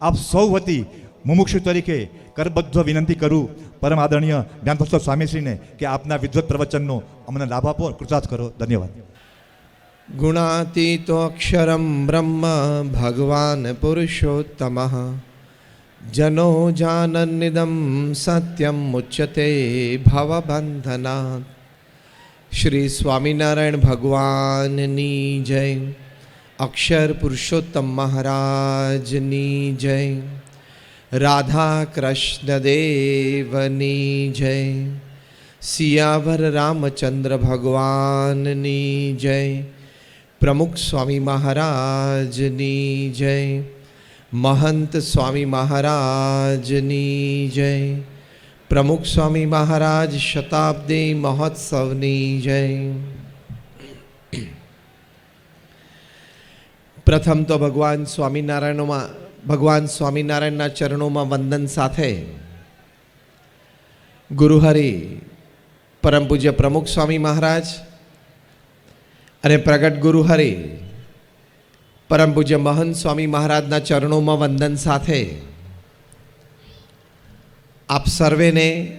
આપ સૌ વતી મુમુક્ષુ તરીકે કરબદ્ધ વિનંતી કરું પરમ આદરણીય જ્ઞાનપ્રસાદ સ્વામીશ્રીને કે આપના વિદ્વત પ્રવચનનો અમને લાભ આપો, કૃતાર્થ કરો. ધન્યવાદ. ગુણાતીતો અક્ષરમ બ્રહ્મ ભગવાન પુરુષોત્તમઃ જનો જાનન્નિદમ સત્યમ મુચ્યતે ભવબંધનાत्. શ્રી સ્વામિનારાયણ ભગવાનની જય. અક્ષર પુરુષોત્તમ મહારાજની જય. રાધા કૃષ્ણ દેવની જય. સિયાવર રામચંદ્ર ભગવાનની જય. પ્રમુખ સ્વામી મહારાજની જય. મહંત સ્વામી મહારાજની જય. પ્રમુખ સ્વામી મહારાજ શતાબ્દી મહોત્સવની જય. પ્રથમ તો ભગવાન સ્વામિનારાયણના ચરણોમાં વંદન સાથે ગુરુહરિ પરમ પૂજ્ય પ્રમુખ સ્વામી મહારાજ અને પ્રગટ ગુરુહરિ પરમ પૂજ્ય મહંત સ્વામી મહારાજના ચરણોમાં વંદન સાથે આપ સર્વેને,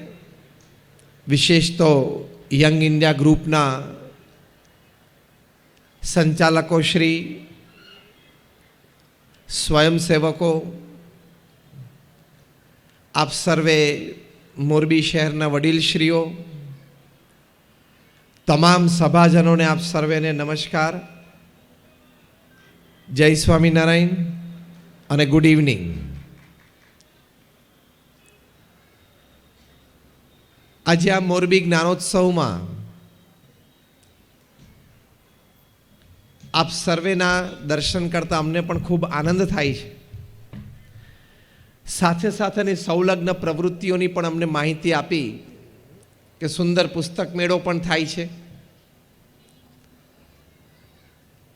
વિશેષ તો યંગ ઇન્ડિયા ગ્રુપના સંચાલકો શ્રી, સ્વયંસેવકો, આપ સર્વે મોરબી શહેરના વડીલશ્રીઓ, તમામ સભાજનોને આપ સર્વેને નમસ્કાર, જય સ્વામિનારાયણ અને ગુડ ઇવનિંગ. આજે આ મોરબી જ્ઞાનોત્સવમાં આપ સર્વેના દર્શન કરતા અમને પણ ખૂબ આનંદ થાય છે. સાથે સાથેની સંલગ્ન પ્રવૃત્તિઓની પણ અમને માહિતી આપી કે સુંદર પુસ્તક મેળો પણ થાય છે.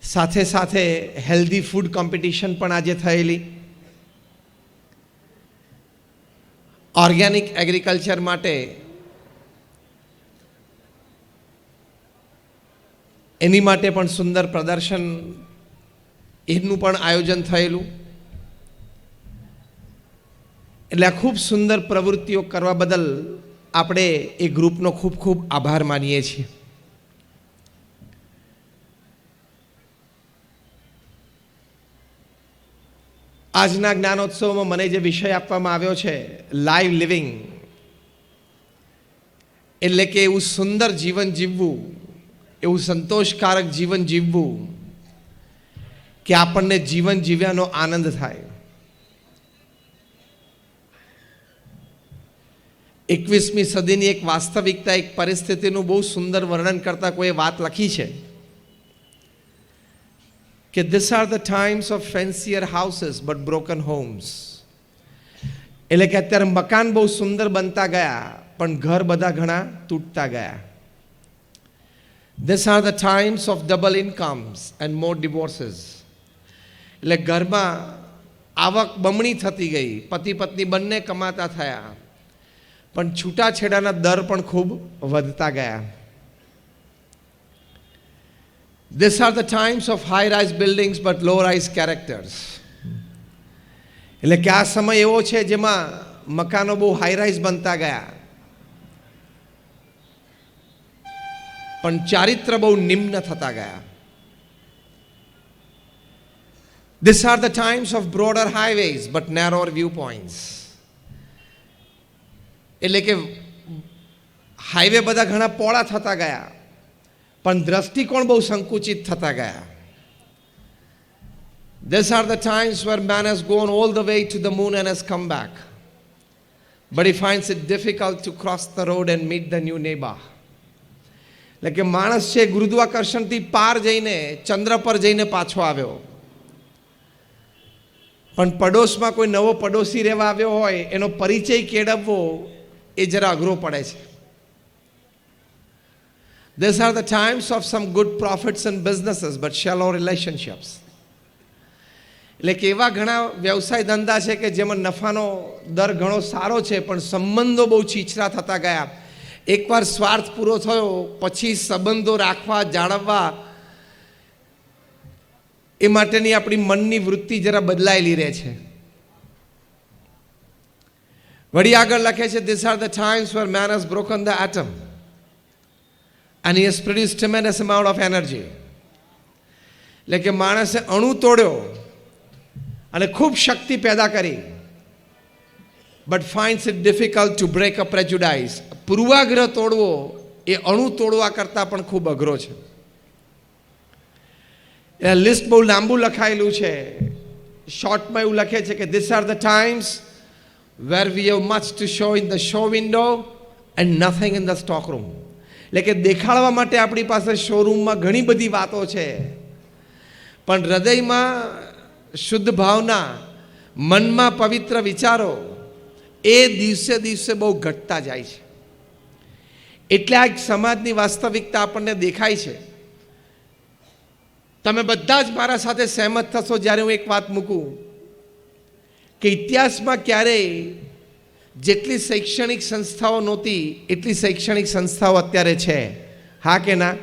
સાથે સાથે હેલ્ધી ફૂડ કોમ્પિટિશન પણ આજે થયેલી. ઓર્ગેનિક એગ્રીકલ્ચર માટે એની માટે પણ સુંદર પ્રદર્શન, એનું પણ આયોજન થયેલું. એટલે આ ખૂબ સુંદર પ્રવૃત્તિઓ કરવા બદલ આપણે એ ગ્રુપનો ખૂબ ખૂબ આભાર માનીએ છીએ. આજના જ્ઞાનોત્સવમાં મને જે વિષય આપવામાં આવ્યો છે, લાઈવ લિવિંગ, એટલે કે એવું સુંદર જીવન જીવવું, એવું સંતોષકારક જીવન જીવવું કે આપણને જીવન જીવ્યાનો આનંદ થાય. 21મી સદીની એક વાસ્તવિકતા, એક પરિસ્થિતિનું બહુ સુંદર વર્ણન કરતા કોઈ વાત લખી છે કે these are the times of fancier houses but broken homes. એટલે કે અત્યારે મકાન બહુ સુંદર બનતા ગયા પણ ઘર બધા ઘણા તૂટતા ગયા. These are the times of double incomes and more divorces. એટલે ઘરમાં આવક બમણી થતી ગઈ, પતિ પત્ની બંને કમાતા થયા, પણ છૂટાછેડાના દર પણ ખૂબ વધતા ગયા. These are the times of high-rise buildings but low-rise characters. એટલે કે આ સમય એવો છે જેમાં મકાનો બહુ હાઈ-રાઇઝ બનતા ગયા પણ ચારિત્ર બહુ નિમ્ન થતા ગયા. These are the times of broader highways but narrower viewpoints. એટલે કે હાઈવે બધા ઘણા પહોળા થતા ગયા પણ દ્રષ્ટિકોણ બહુ સંકુચિત થતા ગયા. These are the times where man has gone all the way to the moon and has come back, but he finds it difficult to cross the road and meet the new neighbor. એટલે કે માણસ છે ગુરુત્વાકર્ષણથી પાર જઈને ચંદ્ર પર જઈને પાછો આવ્યો, પણ પડોશમાં કોઈ નવો પડોશી રહેવા આવ્યો હોય એનો પરિચય કેળવવો એ જરા અઘરો પડે છે. These are the times of some good profits and businesses but shallow relationships. એટલે કે એવા ઘણા વ્યવસાય ધંધા છે કે જેમાં નફાનો દર ઘણો સારો છે પણ સંબંધો બહુ છીછરા થતા ગયા. એકવાર સ્વાર્થ પૂરો થયો પછી સંબંધો રાખવા, જાળવવા એ માટેની આપણી મનની વૃત્તિ જરા બદલાયેલી રહે છે. વળી આગળ લખે છે, these are the times where man has broken the atom and he has produced tremendous amount of energy. એટલે કે માણસે અણુ તોડ્યો અને ખૂબ શક્તિ પેદા કરી, but finds it difficult to break a prejudice. પૂર્વાગ્રહ તોડવો એ અણુ તોડવા કરતાં પણ ખૂબ અઘરો છે. એ લિસ્ટ બહુ લાંબુ લખાયેલું છે. શોર્ટમાં એવું લખે છે કે these are the times where we have much to show in the show window and nothing in the stock room. એટલે કે દેખાડવા માટે આપણી પાસે શોરૂમમાં ઘણી બધી વાતો છે, પણ હૃદયમાં શુદ્ધ ભાવના, મનમાં પવિત્ર વિચારો એ દિવસે દિવસે બહુ ઘટતા જાય છે. એટલે આ સમાજની વાસ્તવિકતા આપણને દેખાય છે. તમે બધા જ મારા સાથે સહેમત થશો જ્યારે હું એક વાત મૂકું કે ઇતિહાસમાં ક્યારેય જેટલી શૈક્ષણિક સંસ્થાઓ નહોતી એટલી શૈક્ષણિક સંસ્થાઓ અત્યારે છે. હા કે ના?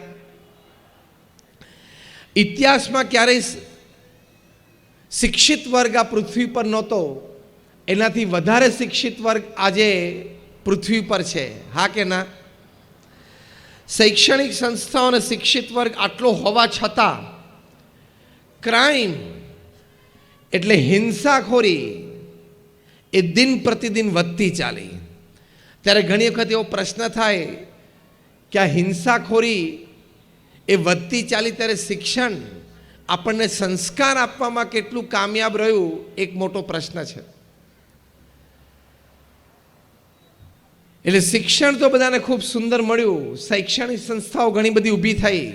ઇતિહાસમાં ક્યારેય શિક્ષિત વર્ગ આ પૃથ્વી પર નહોતો, એનાથી વધારે શિક્ષિત વર્ગ આજે પૃથ્વી પર છે. હા કે ના? શૈક્ષણિક સંસ્થાઓ અને શિક્ષિત વર્ગ આટલો હોવા છતાં ક્રાઇમ એટલે હિંસાખોરી એ દિન પ્રતિદિન વધતી ચાલી. ત્યારે ઘણી વખત એવો પ્રશ્ન થાય કે આ હિંસાખોરી એ વધતી ચાલી ત્યારે શિક્ષણ આપણને સંસ્કાર આપવામાં કેટલું કામયાબ રહ્યું એક મોટો પ્રશ્ન છે. એટલે શિક્ષણ તો બધાને ખૂબ સુંદર મળ્યું, શૈક્ષણિક સંસ્થાઓ ઘણી બધી ઊભી થઈ,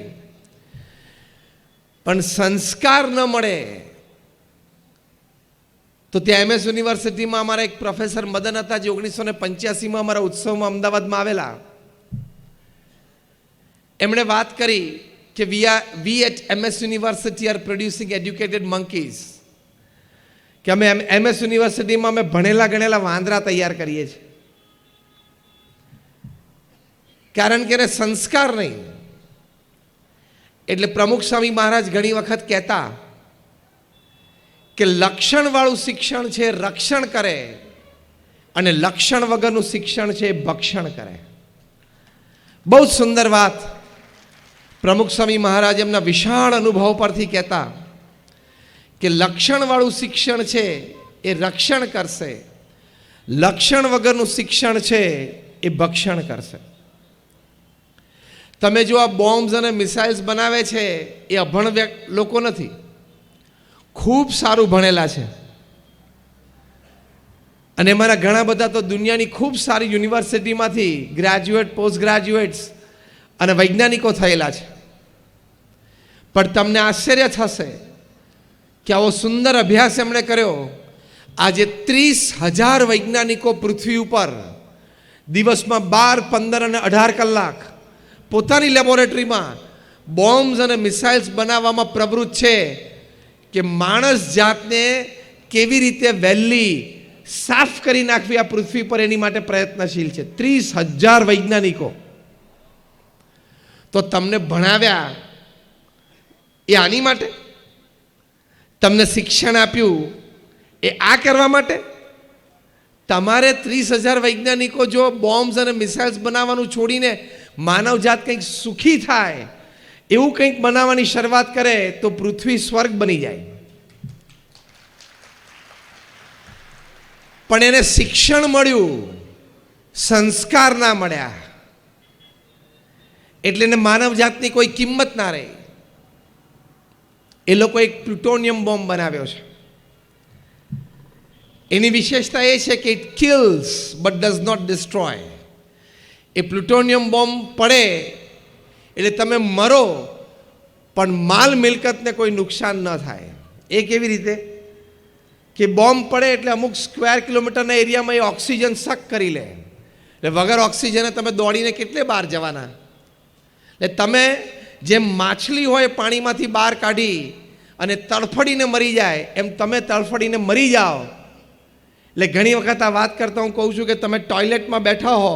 પણ સંસ્કાર ન મળે તો ત્યાં MS યુનિવર્સિટીમાં અમારા એક પ્રોફેસર મદન હતા જે 1985માં અમારા ઉત્સવમાં અમદાવાદમાં આવેલા. એમણે વાત કરી કે we at MS University are producing educated monkeys. કે અમે MS યુનિવર્સિટીમાં અમે ભણેલા ગણેલા વાંદરા તૈયાર કરીએ છીએ, કારણ કે એને સંસ્કાર નહીં. એટલે પ્રમુખ સ્વામી મહારાજ ઘણી વખત કહેતા કે લક્ષણવાળું શિક્ષણ છે રક્ષણ કરે અને લક્ષણ વગરનું શિક્ષણ છે ભક્ષણ કરે. બહુ જ સુંદર વાત પ્રમુખ સ્વામી મહારાજ એમના વિશાળ અનુભવ પરથી કહેતા કે લક્ષણવાળું શિક્ષણ છે એ રક્ષણ કરશે, લક્ષણ વગરનું શિક્ષણ છે એ ભક્ષણ કરશે. તમે જો આ બોમ્બ્સ અને મિસાઇલ્સ બનાવે છે એ અભણ લોકો નથી, ખૂબ સારું ભણેલા છે. અને એમાંના ઘણા બધા તો દુનિયાની ખૂબ સારી યુનિવર્સિટીમાંથી ગ્રેજ્યુએટ, પોસ્ટ ગ્રેજ્યુએટ્સ અને વૈજ્ઞાનિકો થયેલા છે. પણ તમને આશ્ચર્ય થશે કે આવો સુંદર અભ્યાસ એમણે કર્યો. આજે 30,000 વૈજ્ઞાનિકો પૃથ્વી ઉપર દિવસમાં 12, 15 અને 18 કલાક પોતાની લેબોરેટરીમાં બોમ્બ્સ અને મિસાઇલ્સ બનાવવામાં પ્રવૃત્ત છે કે માણસ જાતને કેવી રીતે વહેલી સાફ કરી નાખવી આ પૃથ્વી પર એની માટે પ્રયત્નશીલ છે. 30,000 વૈજ્ઞાનિકો તો તમને ભણાવ્યા એ આની માટે, તમને શિક્ષણ આપ્યું એ આ કરવા માટે. તમારે 30,000 વૈજ્ઞાનિકો જો બોમ્બ્સ અને મિસાઇલ્સ બનાવવાનું છોડીને માનવજાત કંઈક સુખી થાય એવું કંઈક બનાવવાની શરૂઆત કરે તો પૃથ્વી સ્વર્ગ બની જાય. પણ એને શિક્ષણ મળ્યું, સંસ્કાર ના મળ્યા, એટલે એને માનવજાતની કોઈ કિંમત ના રહી. એ લોકો એક પ્લુટોનિયમ બોમ્બ બનાવ્યો છે. એની વિશેષતા એ છે કે it kills but does not destroy. એ પ્લુટોનિયમ બોમ્બ પડે એટલે તમે મરો પણ માલ મિલકતને કોઈ નુકસાન ન થાય. એ કેવી રીતે કે બોમ્બ પડે એટલે અમુક સ્ક્વેર કિલોમીટરના એરિયામાં એ ઓક્સિજન સક કરી લે. એટલે વગર ઓક્સિજને તમે દોડીને કેટલે બહાર જવાના? એટલે તમે જેમ માછલી હોય પાણીમાંથી બહાર કાઢી અને તડફડીને મરી જાય એમ તમે તડફડીને મરી જાઓ. એટલે ઘણી વખત આ વાત કરતા હું કહું છું કે તમે ટોયલેટમાં બેઠા હો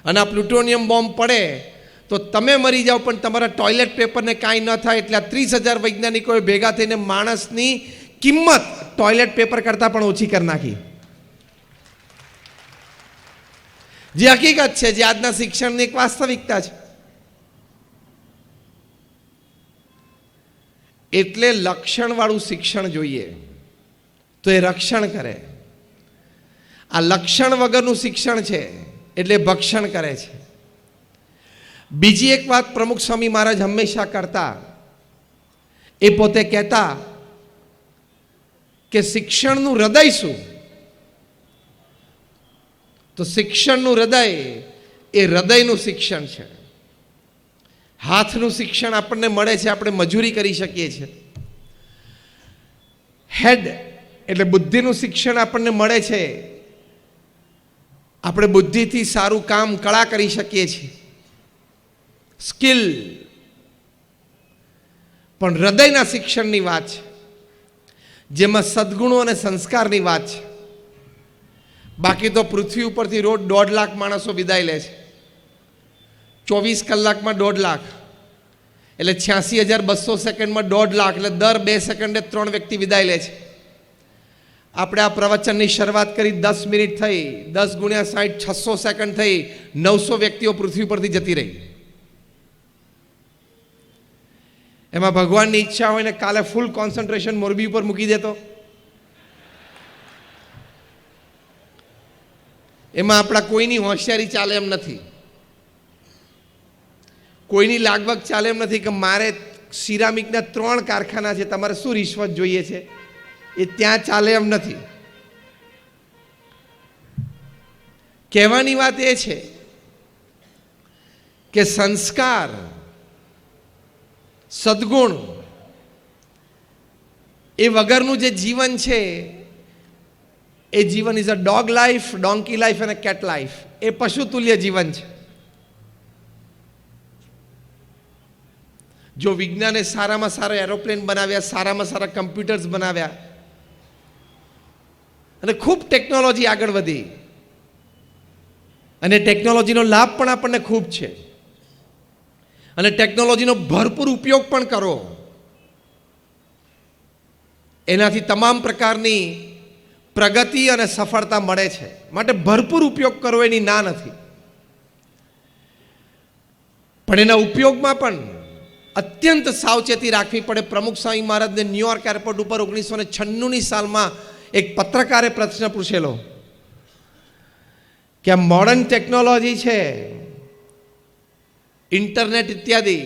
અને આ પ્લુટોનિયમ બોમ્બ પડે તો તમે મરી જાઓ પણ તમારા ટોયલેટ પેપરને કાંઈ ન થાય. એટલે આ 30,000 વૈજ્ઞાનિકોએ ભેગા થઈને માણસની કિંમત ટોયલેટ પેપર કરતાં પણ ઓછી કરી નાખી. જે હકીકત છે, જે આજના શિક્ષણની એક વાસ્તવિકતા છે. એટલે લક્ષણવાળું શિક્ષણ જોઈએ તો એ રક્ષણ કરે. આ લક્ષણ વગરનું શિક્ષણ છે એટલે ભક્ષણ કરે છે. બીજી એક વાત પ્રમુખ સ્વામી મહારાજ હંમેશા કરતા, એ પોતે કહેતા કે શિક્ષણનું હૃદય શું? તો શિક્ષણનું હૃદય એ હૃદયનું શિક્ષણ છે. હાથનું શિક્ષણ આપણને મળે છે, આપણે મજૂરી કરી શકીએ છીએ. હેડ એટલે બુદ્ધિનું શિક્ષણ આપણને મળે છે, આપણે બુદ્ધિથી સારું કામ, કળા કરી શકીએ છીએ, સ્કિલ. પણ હૃદયના શિક્ષણની વાત છે, જેમાં સદગુણો અને સંસ્કારની વાત છે. બાકી તો પૃથ્વી ઉપરથી રોજ 1.5 લાખ માણસો વિદાય લે છે. 24 કલાકમાં 1.5 લાખ એટલે 86,200 સેકન્ડમાં 1.5 લાખ, એટલે દર 2 સેકન્ડે 3 વ્યક્તિ વિદાય લે છે. આપણે આ પ્રવચનની શરૂઆત કરી 10 મિનિટ થઈ, 10 ગુણ્યા 60 600 સેકન્ડ થઈ, 900 વ્યક્તિઓ પૃથ્વી પરથી જતી રહી. એમાં ભગવાનની ઈચ્છા હોય ને કાલે ફૂલ કોન્સન્ટ્રેશન મોરબી ઉપર મૂકી દેતો, એમાં આપણા કોઈની હોશિયારી ચાલે એમ નથી, કોઈની લાગવગ ચાલે એમ નથી કે મારે સિરામિકના 3 કારખાના છે, તમારે શું રિશ્વત જોઈએ છે, એ ત્યાં ચાલે એમ નથી. કહેવાની વાત એ છે કે સંસ્કાર, સદગુણ એ વગરનું જે જીવન છે એ જીવન is a dog life, donkey life અને કેટ લાઈફ. એ પશુતુલ્ય જીવન છે. જો વિજ્ઞાને સારામાં સારા એરોપ્લેન બનાવ્યા, સારામાં સારા કમ્પ્યુટર્સ બનાવ્યા અને ખૂબ ટેકનોલોજી આગળ વધી અને ટેકનોલોજીનો લાભ પણ આપણને ખૂબ છે અને ટેકનોલોજીનો ભરપૂર ઉપયોગ પણ કરો, એનાથી તમામ પ્રકારની પ્રગતિ અને સફળતા મળે છે. માટે ભરપૂર ઉપયોગ કરવો એની ના નથી, પણ એના ઉપયોગમાં પણ અત્યંત સાવચેતી રાખવી પડે. પ્રમુખ સ્વામી મહારાજને ન્યુયોર્ક એરપોર્ટ ઉપર 1996ની સાલમાં એક પત્રકારે પ્રશ્ન પૂછેલો કે આ મોડર્ન ટેકનોલોજી છે, ઇન્ટરનેટ ઇત્યાદિ,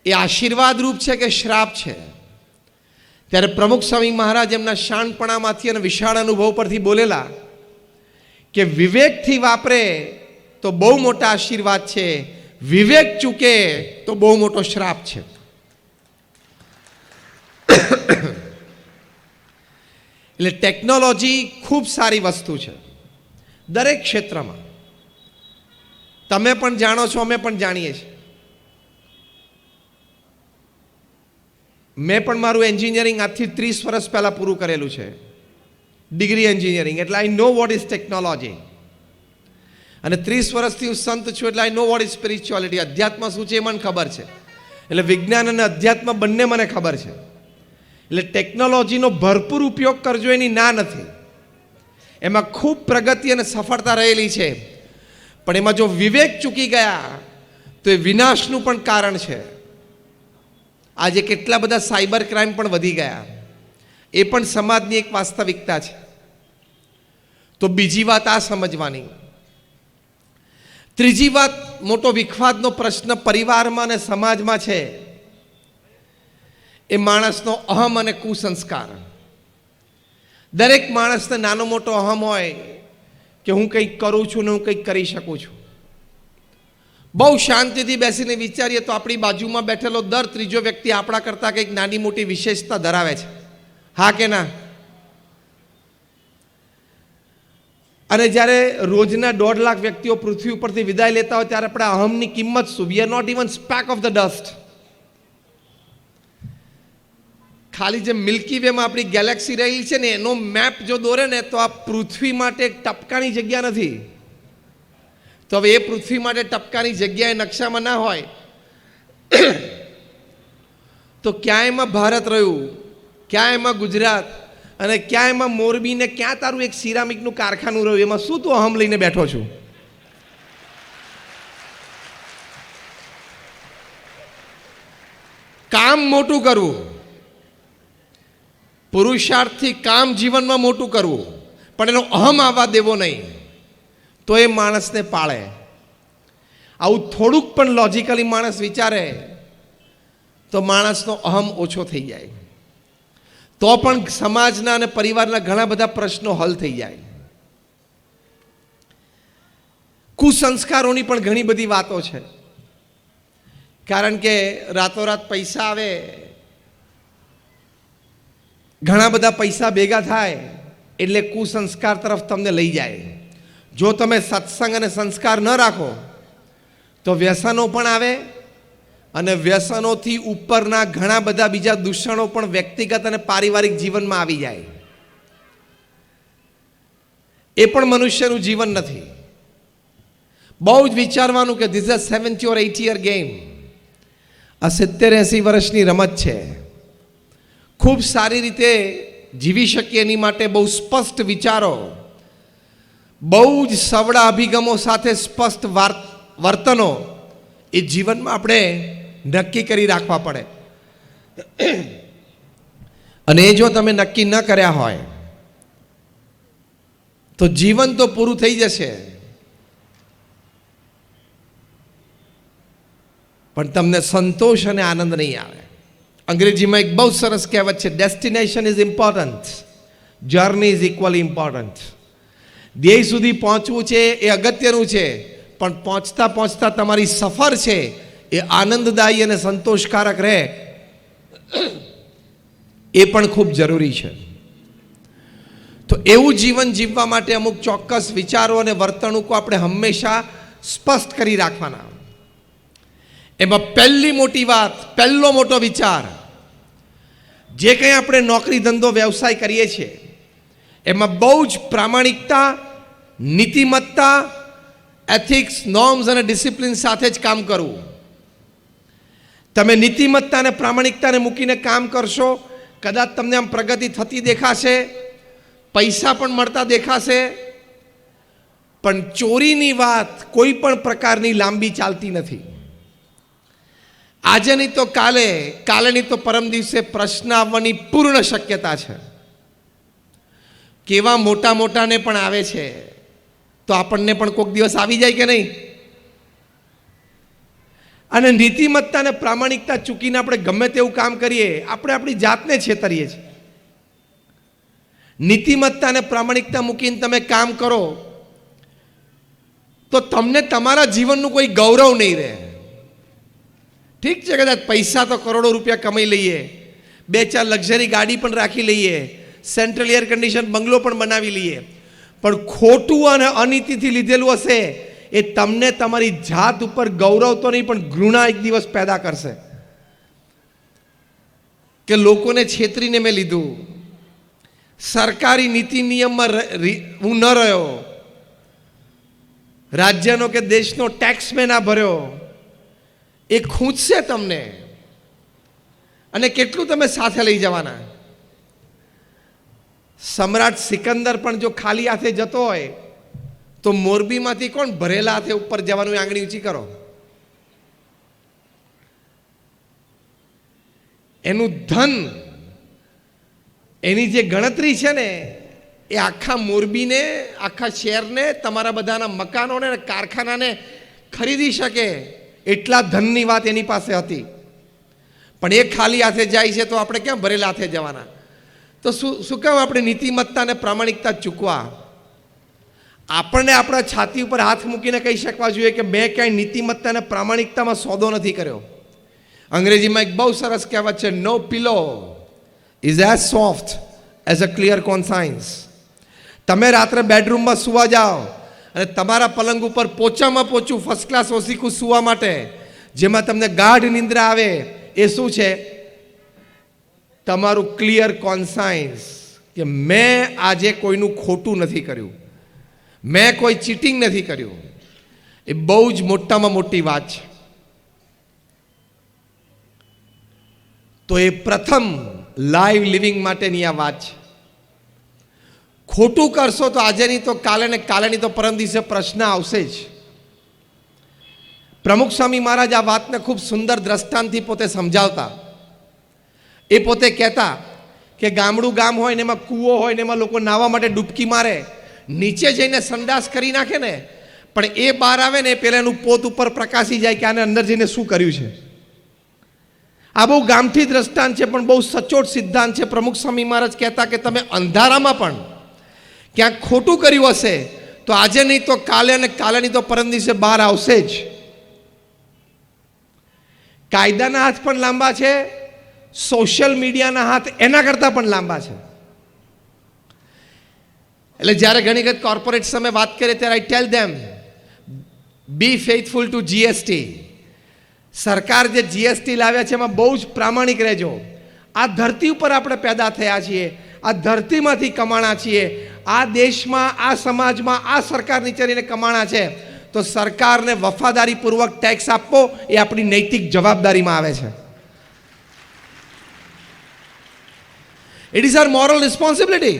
એ આશીર્વાદ રૂપ છે કે શ્રાપ છે? ત્યારે પ્રમુખ સ્વામી મહારાજ એમના શાણપણામાંથી અને વિશાળ અનુભવ પરથી બોલેલા કે વિવેકથી વાપરે તો બહુ મોટા આશીર્વાદ છે, વિવેક ચૂકે તો બહુ મોટો શ્રાપ છે. એટલે ટેકનોલોજી ખૂબ સારી વસ્તુ છે દરેક ક્ષેત્રમાં. તમે પણ જાણો છો, અમે પણ જાણીએ છીએ. મેં પણ મારું એન્જિનિયરિંગ આજથી 30 વર્ષ પહેલાં પૂરું કરેલું છે, ડિગ્રી એન્જિનિયરિંગ. એટલે આઈ નો વોટ ઇઝ ટેકનોલોજી. અને 30 વર્ષથી હું સંત છું એટલે આઈ નો વોટ ઇઝ સ્પિરિચ્યુઆલિટી. અધ્યાત્મ શું છે એ મને ખબર છે. એટલે વિજ્ઞાન અને અધ્યાત્મ બંને મને ખબર છે. એટલે ટેકનોલોજીનો ભરપૂર ઉપયોગ કરજો એની ના નથી, એમાં ખૂબ પ્રગતિ અને સફળતા રહેલી છે. પણ એમાં જો વિવેક ચૂકી ગયા તો એ વિનાશનું પણ કારણ છે. આજે કેટલા બધા સાયબર ક્રાઇમ પણ વધી ગયા, એ પણ સમાજની એક વાસ્તવિકતા છે. તો બીજી વાત આ સમજવાની. ત્રીજી વાત, મોટો વિખવાદનો પ્રશ્ન પરિવારમાં અને સમાજમાં છે, એ માણસનો અહમ અને કુસંસ્કાર. દરેક માણસને નાનો મોટો અહમ હોય કે હું કંઈક કરું છું ને હું કંઈક કરી શકું છું. બહુ શાંતિથી બેસીને વિચારીએ તો આપણી બાજુમાં બેઠેલો દર ત્રીજો વ્યક્તિ આપણા કરતાં કંઈક નાની મોટી વિશેષતા ધરાવે છે. હા કે ના? અને જ્યારે રોજના 1.5 લાખ વ્યક્તિઓ પૃથ્વી ઉપરથી વિદાય લેતા હોય ત્યારે આપણા અહમની કિંમત શું? We are not even speck of the dust. ખાલી જે મિલ્કી વેમાં આપણી ગેલેક્સી રહેલી છે ને એનો મેપ જો દોરે ને તો આ પૃથ્વી માટે એક ટપકાની જગ્યા નથી. તો હવે એ પૃથ્વી માટે ટપકાની જગ્યા એ નકશામાં ના હોય તો ક્યાં એમાં ભારત રહ્યું, ક્યાં એમાં ગુજરાત, અને ક્યાં એમાં મોરબી, ને ક્યાં તારું એક સિરામિકનું કારખાનું રહ્યું? એમાં શું તું અહમ લઈને બેઠો છું? કામ મોટું કરવું, પુરુષાર્થથી કામ જીવનમાં મોટું કરવું, પણ એનો અહમ આવવા દેવો નહીં, તો એ માણસને પાળે. આવું થોડુંક પણ લોજિકલી માણસ વિચારે તો માણસનો અહમ ઓછો થઈ જાય, તો પણ સમાજના અને પરિવારના ઘણા બધા પ્રશ્નો હલ થઈ જાય. કુસંસ્કારોની પણ ઘણી બધી વાતો છે, કારણ કે રાતોરાત પૈસા આવે, ઘણા બધા પૈસા ભેગા થાય એટલે કુસંસ્કાર તરફ તમને લઈ જાય. જો તમે સત્સંગ અને સંસ્કાર ન રાખો તો વ્યસનો પણ આવે, અને વ્યસનોથી ઉપરના ઘણા બધા બીજા દૂષણો પણ વ્યક્તિગત અને પારિવારિક જીવનમાં આવી જાય. એ પણ મનુષ્યનું જીવન નથી. બહુ જ વિચારવાનું કે this is 70 or 80 year game. આ 70-80 વર્ષની રમત છે. ખૂબ સારી રીતે જીવી શકીએ એની માટે બહુ સ્પષ્ટ વિચારો, બહુ જ સવડા અભિગમો સાથે સ્પષ્ટ વર્તનો એ જીવનમાં આપણે નક્કી કરી રાખવા પડે. અને એ જો તમે નક્કી ન કર્યા હોય તો જીવન તો પૂરું થઈ જશે, પણ તમને સંતોષ અને આનંદ નહીં આવે. અંગ્રેજીમાં એક બહુ સરસ કહેવત છે, destination is important, journey is equally important. ધ્યેય સુધી પહોંચવું છે એ અગત્યનું છે, પણ પહોંચતા પહોંચતા તમારી સફર છે એ આનંદદાયી અને સંતોષકારક રહે એ પણ ખૂબ જરૂરી છે. તો એવું જીવન જીવવા માટે અમુક ચોક્કસ વિચારો અને વર્તણૂકો આપણે હંમેશા સ્પષ્ટ કરી રાખવાના. એમાં પહેલી મોટી વાત, પહેલો મોટો વિચાર, જે કંઈ આપણે નોકરી ધંધો વ્યવસાય કરીએ છીએ એમાં બહુ જ પ્રામાણિકતા, નીતિમત્તા, એથિક્સ, નોર્મ્સ અને ડિસિપ્લિન સાથે જ કામ કરવું. તમે નીતિમત્તા અને પ્રામાણિકતાને મૂકીને કામ કરશો, કદાચ તમને આમ પ્રગતિ થતી દેખાશે, પૈસા પણ મળતા દેખાશે, પણ ચોરીની વાત કોઈ પણ પ્રકારની લાંબી ચાલતી નથી. આજે નહીં તો કાલે, કાલે નહીં તો પરમ દિવસે પ્રશ્ન આવવાની પૂર્ણ શક્યતા છે. કેવા મોટા મોટાને પણ આવે છે, તો આપણને પણ કોઈક દિવસ આવી જાય કે નહીં? અને નીતિમત્તા અને પ્રામાણિકતા ચૂકીને આપણે ગમે તેવું કામ કરીએ, આપણે આપણી જાતને છેતરીએ છીએ. નીતિમત્તા અને પ્રામાણિકતા મૂકીને તમે કામ કરો તો તમને તમારા જીવનનું કોઈ ગૌરવ નહીં રહે. ઠીક છે, કદાચ પૈસા તો કરોડો રૂપિયા કમાઈ લઈએ, 2-4 લક્ઝરી ગાડી પણ રાખી લઈએ, સેન્ટ્રલ એર કન્ડિશન બંગલો પણ બનાવી લઈએ, પણ ખોટું અને અનીતિથી લીધેલું હશે એ તમને તમારી જાત ઉપર ગૌરવ તો નહીં પણ ઘૃણા એક દિવસ પેદા કરશે. કે લોકોને છેતરીને મેં લીધું, સરકારી નીતિ નિયમમાં હું ન રહ્યો, રાજ્યનો કે દેશનો ટેક્સ મેં ના ભર્યો, એ ખૂંચશે તમને. અને કેટલું તમે સાથે લઈ જવાના? સમ્રાટ સિકંદર પણ જો ખાલી હાથે જતો હોય તો મોરબીમાંથી કોણ ભરેલા હાથે ઉપર જવાનું? આંગળી ઊંચી કરો. એનું ધન, એની જે ગણતરી છે ને એ આખા મોરબીને, આખા શહેરને, તમારા બધાના મકાનોને, કારખાનાને ખરીદી શકે એટલા ધનની વાત એની પાસે હતી. પણ એ ખાલી હાથે જાય છે તો આપણે ક્યાં ભરેલા હાથે જવાના? તો શું કામ આપણે નીતિમત્તા અને પ્રામાણિકતા ચૂકવા? આપણને આપણા છાતી ઉપર હાથ મૂકીને કહી શકવા જોઈએ કે મેં ક્યાંય નીતિમત્તા અને પ્રામાણિકતામાં સોદો નથી કર્યો. અંગ્રેજીમાં એક બહુ સરસ કહેવત છે, no pillow is as soft as a clear conscience. તમે રાત્રે બેડરૂમમાં સૂવા જાઓ અને તમારા પલંગ ઉપર પોચામાં પોચું ફર્સ્ટ ક્લાસ ઓસીકું સૂવા માટે જેમાં તમને ગાઢ નિંદ્રા આવે, એ શું છે? તમારું ક્લિયર કોન્સાયન્સ કે મેં આજે કોઈનું ખોટું નથી કર્યું, મેં કોઈ ચીટિંગ નથી કર્યું. એ બહુ જ મોટામાં મોટી વાત છે. તો એ પ્રથમ લાઈવ લિવિંગ માટેની આ વાત છે. ખોટું કરશો તો આજે નહીં તો કાલે, ને કાલે નહીં તો પરમ દિવસે પ્રશ્ન આવશે જ. પ્રમુખ સ્વામી મહારાજ આ વાતને ખૂબ સુંદર દ્રષ્ટાંતથી પોતે સમજાવતા. એ પોતે કહેતા કે ગામડું ગામ હોય ને એમાં કૂવો હોય ને એમાં લોકો નાહવા માટે ડૂબકી મારે, નીચે જઈને સંડાસ કરી નાખે ને, પણ એ બહાર આવે ને પેલા એનું પોત ઉપર પ્રકાશી જાય કે આને અંદર જઈને શું કર્યું છે. આ બહુ ગામઠી દ્રષ્ટાંત છે, પણ બહુ સચોટ સિદ્ધાંત છે. પ્રમુખ સ્વામી મહારાજ કહેતા કે તમે અંધારામાં પણ ક્યાંક ખોટું કર્યું હશે તો આજે નહીં તો કાલે, અને કાલે નહીં તો પરમ દિવસે બહાર આવશે જ. કાયદાના હાથ પણ લાંબા છે, સોશિયલ મીડિયાના હાથ એના કરતાં પણ લાંબા છે. એટલે જ્યારે ઘણી વખત કોર્પોરેટ સામે વાત કરે ત્યારે આઈ ટેલ ધેમ, બી ફેથફુલ ટુ જીએસટી. સરકાર જે જીએસટી લાવ્યા છે એમાં બહુ જ પ્રામાણિક રહેજો. આ ધરતી ઉપર આપણે પેદા થયા છીએ, આ ધરતીમાંથી કમાણા છીએ, આ દેશમાં, આ સમાજમાં, આ સરકાર નીચે રહીને કમાણા છે, તો સરકારને વફાદારીપૂર્વક ટેક્સ આપવો એ આપણી નૈતિક જવાબદારીમાં આવે છે. It is our moral responsibility.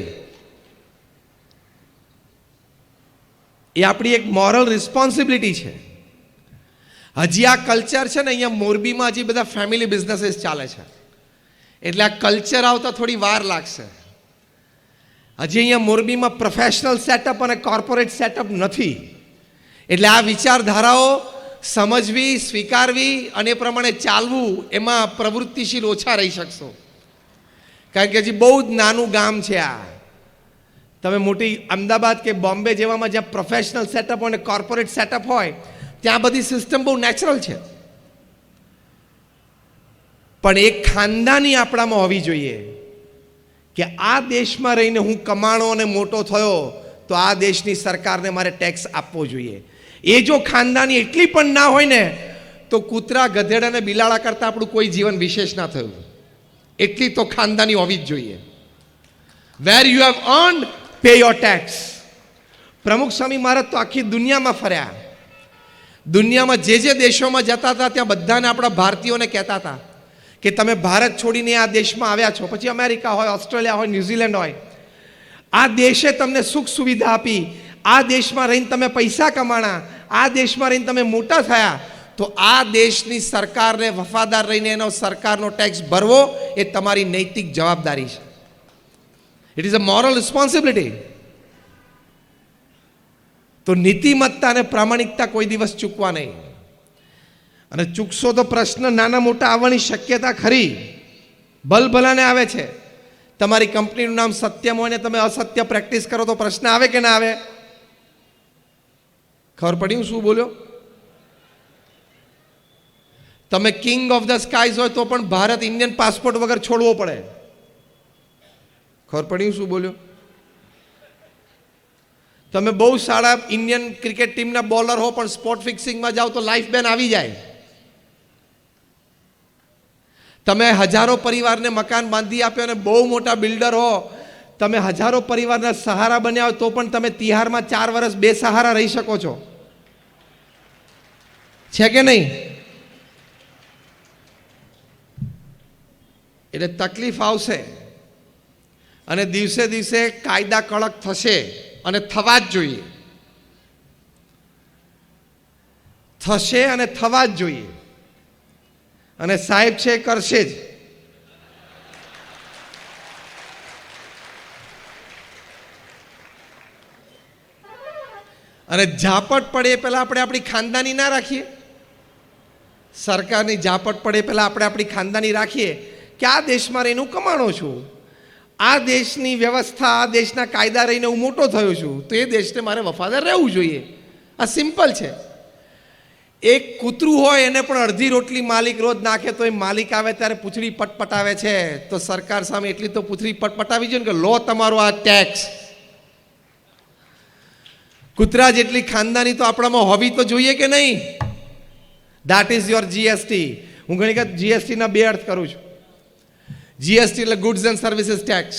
એ આપણી એક મોરલ રિસ્પોન્સિબિલિટી છે. હજી આ કલ્ચર છે ને, અહીંયા મોરબીમાં હજી બધા ફેમિલી બિઝનેસીસ ચાલે છે, એટલે આ કલ્ચર આવતા થોડી વાર લાગશે. હજી અહીંયા મોરબીમાં પ્રોફેશનલ સેટઅપ અને કોર્પોરેટ સેટઅપ નથી. એટલે આ વિચારધારાઓ સમજવી, સ્વીકારવી અને એ પ્રમાણે ચાલવું, એમાં પ્રવૃત્તિશીલ ઓછા રહી શકશો. કારણ કે હજી બહુ જ નાનું ગામ છે આ. તમે મોટી અમદાવાદ કે બોમ્બે જેવામાં જ્યાં પ્રોફેશનલ સેટઅપ હોય અને કોર્પોરેટ સેટઅપ હોય, ત્યાં બધી સિસ્ટમ બહુ નેચરલ છે. પણ એક ખાનદાની આપણામાં હોવી જોઈએ કે આ દેશમાં રહીને હું કમાણો અને મોટો થયો તો આ દેશની સરકારને મારે ટેક્સ આપવો જોઈએ. એ જો ખાનદાની એટલી પણ ના હોય ને તો કૂતરા, ગધેડા અને બિલાડા કરતાં આપણું કોઈ જીવન વિશેષ ના થયું. એટલી તો ખાનદાની હોવી જ જોઈએ. Where you have earned, pay your tax. Pramukh Swami મહારાજ તો આખી દુનિયામાં ફર્યા. દુનિયામાં જે જે દેશોમાં જતા હતા ત્યાં બધાને આપણા ભારતીયોને કહેતા હતા કે તમે ભારત છોડીને આ દેશમાં આવ્યા છો, પછી અમેરિકા હોય, ઓસ્ટ્રેલિયા હોય, ન્યૂઝીલેન્ડ હોય, આ દેશે તમને સુખ સુવિધા આપી, આ દેશમાં રહીને તમે પૈસા કમાણા, આ દેશમાં રહીને તમે મોટા થયા, તો આ દેશની સરકારને વફાદાર રહીને એનો સરકારનો ટેક્સ ભરવો એ તમારી નૈતિક જવાબદારી છે. It is a moral responsibility. તો નીતિમત્તા અને પ્રામાણિકતા કોઈ દિવસ ચૂકવા નહીં. અને ચૂકશો તો પ્રશ્ન નાના મોટા આવવાની શક્યતા ખરી, ભલભલાને આવે છે. તમારી કંપનીનું નામ સત્યમ હોય ને તમે અસત્ય પ્રેક્ટિસ કરો તો પ્રશ્ન આવે કે ના આવે? ખબર પડી હું શું બોલ્યો? તમે કિંગ ઓફ ધ સ્કાઈઝ હોય તો પણ ભારત ઇન્ડિયન પાસપોર્ટ વગર છોડવો પડે. ખબર પડી હું શું બોલ્યો? તમે બહુ સારા ઇન્ડિયન ક્રિકેટ ટીમના બોલર હો પણ સ્પોટ ફિક્સિંગમાં જાઓ તો લાઈફ બેન આવી જાય. તમે હજારો પરિવારને મકાન બાંધી આપ્યો અને બહુ મોટા બિલ્ડર હો, તમે હજારો પરિવારના સહારા બન્યા હોય તો પણ તમે તિહારમાં 4 વર્ષ બેસહારા રહી શકો છો. છે કે નહીં? એટલે તકલીફ આવશે અને દિવસે દિવસે કાયદા કડક થશે અને થવા જ જોઈએ. થશે અને થવા જ જોઈએ. અને સાહેબ છે કરશે જ. અને ઝાપટ પડે પહેલાં આપણે આપણી ખાનદાની ના રાખીએ. સરકારની ઝાપટ પડે પહેલાં આપણે આપણી ખાનદાની રાખીએ કે આ દેશમાં રહીને હું કમાણો છું, આ દેશની વ્યવસ્થા, આ દેશના કાયદા રહીને હું મોટો થયો છું, તો એ દેશને મારે વફાદાર રહેવું જોઈએ. આ સિમ્પલ છે. એક કૂતરું હોય એને પણ અડધી રોટલી માલિક રોજ નાખે તો એ માલિક આવે ત્યારે પૂંછડી પટપટાવે છે, તો સરકાર સામે એટલી તો પૂંછડી પટપટાવી જોઈએ કે લો તમારો આ ટેક્સ. કૂતરા જેટલી ખાનદાની તો આપણામાં હોવી તો જોઈએ કે નહીં? That is your GST. હું ઘણી વખત જીએસટીના 2 અર્થ કરું છું. જીએસટી એટલે ગુડ્સ એન્ડ સર્વિસીસ ટેક્સ.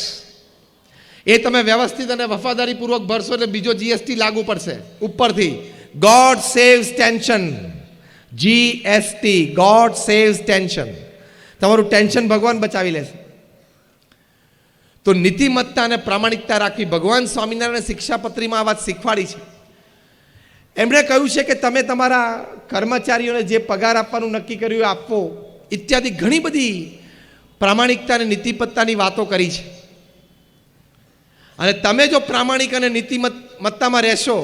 એ તમે વ્યવસ્થિત અને વફાદારીપૂર્વક ભરશો એટલે બીજો જીએસટી લાગુ પડશે ઉપરથી. God saves tension. GST, God saves tension. તમારું ટેન્શન ભગવાન બચાવી લેશે. તો નીતિમત્તા અને પ્રામાણિકતા રાખવી. ભગવાન સ્વામિનારાયણ શિક્ષાપત્રીમાં આ વાત શીખવાડી છે. એમણે કહ્યું છે કે તમે તમારા કર્મચારીઓને જે પગાર આપવાનું નક્કી કર્યું એ આપવો ઇત્યાદિ ઘણી બધી પ્રામાણિકતા અને નીતિમત્તાની વાતો કરી છે. અને તમે જો પ્રામાણિક અને નીતિમત્તામાં રહેશો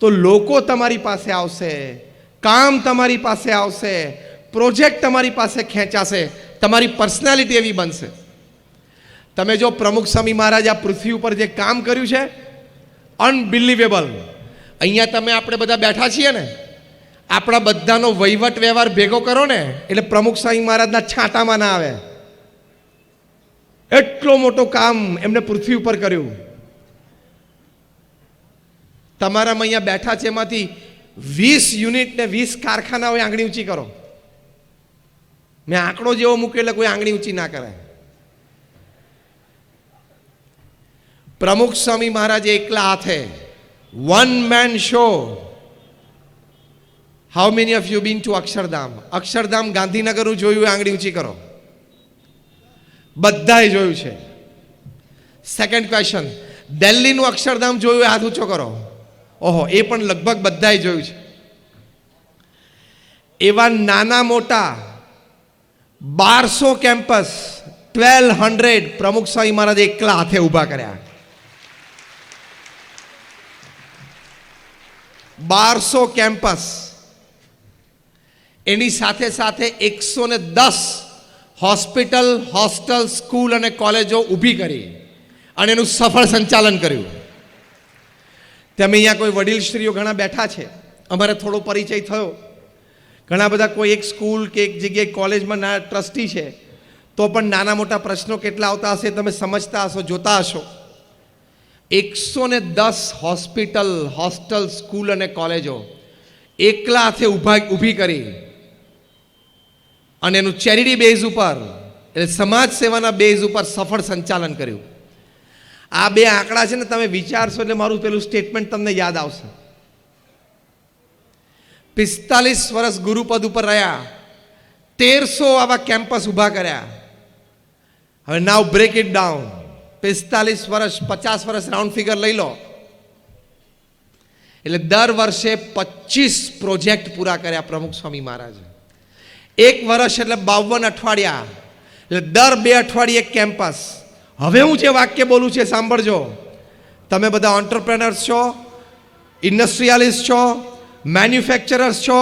તો લોકો તમારી પાસે આવશે, કામ તમારી પાસે આવશે, પ્રોજેક્ટ તમારી પાસે ખેંચાશે, તમારી પર્સનાલિટી એવી બનશે. તમે જો પ્રમુખ સ્વામી મહારાજ આ પૃથ્વી ઉપર જે કામ કર્યું છે, અનબિલિવેબલ. અહીંયા તમે આપણે બધા બેઠા છીએ ને, આપણા બધાનો વહીવટ વ્યવહાર ભેગો કરો ને એટલે પ્રમુખ સ્વામી મહારાજના છાંટામાં ના આવે. એટલો મોટો કામ એમને પૃથ્વી ઉપર કર્યું. તમારામાં અહીંયા બેઠા છે એમાંથી 20 યુનિટ ને 20 કારખાનાઓ આંગળી ઊંચી કરો. મેં આંકડો જેવો મૂક્યો એટલે કોઈ આંગળી ઊંચી ના કરે. પ્રમુખ સ્વામી મહારાજે એકલા હાથે one man show. How many of you been to Akshardham? Akshardham ગાંધીનગરનું જોયું, આંગળી ઊંચી કરો. બધાએ જોયું છે. સેકન્ડ ક્વેશ્ચન, દિલ્હીનું અક્ષરધામ જોયું, હાથ ઊંચો કરો. ઓહો, એ પણ લગભગ બધાએ જોયું છે. એવા નાના મોટા 1200 કેમ્પસ, 1200 પ્રમુખ સ્વામી મહારાજે એકલા હાથે ઊભા કર્યા. 1200 કેમ્પસ. એની સાથે સાથે 110 હોસ્પિટલ, હોસ્ટેલ, સ્કૂલ અને કોલેજો ઊભી કરી અને એનું સફળ સંચાલન કર્યું. તમે અહીંયા કોઈ વડીલશ્રીઓ ઘણા બેઠા છે, અમારે થોડો પરિચય થયો. ઘણા બધા કોઈ એક સ્કૂલ કે એક જગ્યાએ કોલેજમાં ટ્રસ્ટી છે, તો પણ નાના મોટા પ્રશ્નો કેટલા આવતા હશે તમે સમજતા હશો, જોતા હશો. 110 હોસ્પિટલ, હોસ્ટેલ, સ્કૂલ અને કોલેજો એકલા હાથે ઊભી કરી અને એનું ચેરિટી બેઝ ઉપર, એટલે સમાજ સેવાના બેઝ ઉપર સફળ સંચાલન કર્યું. આ બે આંકડા છે ને, તમે વિચારશો એટલે મારું પેલું સ્ટેટમેન્ટ તમને યાદ આવશે. 45 વર્ષ ગુરુપદ ઉપર રહ્યા, 1300 આવા કેમ્પસ ઊભા કર્યા. હવે નાવ બ્રેક ઇટ ડાઉન. 45 વર્ષ, 50 વર્ષ રાઉન્ડ ફિગર લઈ લો, એટલે દર વર્ષે 25 પ્રોજેક્ટ પૂરા કર્યા પ્રમુખ સ્વામી મહારાજે. એક વર્ષ એટલે 52 અઠવાડિયા, એટલે દર 2 અઠવાડિયે એક કેમ્પસ. હવે હું જે વાક્ય બોલું છે સાંભળજો. તમે બધા ઓન્ટરપ્રેનર્સ છો, ઇન્ડસ્ટ્રીયાલિસ્ટ છો, મેન્યુફેક્ચરર્સ છો,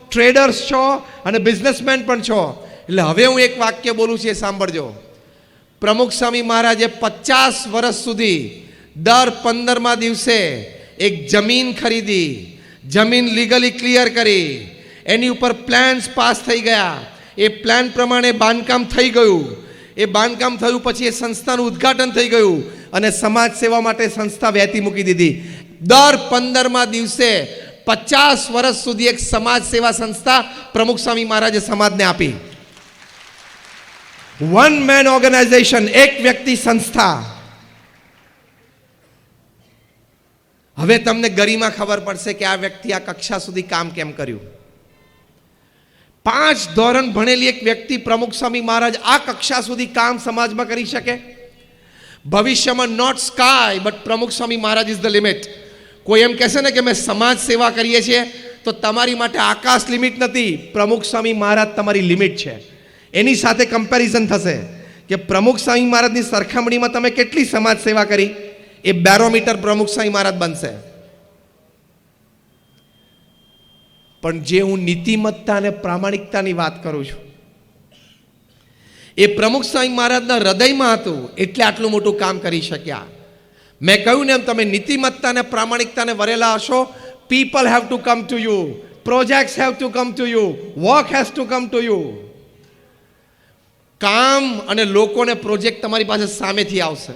ટ્રેડર્સ છો અને બિઝનેસમેન પણ છો. એટલે હવે હું એક વાક્ય બોલું છું એ સાંભળજો. પ્રમુખ સ્વામી મહારાજે 50 વર્ષ સુધી દર 15મા દિવસે એક જમીન ખરીદી, જમીન લીગલી ક્લિયર કરી, એની ઉપર પ્લાન્સ પાસ થઈ ગયા. એ પ્લાન પ્રમાણે બાંધકામ થઈ ગયું. એ બાંધકામ થયું પછી એ સંસ્થાનું ઉદ્ઘાટન થઈ ગયું અને સમાજ સેવા માટે સંસ્થા વહેતી મૂકી દીધી. દર 15મા દિવસે 50 વર્ષ સુધી એક સમાજ સેવા સંસ્થા પ્રમુખ સ્વામી મહારાજે સમાજને આપી. વન મેન ઓર્ગેનાઇઝેશન, એક વ્યક્તિ સંસ્થા. હવે તમને ગરિમા ખબર પડશે કે આ વ્યક્તિ આ કક્ષા સુધી કામ કેમ કર્યું. 5 ધોરણ ભણેલી એક વ્યક્તિ પ્રમુખ સ્વામી મહારાજ આ કક્ષા સુધી કામ સમાજમાં કરી શકે. ભવિષ્યમાં નોટ સ્કાય બટ પ્રમુખ સ્વામી મહારાજ ઇઝ ધ લિમિટ. કોઈ એમ કહેશે ને કે અમે સમાજ સેવા કરીએ છીએ, તો તમારી માટે આકાશ લિમિટ નથી, પ્રમુખ સ્વામી મહારાજ તમારી લિમિટ છે. એની સાથે કમ્પેરિઝન થશે કે પ્રમુખ સ્વામી મહારાજની સરખામણીમાં તમે કેટલી સમાજ સેવા કરી, એ બેરોમીટર પ્રમુખ સ્વામી મહારાજ બનશે. પણ જે હું નીતિમત્તા અને પ્રામાણિકતાની વાત કરું છું, એ પ્રમુખ સ્વામી મહારાજના હૃદયમાં હતું, એટલે આટલું મોટું કામ કરી શક્યા. મેં કહ્યું ને એમ, તમે નીતિમત્તા અને પ્રામાણિકતાને વરેલા હશો, people have to come to you, projects have to come to you, work has to come to you. કામ અને લોકોને પ્રોજેક્ટ તમારી પાસે સામેથી આવશે.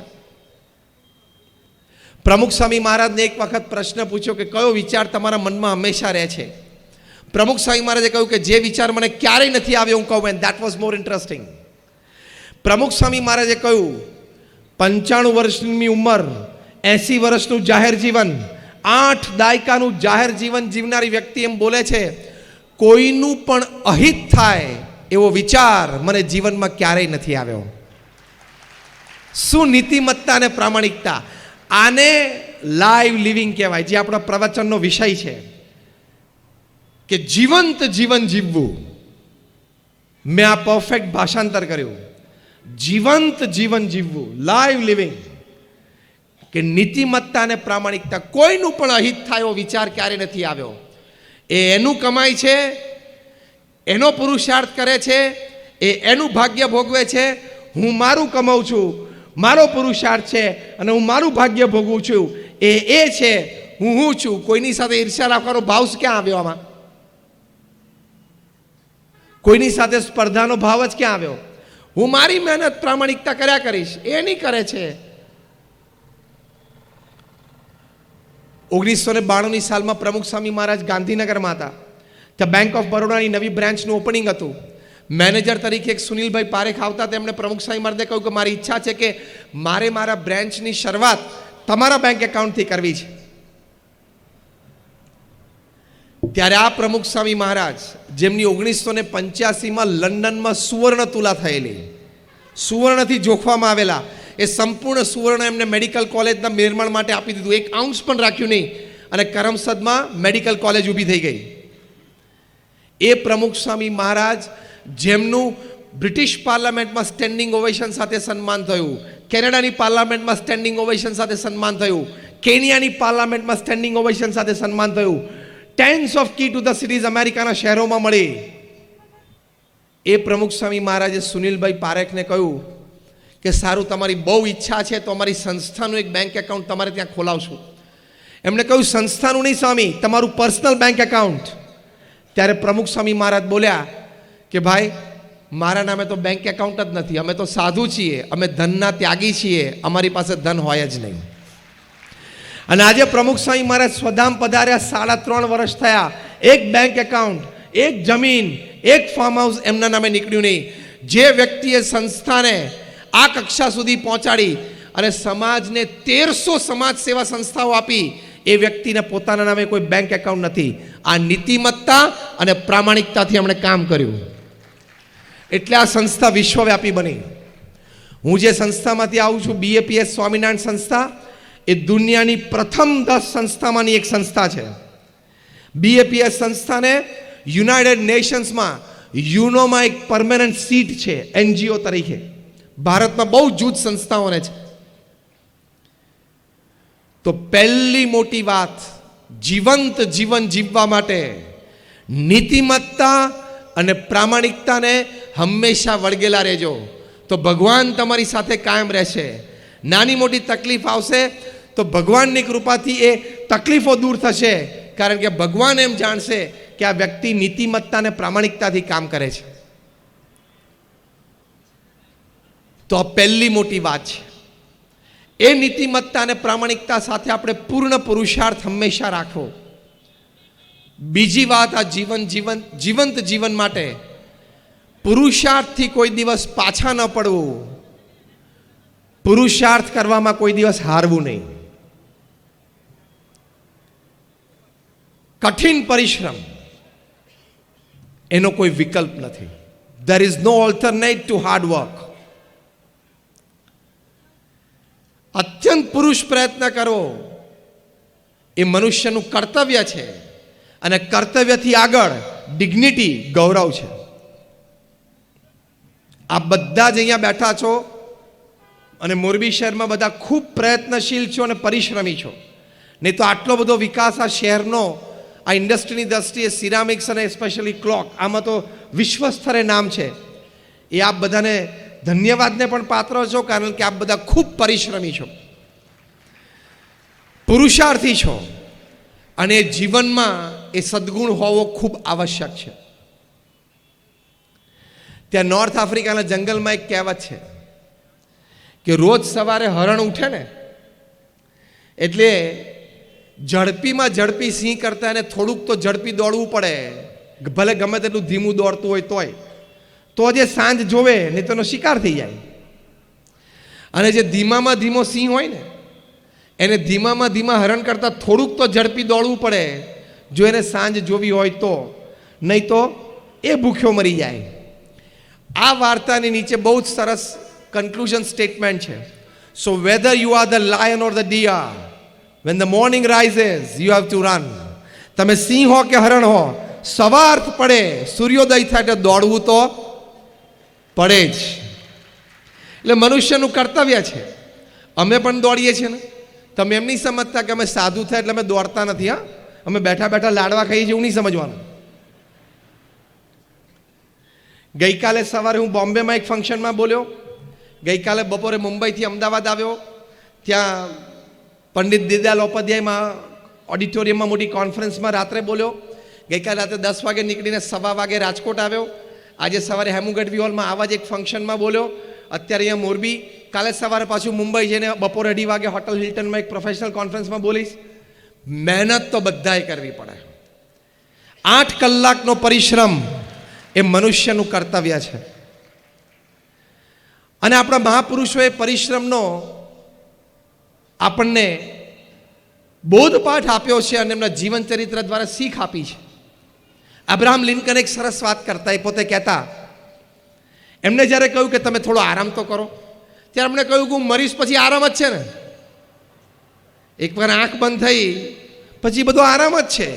પ્રમુખ સ્વામી મહારાજને એક વખત પ્રશ્ન પૂછ્યો કે કયો વિચાર તમારા મનમાં હંમેશા રહે છે. પ્રમુખ સ્વામી મહારાજે કહ્યું કે જે વિચાર મને ક્યારેય નથી આવ્યો હું કહું, and that was more interesting. પ્રમુખ સ્વામી મહારાજે કહ્યું 95 વર્ષની ઉંમર, 80 વર્ષનું જાહેર જીવન, 8 દાયકાનું જાહેર જીવન જીવનારી વ્યક્તિ એમ બોલે છે, કોઈનું પણ અહિત થાય એવો વિચાર મને જીવનમાં ક્યારેય નથી આવ્યો. શું નીતિમત્તા અને પ્રામાણિકતા! આને લાઈવ લિવિંગ કહેવાય, જે આપણા પ્રવચનનો વિષય છે કે જીવંત જીવન જીવવું. મેં આ પરફેક્ટ ભાષાંતર કર્યું. જીવંત જીવન જીવવું, લાઈવ લિવિંગ, કે નીતિમત્તા અને પ્રામાણિકતા, કોઈનું પણ અહિત થાય એવો વિચાર ક્યારે નથી આવ્યો. એ એનું કમાય છે, એનો પુરુષાર્થ કરે છે, એ એનું ભાગ્ય ભોગવે છે. હું મારું કમાઉં છું, મારો પુરુષાર્થ છે અને હું મારું ભાગ્ય ભોગવું છું, એ છે, હું છું. કોઈની સાથે ઈર્ષ્યા રાખવાનો ભાવ ક્યાં આવ્યો આમાં? કોઈની સાથે સ્પર્ધાનો ભાવ જ ક્યાં આવ્યો? હું મારી મહેનત પ્રામાણિકતા કર્યા કરીશ, એ નહીં કરે છે. 1992ની સાલમાં પ્રમુખ સ્વામી મહારાજ ગાંધીનગરમાં હતા. ત્યાં બેંક ઓફ બરોડાની નવી બ્રાન્ચનું ઓપનિંગ હતું. મેનેજર તરીકે એક સુનિલભાઈ પારેખ આવતા. તેમણે પ્રમુખ સ્વામી મહારાજને કહ્યું કે મારી ઈચ્છા છે કે મારે મારા બ્રાન્ચની શરૂઆત તમારા બેંક એકાઉન્ટથી કરવી છે. ત્યારે આ પ્રમુખ સ્વામી મહારાજ, જેમની 1985માં લંડનમાં સુવર્ણ તુલા થયેલી, સુવર્ણથી જોખવામાં આવેલા, એ સંપૂર્ણ સુવર્ણ એમને મેડિકલ કોલેજના નિર્માણ માટે આપી દીધું. 1 આઉન્સ પણ રાખ્યું નહીં અને કરમસદમાં મેડિકલ કોલેજ ઊભી થઈ ગઈ. એ પ્રમુખ સ્વામી મહારાજ, જેમનું બ્રિટિશ પાર્લામેન્ટમાં સ્ટેન્ડિંગ ઓવેશન સાથે સન્માન થયું, કેનેડાની પાર્લામેન્ટમાં સ્ટેન્ડિંગ ઓવેશન સાથે સન્માન થયું, કેનિયાની પાર્લામેન્ટમાં સ્ટેન્ડિંગ ઓવેશન સાથે સન્માન થયું, tens of key to the cities અમેરિકાના શહેરોમાં મળી. એ પ્રમુખ સ્વામી મહારાજે સુનિલભાઈ પારેખને કહ્યું કે સારું, તમારી બહુ ઈચ્છા છે તો અમારી સંસ્થાનું એક બેંક એકાઉન્ટ તમારે ત્યાં ખોલાવશું. એમણે કહ્યું સંસ્થાનું નહીં સ્વામી, તમારું પર્સનલ બેંક એકાઉન્ટ. ત્યારે પ્રમુખ સ્વામી મહારાજ બોલ્યા કે ભાઈ, મારા નામે તો બેંક એકાઉન્ટ જ નથી, અમે તો સાધુ છીએ, અમે ધનના ત્યાગી છીએ, અમારી પાસે ધન હોય જ નહીં. અને આજે પ્રમુખ સ્વામી મહારાજ સ્વધામ પધાર્યા, 3.5 વર્ષ થયા, એક બેંક એકાઉન્ટ, એક જમીન, એક ફાર્મ હાઉસ એમના નામે નીકળ્યું નહીં. જે વ્યક્તિએ સંસ્થાને આ કક્ષા સુધી પહોંચાડી અને સમાજને 1300 સમાજ સેવા સંસ્થાઓ આપી, એ વ્યક્તિને પોતાના નામે કોઈ બેંક એકાઉન્ટ નથી. આ નીતિમત્તા અને પ્રામાણિકતાથી એમણે કામ કર્યું, એટલે આ સંસ્થા વિશ્વવ્યાપી બની. હું જે સંસ્થામાંથી આવું છું, BAPS સ્વામિનારાયણ સંસ્થા, એ દુનિયાની પ્રથમ 10 સંસ્થામાંની એક સંસ્થા છે. BAPS સંસ્થાને યુનાઇટેડ નેશન્સમાં યુનોમાં એક પરમેનન્ટ સીટ છે NGO તરીકે. ભારતમાં બહુ જૂથ સંસ્થાઓને છે. તો પહેલી મોટી વાત, જીવંત જીવન જીવવા માટે નીતિમત્તા અને પ્રામાણિકતાને હંમેશા વળગેલા રહેજો, તો ભગવાન તમારી સાથે કાયમ રહેશે. નાની મોટી તકલીફ આવશે તો ભગવાનની કૃપાથી એ તકલીફો દૂર થશે, કારણ કે ભગવાન એમ જાણશે કે આ વ્યક્તિ નીતિમત્તા અને પ્રામાણિકતાથી કામ કરે છે. તો આ પહેલી મોટી વાત છે. એ નીતિમત્તા અને પ્રામાણિકતા સાથે આપણે પૂર્ણ પુરુષાર્થ હંમેશા રાખવો. બીજી વાત, આ જીવંત જીવન માટે પુરુષાર્થથી કોઈ દિવસ પાછા ન પડવું, પુરુષાર્થ કરવામાં કોઈ દિવસ હારવું નહીં. કઠિન પરિશ્રમ એનો કોઈ વિકલ્પ નથી. There is no alternate to hard work. અત્યંત પુરુષ પ્રયત્ન કરવો એ મનુષ્યનું કર્તવ્ય છે, અને કર્તવ્યથી આગળ ડિગ્નિટી, ગૌરવ છે. આ બધા જ અહીંયા બેઠા છો અને મોરબી શહેરમાં બધા ખૂબ પ્રયત્નશીલ છો અને પરિશ્રમી છો. નહીં તો આટલો બધો વિકાસ આ શહેરનો, આ ઇન્ડસ્ટ્રીની દ્રષ્ટિએ સિરામિક્સ અને સ્પેશિયલી ક્લોક, આમાં તો વિશ્વ સ્તરે નામ છે. એ આપ બધાને ધન્યવાદને પણ પાત્ર છો, કારણ કે આપ બધા ખૂબ પરિશ્રમી છો, પુરુષાર્થી છો, અને જીવનમાં એ સદ્ગુણ હોવો ખૂબ આવશ્યક છે. ત્યાં નોર્થ આફ્રિકાના જંગલમાં એક કહેવત છે કે રોજ સવારે હરણ ઉઠે ને એટલે ઝડપીમાં ઝડપી સિંહ કરતા એને થોડુંક તો ઝડપી દોડવું પડે, ભલે ગમે તેટલું ધીમું દોડતું હોય તોય, તો જે સાંજ જોવે નહીં તો એનો શિકાર થઈ જાય. અને જે ધીમામાં ધીમો સિંહ હોય ને, એને ધીમામાં ધીમા હરણ કરતાં થોડુંક તો ઝડપી દોડવું પડે જો એને સાંજ જોવી હોય તો, નહીં તો એ ભૂખ્યો મરી જાય. આ વાર્તાની નીચે બહુ જ સરસ કન્ક્લુઝન સ્ટેટમેન્ટ છે. So whether you are the lion or the deer, when the morning rises you have to run. તમે સિંહ હો કે હરણ હો, સવાર પડે, સૂર્યોદય થાય એટલે દોડવું તો પડે જ. એટલે મનુષ્યનું કર્તવ્ય છે. અમે પણ દોડીએ છીએ ને. તમે એમ નહીં સમજતા કે અમે સાધુ થાય એટલે અમે દોડતા નથી. હા, અમે બેઠા બેઠા લાડવા ખાઈએ છીએ એવું નહીં સમજવાનું. ગઈકાલે સવારે હું બોમ્બેમાં એક ફંક્શનમાં બોલ્યો. ગઈકાલે બપોરે મુંબઈથી અમદાવાદ આવ્યો. ત્યાં પંડિત દીનદયાલ ઉપાધ્યાયમાં ઓડિટોરિયમમાં મોટી કોન્ફરન્સમાં રાત્રે બોલ્યો. ગઈકાલે રાત્રે 10 વાગે નીકળીને 1:15 વાગે રાજકોટ આવ્યો. આજે સવારે હેમુગઢવી હોલમાં આવા જ એક ફંક્શનમાં બોલ્યો. અત્યારે અહીંયા મોરબી. કાલે સવારે પાછું મુંબઈ જઈને બપોરે 2:30 વાગે હોટલ હિલ્ટનમાં એક પ્રોફેશનલ કોન્ફરન્સમાં બોલીશ. મહેનત તો બધાએ કરવી પડે. 8 કલાકનો પરિશ્રમ એ મનુષ્યનું કર્તવ્ય છે. અને આપણા મહાપુરુષોએ પરિશ્રમનો આપણને બોધપાઠ આપ્યો છે અને એમના જીવન ચરિત્ર દ્વારા શીખ આપી છે. અબ્રાહમ લિંકન એક સરસ વાત કરતા, એ પોતે કહેતા, એમને જ્યારે કહ્યું કે તમે થોડો આરામ તો કરો, ત્યારે એમણે કહ્યું કે હું મરીશ પછી આરામ જ છે ને. એકવાર આંખ બંધ થઈ પછી બધો આરામ જ છે.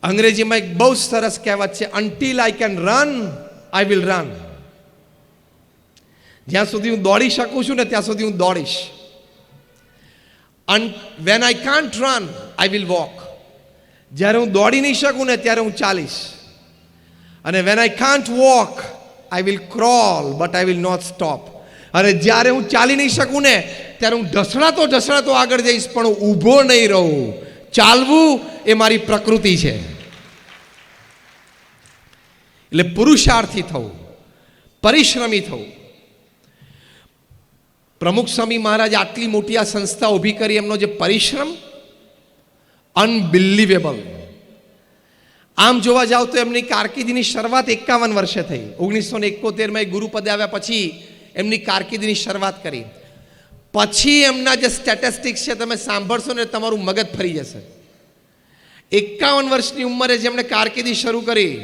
અંગ્રેજીમાં એક બહુ સરસ કહેવત છે, until I can run I will run. જ્યાં સુધી હું દોડી શકું છું ને ત્યાં સુધી હું દોડીશ. When I can't run I will walk. જ્યારે હું દોડી નહીં શકું ને ત્યારે હું ચાલીશ. અને when I can't walk I will crawl but I will not stop. અને જ્યારે હું ચાલી નહીં શકું ને ત્યારે હું ઢસડાતો આગળ જઈશ, પણ હું ઊભો નહીં રહું. ચાલવું એ મારી પ્રકૃતિ છે. એટલે પુરુષાર્થી થવું, પરિશ્રમી થવું. પ્રમુખ સ્વામી મહારાજ આટલી મોટી આ સંસ્થા ઊભી કરી, એમનો જે પરિશ્રમ અનબિલિવેબલ. આમ જોવા જાવ તો એમની કારકિર્દીની શરૂઆત 51 વર્ષે થઈ. 1971માં ગુરુપદે આવ્યા પછી એમની કારકિર્દીની શરૂઆત કરી. પછી એમના જે સ્ટેટિસ્ટિક્સ છે તમે સાંભળશો ને તમારું મગજ ફરી જશે. 51 વર્ષની ઉંમરે જેમણે કારકિર્દી શરૂ કરી,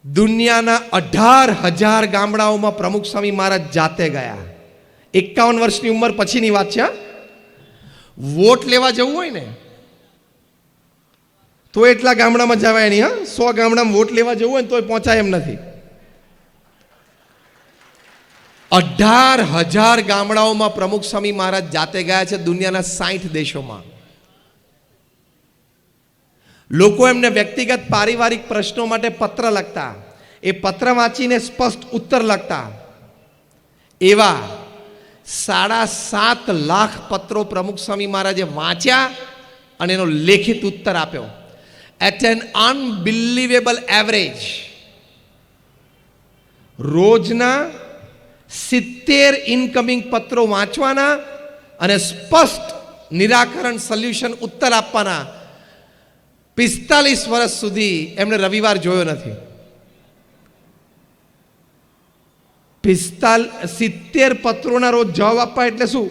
દુનિયાના 18,000 ગામડાઓમાં પ્રમુખ સ્વામી મહારાજ જાતે ગયા. 51 વર્ષની ઉંમર પછીની વાત છે. વોટ લેવા જવું હોય ને તો એટલા ગામડામાં જવાય નહીં. 100 ગામડામાં વોટ લેવા જવું હોય ને તોય પહોંચાય એમ નથી. 18,000 ગામડાઓમાં પ્રમુખ સ્વામી મહારાજ જાતે ગયા છે, દુનિયાના 60 દેશોમાં. લોકો એમને વ્યક્તિગત પારિવારિક પ્રશ્નો માટે પત્ર લખતા, એ પત્ર વાંચીને સ્પષ્ટ ઉત્તર લખતા. એવા 7.5 લાખ પત્રો પ્રમુખ સ્વામી મહારાજે વાંચ્યા અને એનો લેખિત ઉત્તર આપ્યો. એટ એન અનબિલિવેબલ એવરેજ રોજના 70 ઇનકમિંગ પત્રો વાંચવાના અને સ્પષ્ટ નિરાકરણ સોલ્યુશન ઉત્તર આપવાના. 45 વર્ષ સુધી એમણે રવિવાર જોયો નથી. 70 પત્રોના રોજ જવાબ આપવા એટલે શું?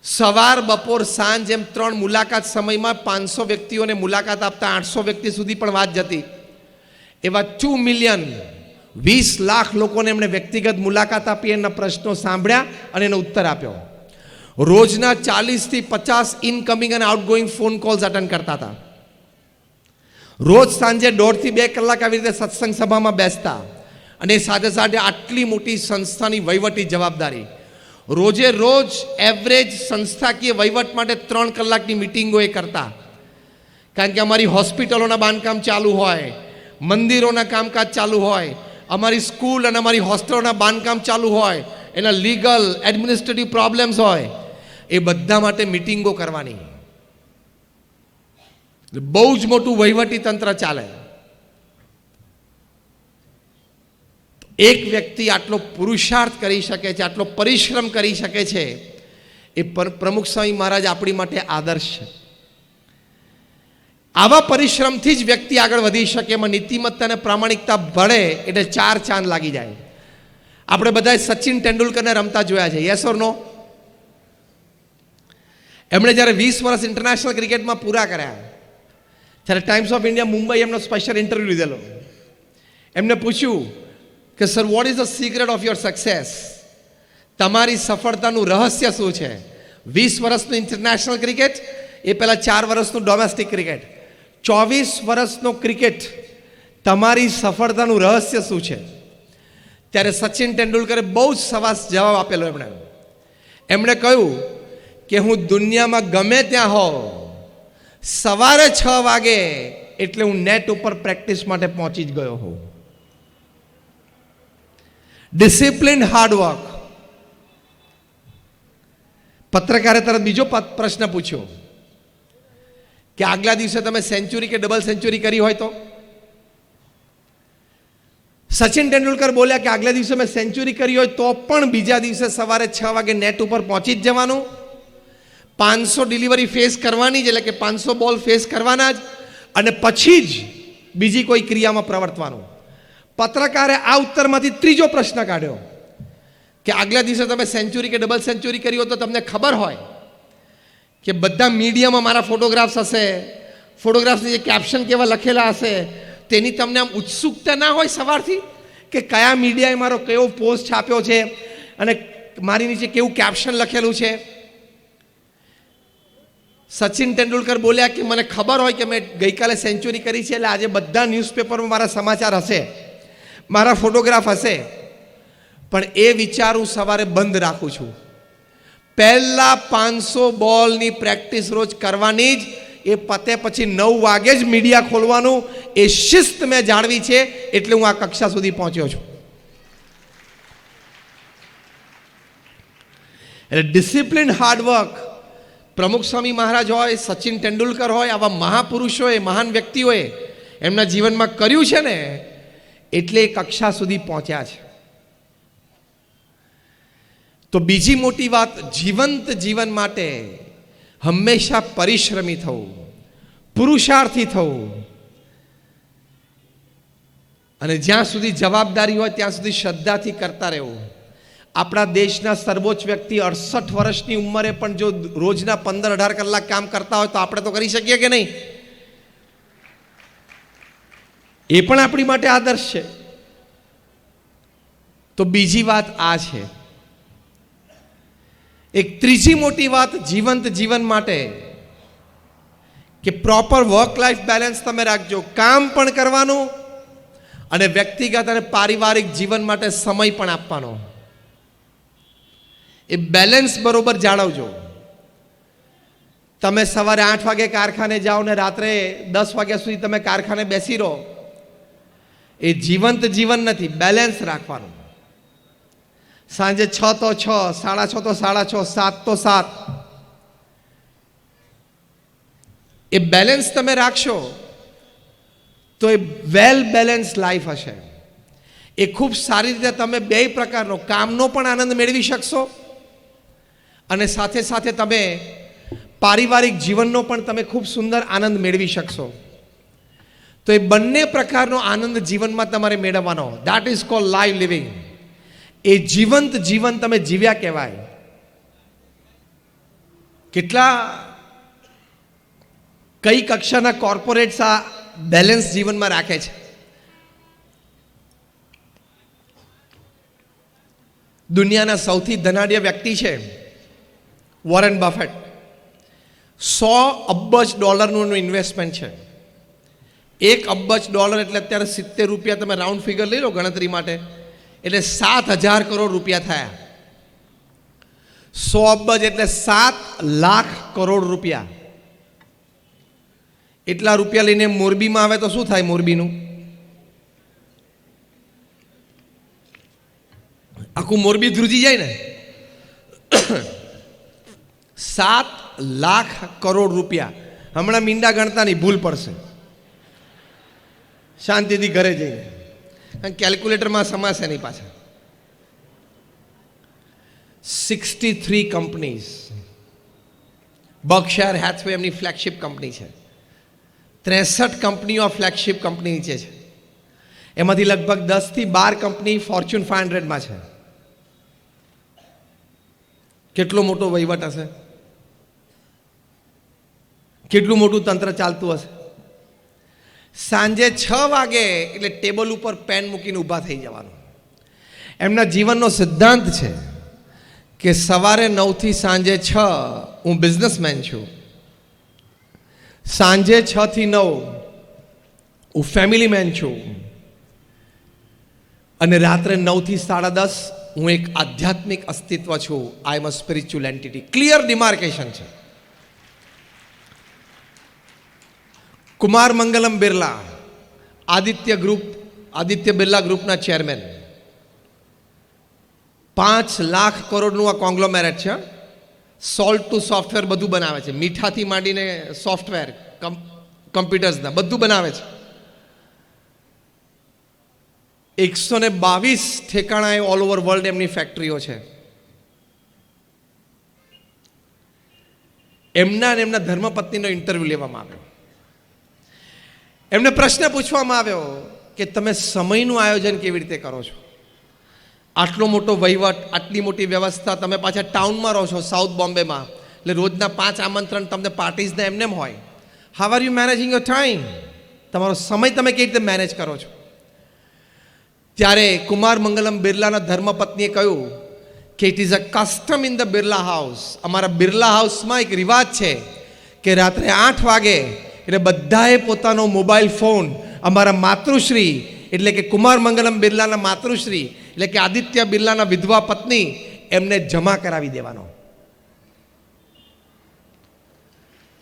સવાર બપોર સાંજ એમ 3 મુલાકાત સમયમાં 500 વ્યક્તિઓને મુલાકાત આપતા 800 વ્યક્તિ સુધી પણ વાત જતી. એવા 2 મિલિયન 20 લાખ લોકોને એમણે વ્યક્તિગત મુલાકાત આપી, એના પ્રશ્નો સાંભળ્યા અને એનો ઉત્તર આપ્યો. રોજના 40 થી 50 ઇનકમિંગ અને આઉટગોઈંગ ફોન કોલ્સ અટેન્ડ કરતા હતા. રોજ સાંજે 1.5 થી 2 કલાક આવી રીતે સત્સંગ સભામાં બેસતા. અને સાથે સાથે આટલી મોટી સંસ્થાની વહીવટી જવાબદારી. રોજે રોજ એવરેજ સંસ્થાકીય વહીવટ માટે 3 કલાકની મિટિંગો એ કરતા. કારણ કે અમારી હોસ્પિટલોના બાંધકામ ચાલુ હોય, મંદિરોના કામકાજ ચાલુ હોય, અમારી સ્કૂલ અને અમારી હોસ્ટેલોના બાંધકામ ચાલુ હોય, એના લીગલ એડમિનિસ્ટ્રેટિવ પ્રોબ્લેમ્સ હોય, એ બધા માટે મિટિંગો કરવાની. બહુ જ મોટું વહીવટી તંત્ર ચાલે. એક વ્યક્તિ આટલો પુરુષાર્થ કરી શકે છે, આટલો પરિશ્રમ કરી શકે છે, એ પ્રમુખ સ્વામી મહારાજ આપણી માટે આદર્શ છે. આવા પરિશ્રમથી જ વ્યક્તિ આગળ વધી શકે. એમાં નીતિમત્તા અને પ્રામાણિકતા ભળે એટલે 4 ચાંદ લાગી જાય. આપણે બધાએ સચિન તેંડુલકરને રમતા જોયા છે, યસ ઓર નો? એમણે જ્યારે 20 વર્ષ ઇન્ટરનેશનલ ક્રિકેટમાં પૂરા કર્યા, ત્યારે ટાઈમ્સ ઓફ ઇન્ડિયા મુંબઈ એમનો સ્પેશિયલ ઇન્ટરવ્યૂ લીધેલો. એમને પૂછ્યું કે sir, what is the secret of your success? તમારી સફળતાનું રહસ્ય શું છે? 20 વર્ષનું ઇન્ટરનેશનલ ક્રિકેટ, એ પહેલાં 4 વર્ષનું ડોમેસ્ટિક ક્રિકેટ, 24 વર્ષનો ક્રિકેટ, તમારી સફળતાનું રહસ્ય શું છે? ત્યારે સચિન તેંડુલકરે બહુ જ સવાસ જવાબ આપેલો. એમણે કહ્યું કે હું દુનિયામાં ગમે ત્યાં હોઉં, સવારે 6 વાગે એટલે હું નેટ ઉપર પ્રેક્ટિસ માટે પહોંચી જ ગયો હોઉં. Discipline, hard work. પત્રકારે તરત બીજો પ્રશ્ન પૂછ્યો કે આગલા દિવસે તમે સેન્ચુરી કે ડબલ સેન્ચુરી કરી હોય તો? સચિન તેંડુલકર બોલ્યા કે આગલા દિવસે મેં સેન્ચુરી કરી હોય તો પણ બીજા દિવસે સવારે 6 વાગે નેટ ઉપર પહોંચી જ જવાનું, 500 ડિલિવરી ફેસ કરવાની જ, એટલે કે 500 બોલ ફેસ કરવાના જ, અને પછી જ બીજી કોઈ ક્રિયામાં પ્રવર્તવાનું. પત્રકારે આ ઉત્તરમાંથી ત્રીજો પ્રશ્ન કાઢ્યો કે આગલા દિવસે તમે સેન્ચુરી કે ડબલ સેન્ચુરી કરી હોય તો તમને ખબર હોય કે બધા મીડિયામાં મારા ફોટોગ્રાફ્સ હશે, ફોટોગ્રાફ્સની જે કેપ્શન કેવા લખેલા હશે તેની તમને આમ ઉત્સુકતા ના હોય સવારથી કે કયા મીડિયાએ મારો કયો પોસ્ટ છાપ્યો છે અને મારી નીચે કેવું કેપ્શન લખેલું છે? સચિન તેંડુલકર બોલ્યા કે મને ખબર હોય કે મેં ગઈકાલે સેન્ચુરી કરી છે એટલે આજે બધા ન્યૂઝપેપરમાં મારા સમાચાર હશે, મારા ફોટોગ્રાફ હશે, પણ એ વિચાર હું સવારે બંધ રાખું છું. પહેલા 500 બોલની પ્રેક્ટિસ રોજ કરવાની જ, એ પતે પછી 9 વાગે જ મીડિયા ખોલવાનું, એ શિસ્ત મેં જાળવી છે એટલે હું આ કક્ષા સુધી પહોંચ્યો છું. એટલે ડિસિપ્લિન, હાર્ડવર્ક. પ્રમુખ સ્વામી મહારાજ હોય, સચિન તેંડુલકર હોય, આવા મહાપુરુષોએ, મહાન વ્યક્તિઓએ એમના જીવનમાં કર્યું છે ને, એટલે એ કક્ષા સુધી પહોંચ્યા છે. તો બીજી મોટી વાત, જીવંત જીવન માટે હંમેશા પરિશ્રમી થવું, પુરુષાર્થી થવું, અને જ્યાં સુધી જવાબદારી હોય ત્યાં સુધી શ્રદ્ધાથી કરતા રહેવું. આપણા દેશના સર્વોચ્ચ વ્યક્તિ 68 વર્ષની ઉંમરે પણ જો રોજના 15-18 કલાક કામ કરતા હોય તો આપણે તો કરી શકીએ કે નહીં? એ પણ આપણી માટે આદર્શ છે. તો બીજી વાત આ છે. એક ત્રીજી મોટી વાત જીવંત જીવન માટે કે પ્રોપર વર્ક લાઈફ બેલેન્સ તમે રાખજો. કામ પણ કરવાનું અને વ્યક્તિગત અને પારિવારિક જીવન માટે સમય પણ આપવાનો. એ બેલેન્સ બરોબર જાળવજો. તમે સવારે 8 વાગે કારખાને જાઓ ને રાત્રે 10 વાગ્યા સુધી તમે કારખાને બેસી રહો, એ જીવંત જીવન નથી. બેલેન્સ રાખવાનું. સાંજે 6 તો 6, 6:30 તો 6:30, 7 તો 7. એ બેલેન્સ તમે રાખશો તો એ વેલ બેલેન્સ લાઈફ હશે. એ ખૂબ સારી રીતે તમે બે પ્રકારનો કામનો પણ આનંદ મેળવી શકશો અને સાથે સાથે તમે પારિવારિક જીવનનો પણ તમે ખૂબ સુંદર આનંદ મેળવી શકશો. તો એ બંને પ્રકારનો આનંદ જીવનમાં તમારે મેળવવાનો. That is called live living. એ જીવંત જીવન તમે જીવ્યા કહેવાય. કઈ કક્ષાના કોર્પોરેટ્સ આ બેલેન્સ જીવનમાં રાખે છે? દુનિયાના સૌથી ધનાઢ્ય વ્યક્તિ છે વોરેન બફેટ. $100 અબજનું ઇન્વેસ્ટમેન્ટ છે. $1 અબજ એટલે અત્યારે 70 રૂપિયા, તમે રાઉન્ડ ફિગર લઈ લો ગણતરી માટે, એટલે 7,000 કરોડ રૂપિયા થયા. 100 અબજ એટલે 7 લાખ કરોડ રૂપિયા. એટલા રૂપિયા લઈને મોરબીમાં આવે તો શું થાય? મોરબીનું આખું મોરબી ધ્રુજી જાય ને. 7 લાખ કરોડ રૂપિયા. હમણાં મીંડા ગણતા નહીં, ભૂલ પડશે. શાંતિથી ઘરે જઈને, કારણ કેલ્ક્યુલેટરમાં સમાશે નહીં પાછા. 63 કંપનીઝ. બર્કશાયર હેથવે એમની ફ્લેગશિપ કંપની છે. 63 કંપનીઓ ફ્લેગશિપ કંપની નીચે છે. એમાંથી લગભગ 10 થી 12 કંપની ફોર્ચ્યુન 500માં છે. કેટલો મોટો વહીવટ હશે, કેટલું મોટું તંત્ર ચાલતું હશે. સાંજે 6 વાગે એટલે ટેબલ ઉપર પેન મૂકીને ઊભા થઈ જવાનું. એમના જીવનનો સિદ્ધાંત છે કે સવારે 9 થી સાંજે 6 હું બિઝનેસમેન છું, સાંજે 6 થી 9 હું ફેમિલી મેન છું, અને રાત્રે 9 થી 10:30 હું એક આધ્યાત્મિક અસ્તિત્વ છું. I am a spiritual entity. Clear demarcation છે. કુમાર મંગલમ બિરલા, આદિત્ય બિરલા ગ્રુપના ચેરમેન, 5 લાખ કરોડનું આ કોંગ્લોમેરેટ છે. સોલ્ટ ટુ સોફ્ટવેર બધું બનાવે છે. મીઠાથી માંડીને સોફ્ટવેર, કમ્પ્યુટર્સના બધું બનાવે છે. 122 ઠેકાણાએ ઓલ ઓવર વર્લ્ડ એમની ફેક્ટરીઓ છે. એમના અને એમના ધર્મપત્નીનો ઇન્ટરવ્યૂ લેવામાં આવ્યો. એમને પ્રશ્ન પૂછવામાં આવ્યો કે તમે સમયનું આયોજન કેવી રીતે કરો છો? આટલો મોટો વહીવટ, આટલી મોટી વ્યવસ્થા, તમે પાછા ટાઉનમાં રહો છો, સાઉથ બોમ્બેમાં, એટલે રોજના 5 આમંત્રણ તમને પાર્ટીઝના એમને હોય. How are you managing your time? તમારો સમય તમે કેવી રીતે મેનેજ કરો છો? ત્યારે કુમાર મંગલમ બિરલાના ધર્મપત્નીએ કહ્યું કે it is a custom in the Birla house. અમારા બિરલા હાઉસમાં એક રિવાજ છે કે રાત્રે 8 વાગે એટલે બધાએ પોતાનો મોબાઈલ ફોન અમારા માતૃશ્રી એટલે કે કુમાર મંગલમ બિરલાના માતૃશ્રી એટલે કે આદિત્ય બિરલાના વિધવા પત્ની એમને જમા કરાવી દેવાનો.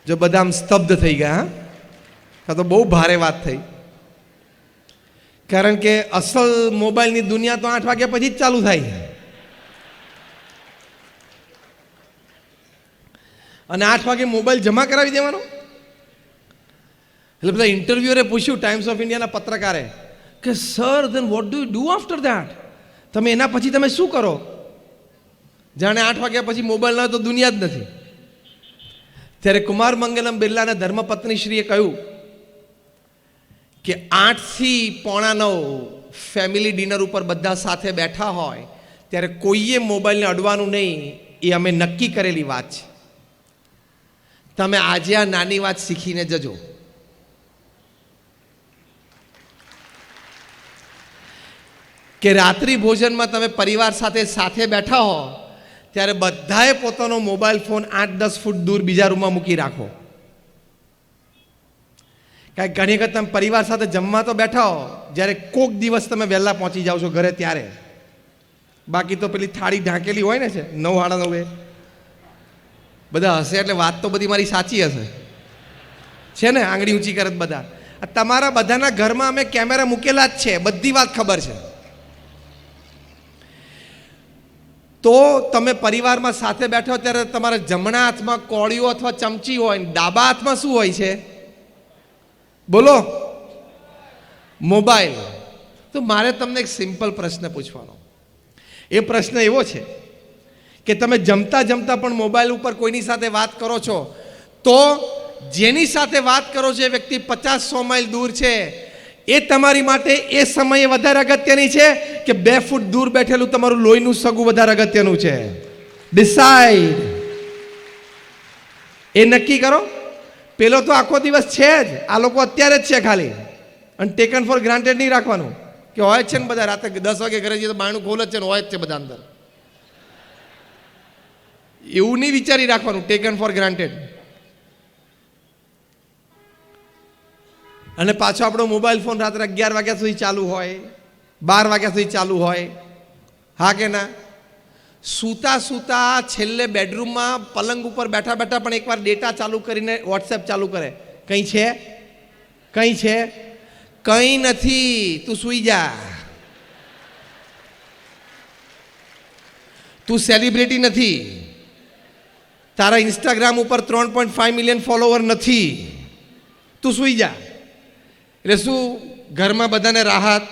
જો બધા આમ સ્તબ્ધ થઈ ગયા, હા, તો બહુ ભારે વાત થઈ. કારણ કે અસલ મોબાઈલની દુનિયા તો 8 વાગ્યા પછી જ ચાલુ થાય. અને 8 વાગે મોબાઈલ જમા કરાવી દેવાનો. એટલે બધા ઇન્ટરવ્યુઅરે પૂછ્યું ટાઈમ્સ ઓફ ઇન્ડિયાના પત્રકારે કે sir then what do you do after that? તમે એના પછી તમે શું કરો? જાણે 8 વાગ્યા પછી મોબાઈલ ના હોય તો દુનિયા જ નથી. ત્યારે કુમાર મંગલમ બિરલાના ધર્મપત્નીશ્રીએ કહ્યું કે 8 થી 8:45 ફેમિલી ડિનર ઉપર બધા સાથે બેઠા હોય ત્યારે કોઈએ મોબાઈલને અડવાનું નહીં. એ અમે નક્કી કરેલી વાત છે. તમે આજે આ નાની વાત શીખીને જજો. કે રાત્રિ ભોજનમાં તમે પરિવાર સાથે બેઠા હો ત્યારે બધાએ પોતાનો મોબાઈલ ફોન 8-10 ફૂટ દૂર બીજા રૂમમાં મૂકી રાખો. કારણ ઘણી વખત તમે પરિવાર સાથે જમવા તો બેઠા હો, જ્યારે કોક દિવસ તમે વહેલા પહોંચી જાઓ છો ઘરે ત્યારે. બાકી તો પેલી થાળી ઢાંકેલી હોય ને છે 9, 9:30 બધા હશે એટલે વાત તો બધી મારી સાચી હશે, છે ને? આંગળી ઊંચી કરે બધા. તમારા બધાના ઘરમાં અમે કેમેરા મૂકેલા જ છે, બધી વાત ખબર છે. તો તમે પરિવારમાં સાથે બેઠો ત્યારે તમારા જમણા હાથમાં કોળીઓ અથવા ચમચી હોય, ડાબા હાથમાં શું હોય છે? બોલો. મોબાઈલ. તો મારે તમને એક સિમ્પલ પ્રશ્ન પૂછવાનો. એ પ્રશ્ન એવો છે કે તમે જમતા જમતા પણ મોબાઈલ ઉપર કોઈની સાથે વાત કરો છો, તો જેની સાથે વાત કરો છો એ વ્યક્તિ 50-100 માઇલ દૂર છે, એ તમારી માટે એ સમયે વધારે અગત્યની છે કે 2 ફૂટ દૂર બેઠેલું તમારું લોહીનું સગું વધારે અગત્યનું છે? ડિસાઈડ. એ નક્કી કરો. પેલો તો આખો દિવસ છે જ, આ લોકો અત્યારે જ છે ખાલી. અને ટેકન ફોર ગ્રાન્ટેડ નહીં રાખવાનું કે હોય જ છે ને બધા. રાતે 10 વાગે ઘરે જઈએ તો બારણું ખોલે જ છે ને હોય જ છે બધા અંદર. એવું નહીં વિચારી રાખવાનું ટેકન ફોર ગ્રાન્ટેડ. અને પાછો આપણો મોબાઈલ ફોન રાત્રે 11 વાગ્યા સુધી ચાલુ હોય, 12 વાગ્યા સુધી ચાલુ હોય, હા કે ના? સૂતા છેલ્લે બેડરૂમમાં પલંગ ઉપર બેઠા પણ એકવાર ડેટા ચાલુ કરીને વોટ્સએપ ચાલુ કરે. કંઈ છે? કંઈ નથી, તું સૂઈ જા. તું સેલિબ્રિટી નથી, તારા ઇન્સ્ટાગ્રામ ઉપર 3.5 મિલિયન ફોલોવર નથી, તું સૂઈ જા. એટલે શું? ઘરમાં બધાને રાહત,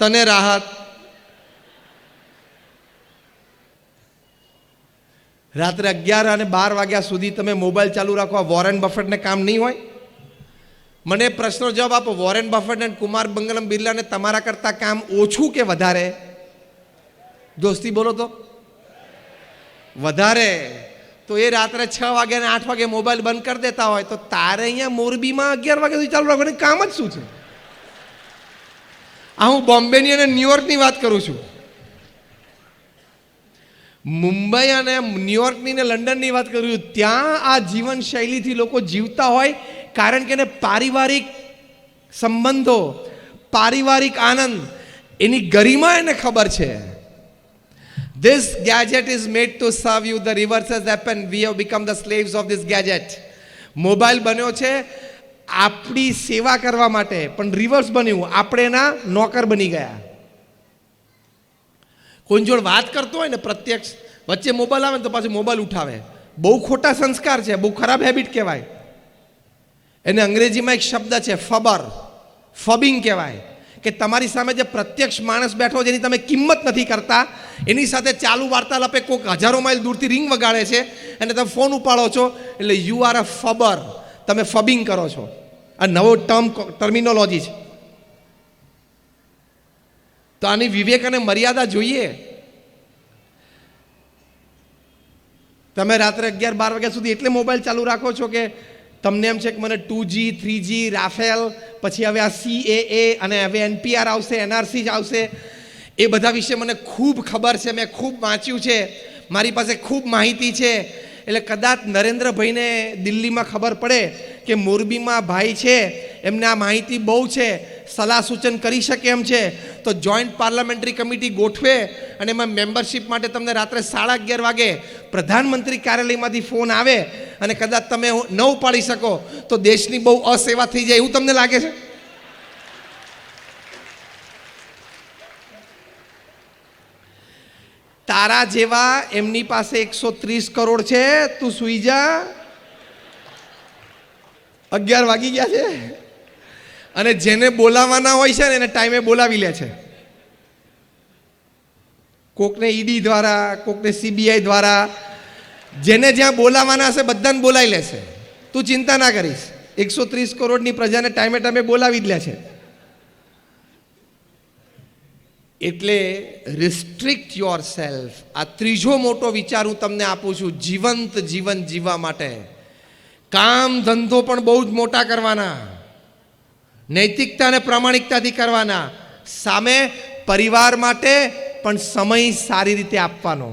તને રાહત. રાત્રે 11 અને 12 વાગ્યા સુધી તમે મોબાઈલ ચાલુ રાખો. વોરેન બફેટને કામ નહીં હોય? મને પ્રશ્નનો જવાબ આપો. વોરેન બફેટ અને કુમાર મંગલમ બિરલાને તમારા કરતાં કામ ઓછું કે વધારે? દોસ્તી બોલો તો. વધારે. તો એ રાત્રે 6 વાગે અને 8 વાગે મોબાઈલ બંધ કરી દેતા હોય, તો તારે અહીંયા મોરબીમાં 11 વાગ્યા સુધી ચાલુ રાખવાનું કામ જ શું છે? આ હું બોમ્બેની અને ન્યુયોર્કની વાત કરું છું. મુંબઈ અને ન્યુયોર્કની ને લંડનની વાત કરું છું. ત્યાં આ જીવનશૈલીથી લોકો જીવતા હોય, કારણ કે એને પારિવારિક સંબંધો, પારિવારિક આનંદ, એની ગરિમા એને ખબર છે. This gadget is made to serve you. The reverse has happened. We have become the slaves of this gadget. Mobile બન્યો છે આપણી સેવા કરવા માટે, પણ રિવર્સ બન્યું, આપણે એના નોકર બની ગયા. કોઈ જોડે વાત કરતો હોય ને પ્રત્યક્ષ, વચ્ચે મોબાઈલ આવે ને તો પાછું મોબાઈલ ઉઠાવે. બહુ ખોટા સંસ્કાર છે, બહુ ખરાબ હેબિટ કહેવાય. એને અંગ્રેજીમાં એક શબ્દ છે ફબર, ફબિંગ કહેવાય, કે તમારી સામે જે પ્રત્યક્ષ માણસ બેઠો જેની તમે કિંમત નથી કરતા, એની સાથે ચાલુ વાર્તાલાપે કોઈક હજારો માઇલ દૂરથી રિંગ વગાડે છે અને તમે ફોન ઉપાડો છો, એટલે યુ આર અ ફબર, તમે ફબિંગ કરો છો. આ નવો ટર્મિનોલોજી છે. તો આની વિવેક અને મર્યાદા જોઈએ. તમે રાત્રે 11-12 વાગ્યા સુધી એટલે મોબાઈલ ચાલુ રાખો છો કે તમને એમ છે કે મને 2G 3G રાફેલ, પછી હવે આ CAA અને હવે NPR આવશે, NRC જ આવશે, એ બધા વિશે મને ખૂબ ખબર છે, મેં ખૂબ વાંચ્યું છે, મારી પાસે ખૂબ માહિતી છે. એટલે કદાચ નરેન્દ્રભાઈને દિલ્હીમાં ખબર પડે કે મોરબીમાં ભાઈ છે, એમને આ માહિતી બહુ છે, સલાહ સૂચન કરી શકે એમ છે, તો જોઈન્ટ પાર્લામેન્ટરી કમિટી ગોઠવે અને એમાં મેમ્બરશિપ માટે તમને રાત્રે 11:30 વાગે પ્રધાનમંત્રી કાર્યાલયમાંથી ફોન આવે અને કદાચ તમે ન ઉપાડી શકો તો દેશની બહુ અસેવા થઈ જાય એવું તમને લાગે છે? તારા જેવા એમની પાસે 130 કરોડ છે, તું સુઈ જા, 11 વાગી ગયા છે. અને જેને બોલાવવાના હોય છે ને એને ટાઈમે બોલાવી લે છે. કોકને ઈડી દ્વારા, કોકને CBI દ્વારા, જેને જ્યાં બોલાવવાના હશે બધાને બોલાવી લેશે. તું ચિંતા ના કરીશ, 130 કરોડની પ્રજાને ટાઈમે ટાઈમે બોલાવી જ લે છે. એટલે રિસ્ટ્રિક્ટ યોર સેલ્ફ. આ ત્રીજો મોટો વિચાર હું તમને આપું છું જીવંત જીવન જીવવા માટે. કામ ધંધો પણ બહુ જ મોટા કરવાના, નૈતિકતા અને પ્રામાણિકતાથી કરવાના, સામે પરિવાર માટે પણ સમય સારી રીતે આપવાનો.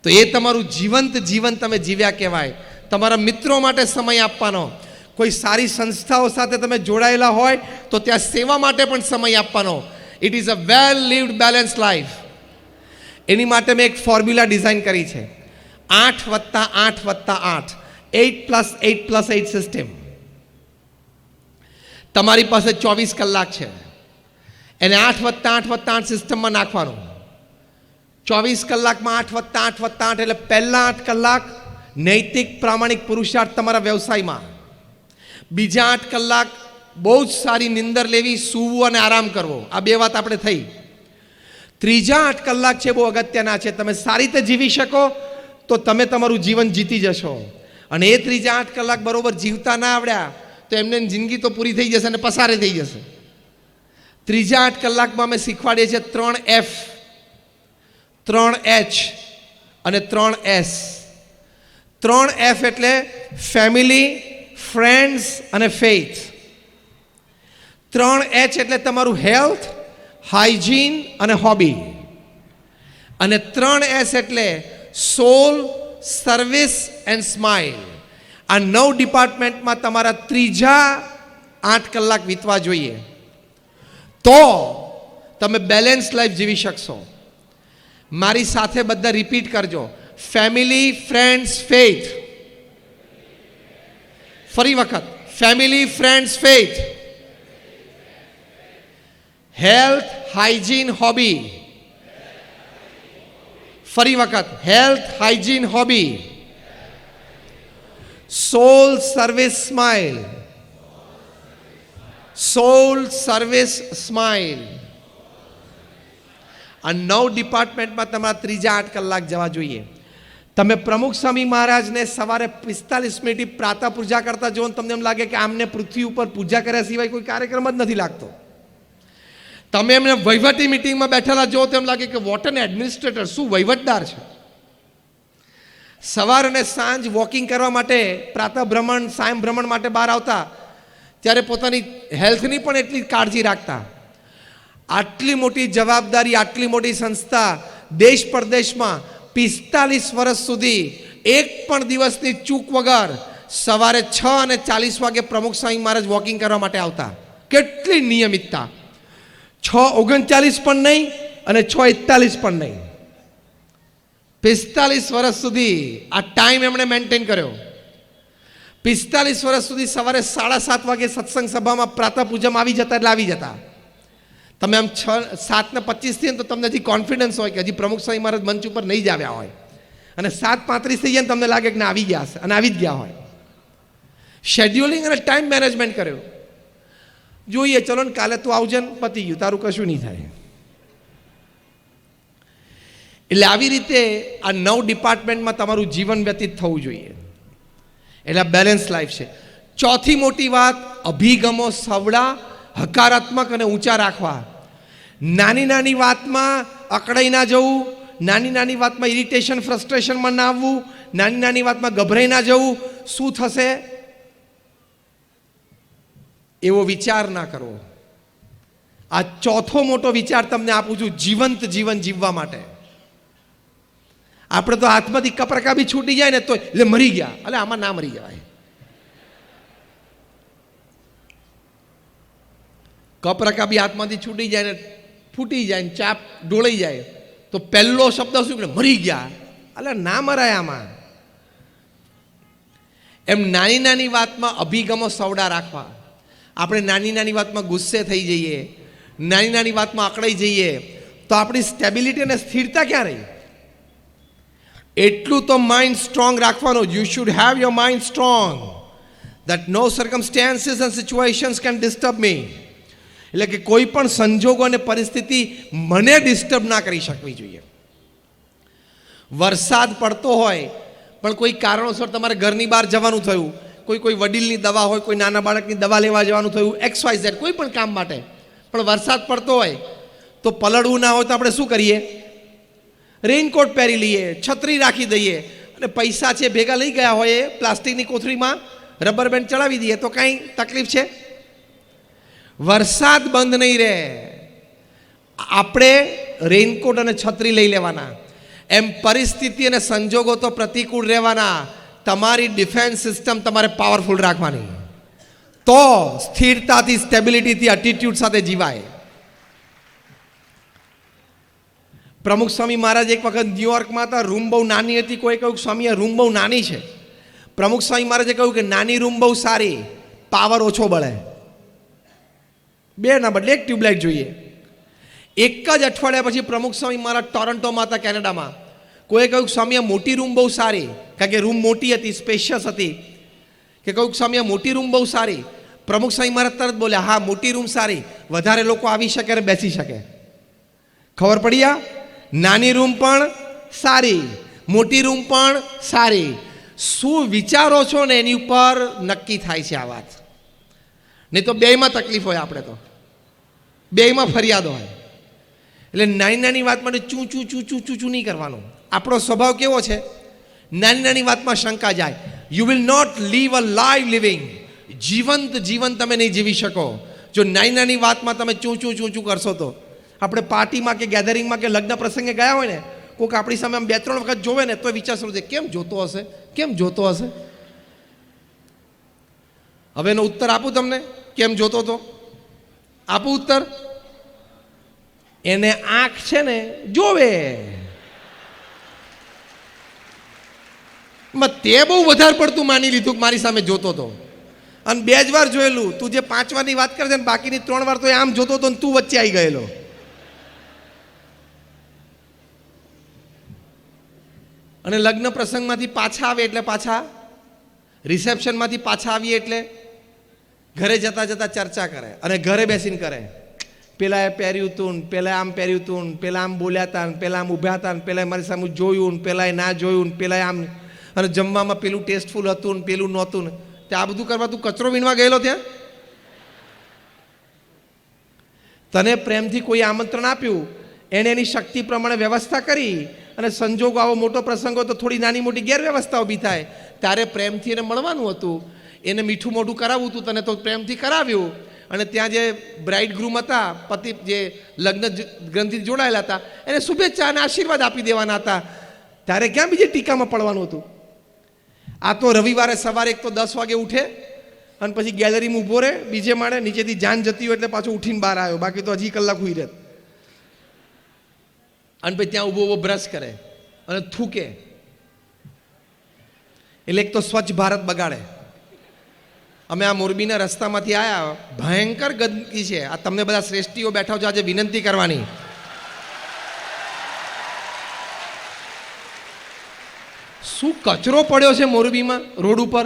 તો એ તમારું જીવંત જીવન તમે જીવ્યા કહેવાય. તમારા મિત્રો માટે સમય આપવાનો, કોઈ સારી સંસ્થાઓ સાથે તમે જોડાયેલા હોય તો ત્યાં સેવા માટે પણ સમય આપવાનો. It is a well lived balance life. એની માટે મેં એક ફોર્મ્યુલા ડિઝાઇન કરી છે, 8+8+8, 8+8+8 સિસ્ટમ. તમારી પાસે 24 કલાક છે, એને 8+8+8 સિસ્ટમમાં નાખવાનું. 24 કલાકમાં 8+8+8 એટલે પહેલા 8 કલાક નૈતિક પ્રામાણિક પુરુષાર્થ તમારા વ્યવસાયમાં, બીજા 8 કલાક બહુ જ સારી નિંદર લેવી, સૂવું અને આરામ કરવો. આ બે વાત આપણે થઈ. ત્રીજા 8 કલાક છે બહુ અગત્યના છે. તમે સારી રીતે જીવી શકો તો તમે તમારું જીવન જીતી જશો. અને એ ત્રીજા 8 કલાક બરોબર જીવતા ના આવડ્યા તો એમને જિંદગી તો પૂરી થઈ જશે અને પસારે થઈ જશે. ત્રીજા 8 કલાકમાં અમે શીખવાડીએ છીએ 3F, 3H અને 3S. 3F એટલે ફેમિલી, ફ્રેન્ડ્સ અને ફેઇથ. 3H એટલે તમારું હેલ્થ, હાઇજીન અને હોબી. અને 3S એટલે સોલ, સર્વિસ એન્ડ સ્માઇલ. આ 9 ડિપાર્ટમેન્ટમાં તમારા ત્રીજા 8 કલાક વીતવા જોઈએ, તો તમે બેલેન્સ લાઈફ જીવી શકશો. મારી સાથે બધા રિપીટ કરજો, ફેમિલી, ફ્રેન્ડ્સ, ફેઇથ. ફરી વખત, family, friends, faith, health, hygiene, hobby. ફરી વખત, હેલ્થ, હાઇજીન, હોબી, સોલ, સર્વિસ, સ્માઇલ. સોલ, સર્વિસ, સ્માઇલ. આ 9 ડિપાર્ટમેન્ટમાં તમારા ત્રીજા 8 કલાક જવા જોઈએ. તમે પ્રમુખ સ્વામી મહારાજને સવારે 45 મિનિટ પ્રાતઃ પૂજા કરતા જો તમને એમ લાગે કે આમને પૃથ્વી ઉપર પૂજા કર્યા સિવાય કોઈ કાર્યક્રમ જ નથી લાગતો. તમે એમને વહીવટી મિટિંગમાં બેઠેલા જો તો એમ લાગે કે વોટ એન એડમિનિસ્ટ્રેટર, શું વહીવટદાર છે. સવાર અને સાંજ વોકિંગ કરવા માટે, પ્રાતઃ ભ્રમણ, સાયં ભ્રમણ માટે બહાર આવતા ત્યારે પોતાની હેલ્થની પણ એટલી કાળજી રાખતા. આટલી મોટી જવાબદારી, આટલી મોટી સંસ્થા, દેશ પરદેશમાં 45 વર્ષ સુધી એક પણ દિવસની ચૂક વગર સવારે 6:40 વાગે પ્રમુખ સ્વામી મહારાજ વોકિંગ કરવા માટે આવતા. કેટલી નિયમિતતા. 6:39 પણ નહીં અને 6:41 પણ નહીં. 45 વર્ષ સુધી આ ટાઈમ એમણે મેન્ટેન કર્યો. 45 વર્ષ સુધી સવારે 7:30 વાગે સત્સંગ સભામાં પ્રાતઃ પૂજામાં આવી જતા એટલે આવી જતા. તમે આમ 7:25 થઈએ તો તમને હજી કોન્ફિડન્સ હોય કે હજી પ્રમુખ સ્વામી મહારાજ મંચ ઉપર નહીં જ આવ્યા હોય, અને 7:35 થઈ જાય ને તમને લાગે કે ના આવી ગયા હશે, અને આવી જ ગયા હોય. શેડ્યુલિંગ અને ટાઈમ મેનેજમેન્ટ કર્યો. જોઈએ ચલો ને કાલે તું આવજે ને પતી ગયું, તારું કશું નહીં થાય. એટલે આવી રીતે આ 9 ડિપાર્ટમેન્ટમાં તમારું જીવન વ્યતીત થવું જોઈએ. એટલે આ બેલેન્સ લાઈફ છે. ચોથી મોટી વાત, અભિગમો સવડા, હકારાત્મક અને ઊંચા રાખવા. નાની નાની વાતમાં અકળાઈ ના જવું, નાની નાની વાતમાં ઇરિટેશન ફ્રસ્ટ્રેશનમાં ના આવવું, નાની નાની વાતમાં ગભરાઈ ના જવું. શું થશે એવો વિચાર ના કરવો. આ ચોથો મોટો વિચાર તમને આપું છું જીવંત જીવન જીવવા માટે. આપણે તો હાથમાંથી કપરકા બી છૂટી જાય ને તો એટલે મરી ગયા, એટલે આમાં ના મરી જવાય. કપરકા બી હાથમાંથી છૂટી જાય ને ફૂટી જાય ને ચાપ ઢોળાઈ જાય તો પહેલો શબ્દ શું કે મરી ગયા, એટલે ના મરાય આમાં. એમ નાની નાની વાતમાં અભિગમો સવડા રાખવા. આપણે નાની નાની વાતમાં ગુસ્સે થઈ જઈએ, નાની નાની વાતમાં અકળાઈ જઈએ તો આપણી સ્ટેબિલિટી અને સ્થિરતા ક્યાં રહી? એટલું તો માઇન્ડ સ્ટ્રોંગ રાખવાનું. You should have your mind strong that no circumstances and situations can disturb me. એટલે કે કોઈ પણ સંજોગો અને પરિસ્થિતિ મને ડિસ્ટર્બ ના કરી શકવી જોઈએ. વરસાદ પડતો હોય પણ કોઈ કારણોસર તમારે ઘરની બહાર જવાનું થયું, કોઈ વડીલની દવા હોય, કોઈ નાના બાળકની દવા લેવા જવાનું થયું, XYZ કોઈ પણ કામ માટે, પણ વરસાદ પડતો હોય તો પલળવું ના હોય તો આપણે શું કરીએ? રેઇનકોટ પહેરી લઈએ, છત્રી રાખી દઈએ, અને પૈસા છે ભેગા લઈ ગયા હોય એ પ્લાસ્ટિકની કોથળીમાં રબર બેન્ડ ચડાવી દઈએ તો કાંઈ તકલીફ છે? વરસાદ બંધ નહીં રહે, આપણે રેઇનકોટ અને છત્રી લઈ લેવાના. એમ પરિસ્થિતિ અને સંજોગો તો પ્રતિકૂળ રહેવાના. તમારી ડિફેન્સ સિસ્ટમ તમારે પાવરફુલ રાખવાની, તો સ્થિરતાથી, સ્ટેબિલિટીથી, એટીટ્યુડ સાથે જીવાય. પ્રમુખ સ્વામી મહારાજ એક વખત ન્યુયોર્કમાં હતા. રૂમ બહુ નાની હતી. કોઈ કહ્યું સ્વામી આ રૂમ બહુ નાની છે. પ્રમુખ સ્વામી મહારાજે કહ્યું કે નાની રૂમ બહુ સારી, પાવર ઓછો બળે. 2 ના બદલે 1 ટ્યુબલાઇટ જોઈએ. એક જ અઠવાડિયા પછી પ્રમુખ સ્વામી મહારાજ ટોરન્ટોમાં હતા, કેનેડામાં. કોઈએ કહ્યું સ્વામી આ મોટી રૂમ બહુ સારી, કારણ કે રૂમ મોટી હતી, સ્પેશિયસ હતી. કે કહ્યું સ્વામી આ મોટી રૂમ બહુ સારી. પ્રમુખ સ્વામી મહારાજ તરત બોલ્યા હા મોટી રૂમ સારી, વધારે લોકો આવી શકે અને બેસી શકે. ખબર પડી? આ નાની રૂમ પણ સારી, મોટી રૂમ પણ સારી. શું વિચારો છો ને એની ઉપર નક્કી થાય છે આ વાત. નહીં તો બેયમાં તકલીફ હોય, આપણે તો બેયમાં ફરિયાદ હોય. એટલે નાની નાની વાત માટે ચૂં ચૂં ચૂં ચૂં ચૂં ચૂં નહીં કરવાનું. આપણો સ્વભાવ કેવો છે? નાની નાની વાતમાં શંકા જાય. You will not live a live living. જીવંત જીવન તમે નહીં જીવી શકો જો નાની નાની વાતમાં તમે ચૂં ચૂં ચૂં ચૂં કરશો તો. આપણે પાર્ટીમાં કે ગેધરિંગમાં કે લગ્ન પ્રસંગે ગયા હોય ને, કોઈક આપણી સામે આમ 2-3 વખત જોવે ને તો વિચાર શરૂ થાય કેમ જોતો હશે, કેમ જોતો હશે. હવે એનો ઉત્તર આપું તમને, કેમ જોતો હતો? આપું ઉત્તર. એને આંખ છે ને જોવે, તે બહુ વધારે પડતું માની લીધું કે મારી સામે જોતો હતો. અને 2 જ વાર જોયેલું. તું જે 5 વારની વાત કરે છે ને બાકીની 3 વાર તો આમ જોતો હતો ને તું વચ્ચે આવી ગયેલો. અને લગ્ન પ્રસંગમાંથી પાછા આવે એટલે પાછા, રિસેપ્શનમાંથી પાછા આવીએ એટલે ઘરે જતા જતા ચર્ચા કરે, અને ઘરે બેસીને કરે. પેલા એ પહેર્યું હતું ને, પેલા આમ પહેર્યું હતું ને, પેલા આમ બોલ્યા હતા ને, પેલા આમ ઊભા હતા ને, પેલા મારી સામે જોયું ને, પેલા ના જોયું ને, પેલા આમ, અને જમવામાં પેલું ટેસ્ટફુલ હતું ને પેલું નહોતું ને. તે આ બધું કરવા તું કચરો વીણવા ગયેલો ત્યાં? તને પ્રેમથી કોઈ આમંત્રણ આપ્યું, એણે એની શક્તિ પ્રમાણે વ્યવસ્થા કરી, અને સંજોગો આવો મોટો પ્રસંગ હોય તો થોડી નાની મોટી ગેરવ્યવસ્થા ઊભી થાય. ત્યારે પ્રેમથી એને મળવાનું હતું, એને મીઠું મોઢું કરાવવું હતું, તને તો પ્રેમથી કરાવ્યું. અને ત્યાં જે બ્રાઇડ ગ્રૂમ હતા, પતિ જે લગ્ન ગ્રંથિથી જોડાયેલા હતા, એને શુભેચ્છા અને આશીર્વાદ આપી દેવાના હતા. ત્યારે ક્યાં બીજી ટીકામાં પડવાનું હતું? આ તો રવિવારે સવારે એક તો 10 વાગે ઉઠે, અને પછી ગેલેરીમાં ઊભો રહે બીજે માળે, નીચેથી જાન જતી હોય એટલે પાછો ઉઠીને બહાર આવ્યો, બાકી તો હજી કલાક હુઈ રહેત. અને પછી ત્યાં ઊભો બ્રશ કરે અને થૂકે, એટલે એક તો સ્વચ્છ ભારત બગાડે. અમે આ મોરબીના રસ્તામાંથી આવ્યા, ભયંકર ગંદકી છે. આ તમને બધા શ્રેષ્ઠીઓ બેઠા છો આજે વિનંતી કરવાની, શું કચરો પડ્યો છે મોરબીમાં રોડ ઉપર.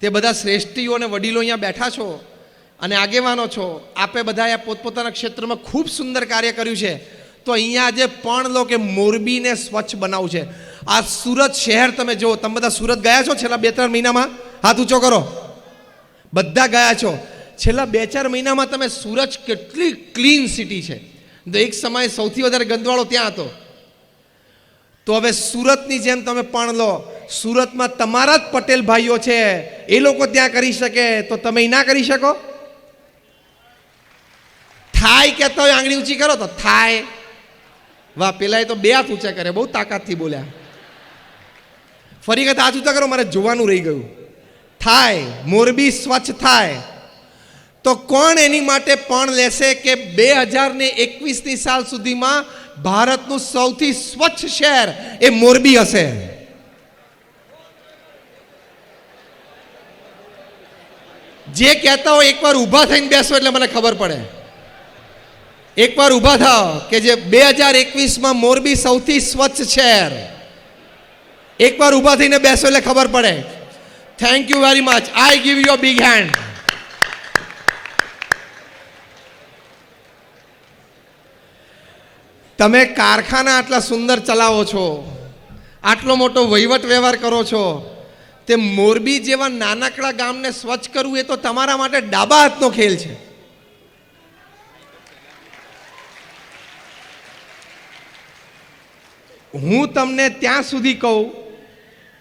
તે બધા શ્રેષ્ઠીઓ અને વડીલો અહીંયા બેઠા છો અને આગેવાનો છો, આપે બધાએ પોતપોતાના ક્ષેત્રમાં ખૂબ સુંદર કાર્ય કર્યું છે. તો અહીંયા આજે પણ લો કે મોરબીને સ્વચ્છ બનાવવું છે. આ સુરત શહેર તમે જુઓ, તમે બધા સુરત ગયા છો છેલ્લા 2-3 મહિનામાં? હાથ ઊંચો કરો. બધા ગયા છો. છેલ્લા 2-4 મહિનામાં તમે સુરત કેટલી ક્લીન સિટી છે. તો એક સમયે સૌથી વધારે ગંદવાળો ત્યાં હતો. તો હવે સુરતની જેમ તમે પણ લો, સુરતમાં તમારા જ પટેલ ભાઈઓ છે, એ લોકો ત્યાં કરી શકે તો તમે ના કરી શકો? થાય કહેતા હોય આંગળી ઊંચી કરો તો થાય. વાહ, પેલા તો 2 હાથ ઊંચા કરે, બહુ તાકાતથી બોલ્યા. ફરી વખત હાથ ઊંચા કરો, મારે જોવાનું રહી ગયું. થાય, મોરબી સ્વચ્છ થાય. તો કોણ એની માટે પણ લેશે કે 2021ની સાલ સુધીમાં ભારતનું સૌથી સ્વચ્છ શહેર એ મોરબી હશે? જે કહેતા હોય એકવાર ઊભા થઈને બેસો એટલે મને ખબર પડે. એકવાર ઊભા થાઓ કે જે 2021માં મોરબી સૌથી સ્વચ્છ શહેર. એકવાર ઊભા થઈને બેસો એટલે ખબર પડે. Thank you very much. I give you a big hand. તમે કારખાના આટલા સુંદર ચલાવો છો, આટલો મોટો વહીવટ વ્યવહાર કરો છો, તે મોરબી જેવા નાનકડા ગામને સ્વચ્છ કરવું એ તો તમારા માટે ડાબા હાથનો ખેલ છે. હું તમને ત્યાં સુધી કહું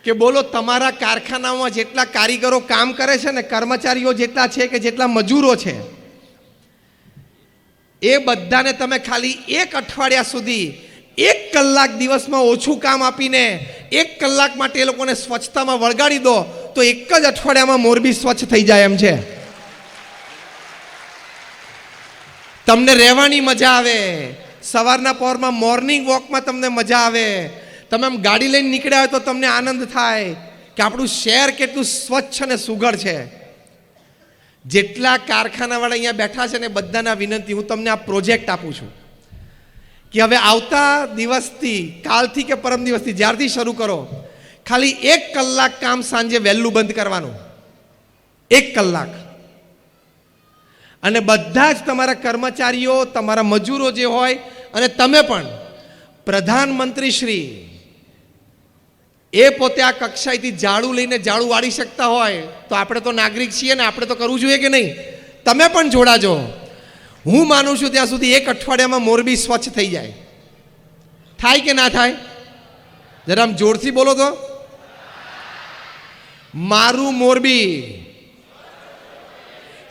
કે બોલો, તમારા કારખાનામાં જેટલા કારીગરો કામ કરે છે ને, કર્મચારીઓ જેટલા છે કે જેટલા મજૂરો છે, એ બધાને તમે ખાલી 1 અઠવાડિયા સુધી 1 કલાક દિવસમાં ઓછું કામ આપીને 1 કલાક માટે એ લોકોને સ્વચ્છતામાં વળગાડી દો તો એક જ અઠવાડિયામાં મોરબી સ્વચ્છ થઈ જાય એમ છે. તમને રહેવાની મજા આવે, સવારના પહોરમાં મોર્નિંગ વોકમાં તમને મજા આવે, તમે આમ ગાડી લઈને નીકળ્યા હોય તો તમને આનંદ થાય કે આપણું શહેર કેટલું સ્વચ્છ અને સુઘડ છે. જેટલા કારખાનાવાળા અહીંયા બેઠા છે ને, બધાના વિનંતી, હું તમને આ પ્રોજેક્ટ આપું છું કે હવે આવતા દિવસથી, કાલથી કે પરમ દિવસથી, જ્યારથી શરૂ કરો, ખાલી 1 કલાક કામ સાંજે વહેલું બંધ કરવાનું. 1 કલાક. અને બધા જ તમારા કર્મચારીઓ, તમારા મજૂરો જે હોય, અને તમે પણ, પ્રધાનમંત્રી શ્રી એ પોતે આ કક્ષાએથી ઝાડુ લઈને ઝાડુ વાળી શકતા હોય તો આપણે તો નાગરિક છીએ ને, આપણે તો કરવું જોઈએ કે નહીં? તમે પણ જોડાજો. હું માનું છું ત્યાં સુધી 1 અઠવાડિયામાં મોરબી સ્વચ્છ થઈ જાય. થાય કે ના થાય? જરા આમ જોરથી બોલો તો. મારું મોરબી,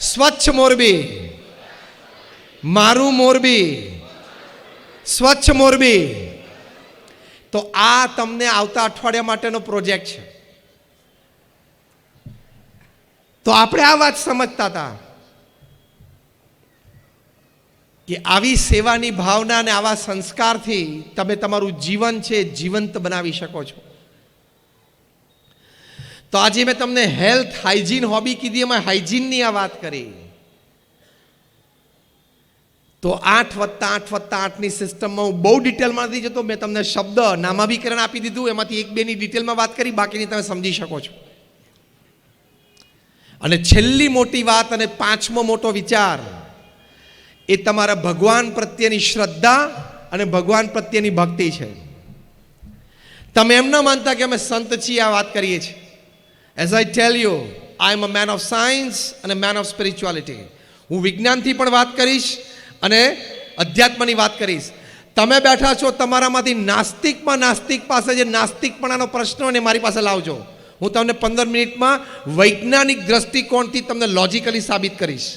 સ્વચ્છ મોરબી, મારું મોરબી, સ્વચ્છ મોરબી. તો આ તમને આવતા અઠવાડિયા માટેનો પ્રોજેક્ટ છે. તો આપણે આ વાત સમજતા હતા કે આવી સેવાની ભાવના અને આવા સંસ્કારથી તમે તમારું જીવન છે જીવંત બનાવી શકો છો. તો આજે મેં તમને હેલ્થ હાઇજીન હોબી કીધી, એમાં હાઇજીનની આ વાત કરી. તો 8+8+8ની સિસ્ટમમાં હું બહુ ડિટેલમાં નથી જતો. મેં તમને શબ્દ નામાભીકરણ આપી દીધું, એમાંથી 1-2ની ડિટેલમાં વાત કરી, બાકીની તમે સમજી શકો છો. અને છેલ્લી મોટી વાત અને 5મો મોટો વિચાર એ તમારા ભગવાન પ્રત્યેની શ્રદ્ધા અને ભગવાન પ્રત્યેની ભક્તિ છે. તમે એમ ન માનતા કે અમે સંત છીએ આ વાત કરીએ છીએ. As I tell you, I am a man of science અને મેન ઓફ સ્પિરિચ્યુઆલિટી. હું વિજ્ઞાનથી પણ વાત કરીશ અને અધ્યાત્મની વાત કરીશ. તમે બેઠા છો, તમારામાંથી નાસ્તિકમાં નાસ્તિક પાસે જે નાસ્તિકપણાનો પ્રશ્ન હોય ને મારી પાસે લાવજો. હું તમને 15 મિનિટમાં વૈજ્ઞાનિક દ્રષ્ટિકોણથી તમને લોજિકલી સાબિત કરીશ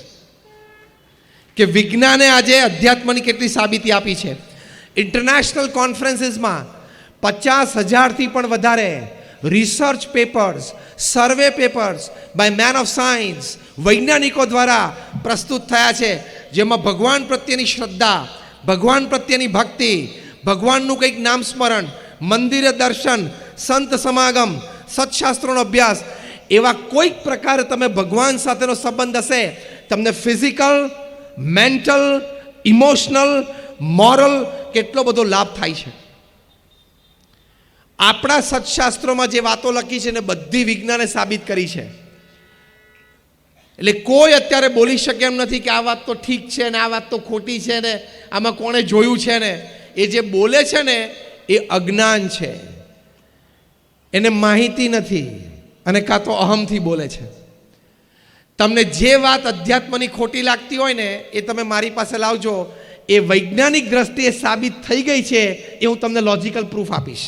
કે વિજ્ઞાને આજે અધ્યાત્મની કેટલી સાબિતી આપી છે. ઇન્ટરનેશનલ કોન્ફરન્સીસમાં 50,000થી પણ વધારે research papers, survey papers by man of science, વૈજ્ઞાનિકો દ્વારા પ્રસ્તુત થયા છે, જેમાં ભગવાન પ્રત્યેની શ્રદ્ધા, ભગવાન પ્રત્યેની ભક્તિ, ભગવાનનું કંઈક નામ સ્મરણ, મંદિરે દર્શન, સંત સમાગમ, સત્શાસ્ત્રોનો અભ્યાસ, એવા કોઈક પ્રકારે તમે ભગવાન સાથેનો સંબંધ હશે, તમને ફિઝિકલ, મેન્ટલ, ઇમોશનલ, મોરલ કેટલો બધો લાભ થાય છે. આપણા સત્શાસ્ત્રોમાં જે વાતો લખી છે ને બધી વિજ્ઞાને સાબિત કરી છે. એટલે કોઈ અત્યારે બોલી શકે એમ નથી કે આ વાત તો ઠીક છે ને આ વાત તો ખોટી છે ને આમાં કોણે જોયું છે ને. એ જે બોલે છે ને એ અજ્ઞાન છે, એને માહિતી નથી, અને કાં તો અહમથી બોલે છે. તમને જે વાત અધ્યાત્મની ખોટી લાગતી હોય ને એ તમે મારી પાસે લાવજો, એ વૈજ્ઞાનિક દ્રષ્ટિએ સાબિત થઈ ગઈ છે, એ હું તમને લોજિકલ પ્રૂફ આપીશ.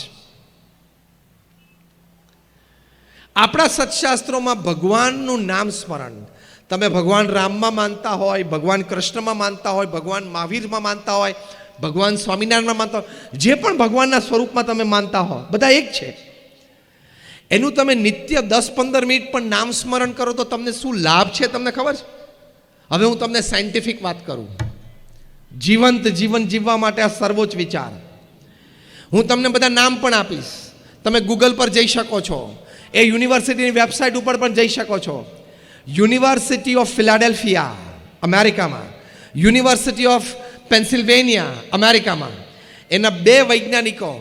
આપણા સત્શાસ્ત્રોમાં ભગવાનનું નામ સ્મરણ, તમે ભગવાન રામમાં માનતા હોય, ભગવાન કૃષ્ણમાં માનતા હોય, ભગવાન મહાવીરમાં માનતા હોય, ભગવાન સ્વામિનારાયણમાં માનતા હોય, જે પણ ભગવાનના સ્વરૂપમાં તમે માનતા હો, બધા એક છે. એનું તમે નિત્ય 10-15 મિનિટ પણ નામ સ્મરણ કરો તો તમને શું લાભ છે તમને ખબર છે? હવે હું તમને સાયન્ટિફિક વાત કરું. જીવંત જીવન જીવવા માટે આ સર્વોચ્ચ વિચાર. હું તમને બધા નામ પણ આપીશ, તમે ગૂગલ પર જઈ શકો છો, એ યુનિવર્સિટીની વેબસાઇટ ઉપર પણ જઈ શકો છો. યુનિવર્સિટી ઓફ ફિલાડેલ્ફિયા અમેરિકામાં, યુનિવર્સિટી ઓફ પેન્સિલ્વેનિયા અમેરિકામાં, એના 2 વૈજ્ઞાનિકો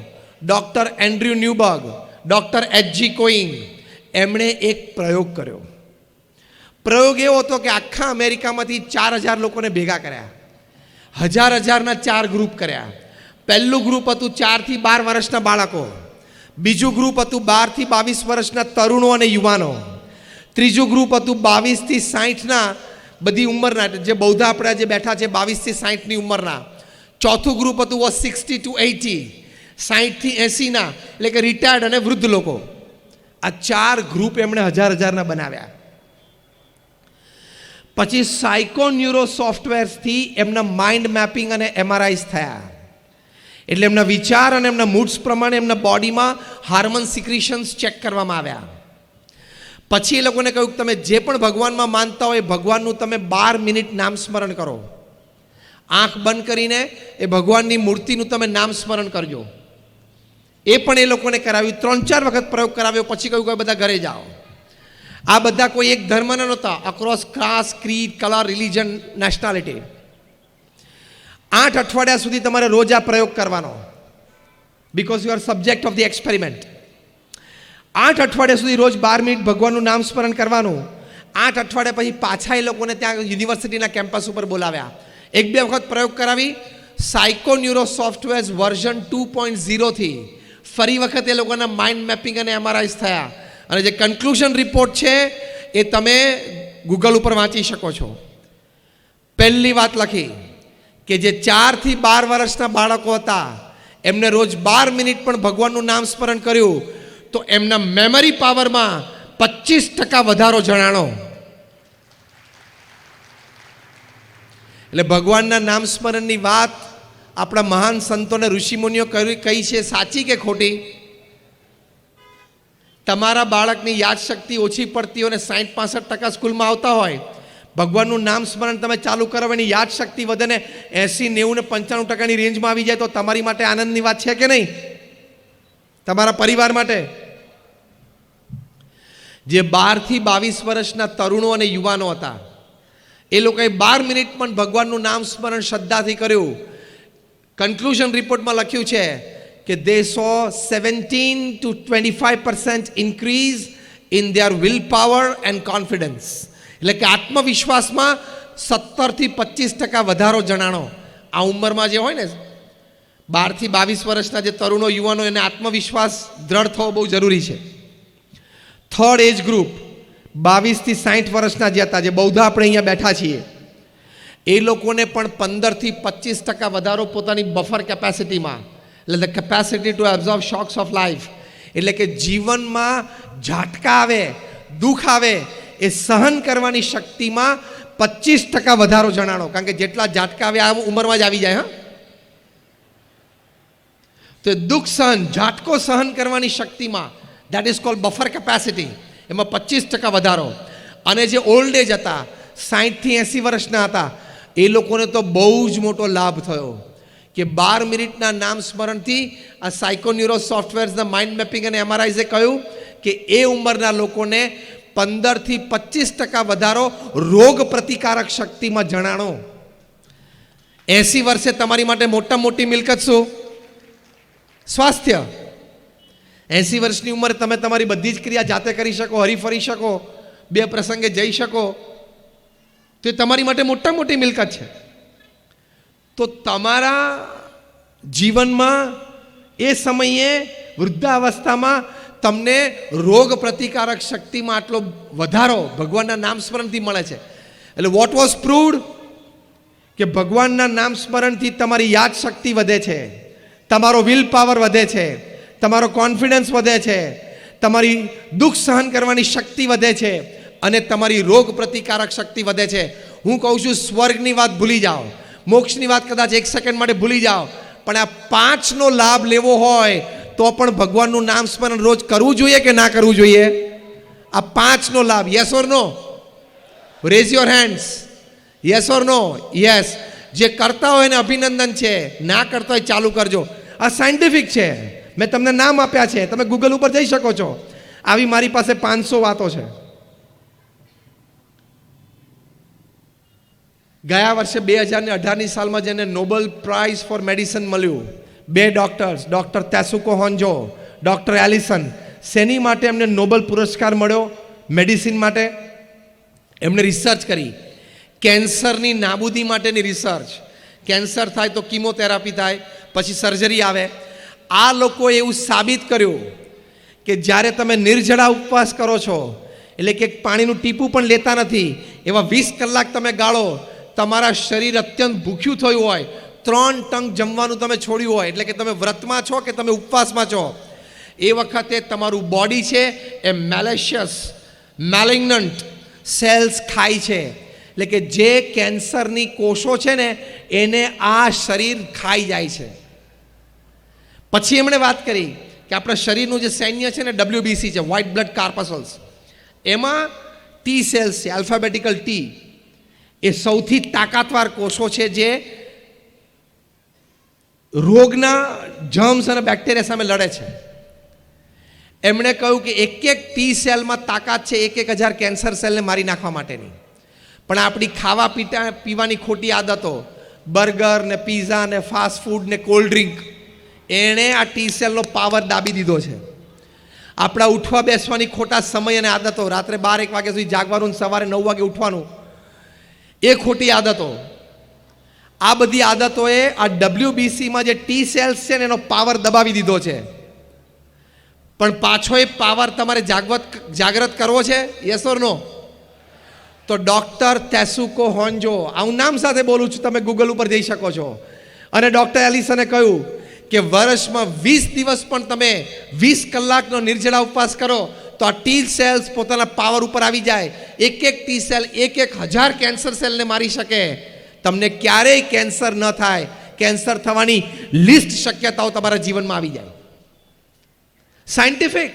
doctor Andrew Newberg, doctor H.G. કોઈંગ, એમણે એક પ્રયોગ કર્યો. પ્રયોગ એવો હતો કે આખા અમેરિકામાંથી 4000 લોકોને ભેગા કર્યા, હજારના 4 ગ્રુપ કર્યા. પહેલું ગ્રુપ હતું 4 થી 12 વર્ષના બાળકો, બીજું ગ્રુપ હતું 12 થી 22 વર્ષના તરુણો અને યુવાનો, ત્રીજું ગ્રુપ હતું 22 થી 60ના બધી ઉંમરના, જે બૌદ્ધા આપણે જે બેઠા છે 22 થી 60ની ઉંમરના, ચોથું ગ્રુપ હતું 60 to 80, 60 થી 80ના, એટલે કે રિટાયર્ડ અને વૃદ્ધ લોકો. આ 4 ગ્રુપ એમણે હજારના બનાવ્યા. પછી સાયકોન્યુરો સોફ્ટવેર્સથી એમના માઇન્ડ મેપિંગ અને MRIs થયા. એટલે એમના વિચાર અને એમના મૂડ્સ પ્રમાણે એમના બોડીમાં હાર્મોન સિક્રિશન્સ ચેક કરવામાં આવ્યા. પછી એ લોકોને કહ્યું કે તમે જે પણ ભગવાનમાં માનતા હોય ભગવાનનું તમે 12 મિનિટ નામ સ્મરણ કરો. આંખ બંધ કરીને એ ભગવાનની મૂર્તિનું તમે નામ સ્મરણ કરજો. એ પણ એ લોકોને કરાવ્યું. 3-4 વખત પ્રયોગ કરાવ્યો. પછી કહ્યું કે બધા ઘરે જાઓ. આ બધા કોઈ એક ધર્મના નહોતા, across caste, creed, colour, religion, nationality. 8 અઠવાડિયા સુધી તમારે રોજ આ પ્રયોગ કરવાનો, because you are subject of the experiment. 8 અઠવાડિયા સુધી રોજ 12 મિનિટ ભગવાનનું નામ સ્મરણ કરવાનું. 8 અઠવાડિયા પછી પાછા એ લોકોને ત્યાં યુનિવર્સિટીના કેમ્પસ ઉપર બોલાવ્યા. 1-2 વખત પ્રયોગ કરાવી. સાયકોન્યુરો સોફ્ટવેર વર્ઝન 2.0 થી ફરી વખત એ લોકોના માઇન્ડ મેપિંગ અને MRIs થયા. અને જે કન્ક્લુઝન રિપોર્ટ છે એ તમે ગૂગલ ઉપર વાંચી શકો છો. પહેલી વાત લખી કે જે 4 થી 12 વર્ષના બાળકો હતા એમને રોજ 12 મિનિટ પણ ભગવાનનું નામ સ્મરણ કર્યું તો એમના મેમરી પાવરમાં 25% વધારો જણાણો. એટલે ભગવાનના નામ સ્મરણની વાત આપણા મહાન સંતોને ઋષિમુનિઓ કહી છે, સાચી કે ખોટી? તમારા બાળકની યાદશક્તિ ઓછી પડતી હોય ને 60-65% સ્કૂલમાં આવતા હોય, ભગવાનનું નામ સ્મરણ તમે ચાલુ કરો, એની યાદશક્તિ વધે ને 80-90-95%ની રેન્જમાં આવી જાય તો તમારી માટે આનંદની વાત છે કે નહીં? તમારા પરિવાર માટે. જે 12 થી 22 વર્ષના તરુણો અને યુવાનો હતા એ લોકોએ 12 મિનિટ પણ ભગવાનનું નામ સ્મરણ શ્રદ્ધાથી કર્યું. કન્ક્લુઝન રિપોર્ટમાં લખ્યું છે કે they saw 17 to 25% increase in their willpower and confidence. એટલે કે આત્મવિશ્વાસમાં 17 થી 25% વધારો જણાણો. આ ઉંમરમાં જે હોય ને 12 થી 22 વર્ષના જે તરુણો યુવાનો, એને આત્મવિશ્વાસ દ્રઢ થવો બહુ જરૂરી છે. થર્ડ એજ ગ્રુપ 22 થી 60 વર્ષના જે હતા, જે બૌદ્ધા આપણે અહીંયા બેઠા છીએ, એ લોકોને પણ 15 થી 25% વધારો પોતાની બફર કેપેસિટીમાં, એટલે the capacity two absorb shocks of life, એટલે કે જીવનમાં ઝાટકા આવે, દુઃખ આવે, એ સહન કરવાની શક્તિમાં 25% વધારો જણાણો. કારણ કે જેટલા ઝાટકા આવે આ ઉંમરમાં જ આવી જાય. હા, તો દુઃખ સહન, ઝાટકો સહન કરવાની શક્તિમાં that is called buffer capacity, એમાં 25% વધારો. અને જે ઓલ્ડ એજ હતા, 60થી 80 વર્ષના હતા, એ લોકોને તો બહુ જ મોટો લાભ થયો કે 12 મિનિટના નામ સ્મરણથી આ સાયકોન્યુરો સોફ્ટવેર્સના માઇન્ડ મેપિંગ અને એમઆરઆઈએ કહ્યું કે એ ઉંમરના લોકોને 15થી 25% વધારો રોગ પ્રતિકારક શક્તિમાં જણાણો. 80 વર્ષે તમારી માટે મોટામાં મોટી મિલકત શું? સ્વાસ્થ્ય. 80 વર્ષની ઉંમરે તમે તમારી બધી જ ક્રિયા જાતે કરી શકો, હરીફરી શકો, બે પ્રસંગે જઈ શકો, તો એ તમારી માટે મોટામાં મોટી મિલકત છે. તો તમારા જીવનમાં એ સમયે વૃદ્ધાવસ્થામાં તમને રોગ પ્રતિકારક શક્તિમાં આટલો વધારો ભગવાનના નામ સ્મરણથી મળે છે. એટલે વોટ વોઝ પ્રૂવડ કે ભગવાનના નામ સ્મરણથી તમારી યાદ શક્તિ વધે છે, તમારો વિલ પાવર વધે છે, તમારો કોન્ફિડન્સ વધે છે, તમારી દુઃખ સહન કરવાની શક્તિ વધે છે અને તમારી રોગ પ્રતિકારક શક્તિ વધે છે. હું કહું છું સ્વર્ગની વાત ભૂલી જાઓ, મોક્ષની વાત કદાચ 1 સેકન્ડ માટે ભૂલી જાઓ, પણ આ 5નો લાભ લેવો હોય તો પણ ભગવાનનું નામ સ્મરણ રોજ કરવું જોઈએ કે ના કરવું જોઈએ? આ 5નો લાભ, yes or no? Raise your hands. Yes or no? Yes. જે કરતા હોય એને અભિનંદન છે, ના કરતા હોય ચાલુ કરજો. આ સાયન્ટિફિક છે, મેં તમને નામ આપ્યા છે, તમે ગૂગલ ઉપર જઈ શકો છો. આવી મારી પાસે 500 વાતો છે. ગયા વર્ષે 2018ની સાલમાં જેને નોબેલ પ્રાઇઝ ફોર મેડિસિન મળ્યું, 2 ડૉક્ટર્સ, ડૉક્ટર તેસુકો હોન્જો, ડૉક્ટર એલિસન. શેની માટે એમને નોબેલ પુરસ્કાર મળ્યો? મેડિસિન માટે. એમણે રિસર્ચ કરી, કેન્સરની નાબૂદી માટેની રિસર્ચ. કેન્સર થાય તો કીમોથેરાપી થાય, પછી સર્જરી આવે. આ લોકોએ એવું સાબિત કર્યું કે જ્યારે તમે નિર્જળા ઉપવાસ કરો છો, એટલે કે પાણીનું ટીપું પણ લેતા નથી, એવા 20 કલાક તમે ગાળો, તમારા શરીર અત્યંત ભૂખ્યું થયું હોય, 3 ટંક જમવાનું તમે છોડ્યું હોય, એટલે કે તમે વ્રતમાં છો કે તમે ઉપવાસમાં છો, એ વખતે તમારું બોડી છે એ મેલેશિયસ મેલિગ્નન્ટ સેલ્સ ખાય છે. એટલે કે જે કેન્સરની કોષો છે ને એને આ શરીર ખાઈ જાય છે. પછી એમણે વાત કરી કે આપણા શરીરનું જે સૈન્ય છે ને WBC છે, વ્હાઇટ બ્લડ કાર્પસલ્સ, એમાં ટી સેલ્સ છે, આલ્ફાબેટિકલ ટી. એ સૌથી તાકાતવાર કોષો છે જે રોગના જર્મ્સ અને બેક્ટેરિયા સામે લડે છે. એમણે કહ્યું કે એક ટી સેલમાં તાકાત છે 1,000 કેન્સર સેલને મારી નાખવા માટેની. પણ આપણી ખાવા પીવાની ખોટી આદતો, બર્ગર ને પીઝા ને ફાસ્ટ ફૂડ ને કોલ્ડ ડ્રિંક, એણે આ ટી સેલનો પાવર દાબી દીધો છે. આપણા ઉઠવા બેસવાની ખોટા સમય અને આદતો, રાત્રે 12-1 વાગ્યા સુધી જાગવાનું, સવારે 9 વાગે ઉઠવાનું, એ ખોટી આદતો, આ બધી આદતોએ આ WBCમાં જે ટી સેલ્સ છે ને એનો પાવર દબાવી દીધો છે. પણ પાછો એ પાવર તમારે જાગૃત કરવો છે, યસ ઓર નો? તો ડૉક્ટર તેસુકો હોન્જો, આ હું નામ સાથે બોલું છું, તમે ગૂગલ ઉપર જઈ શકો છો, અને ડૉક્ટર એલિસને કહ્યું કે વર્ષમાં 20 દિવસ પણ તમે 20 કલાકનો નિર્જળા ઉપવાસ કરો તો આ ટી સેલ્સ પોતાના પાવર ઉપર આવી જાય. એક ટી સેલ 1,000 કેન્સર સેલને મારી શકે. તમને ક્યારેય કેન્સર ન થાય, કેન્સર થવાની લિસ્ટ શક્યતાઓ તમારા જીવનમાં આવી જાય. સાયન્ટિફિક.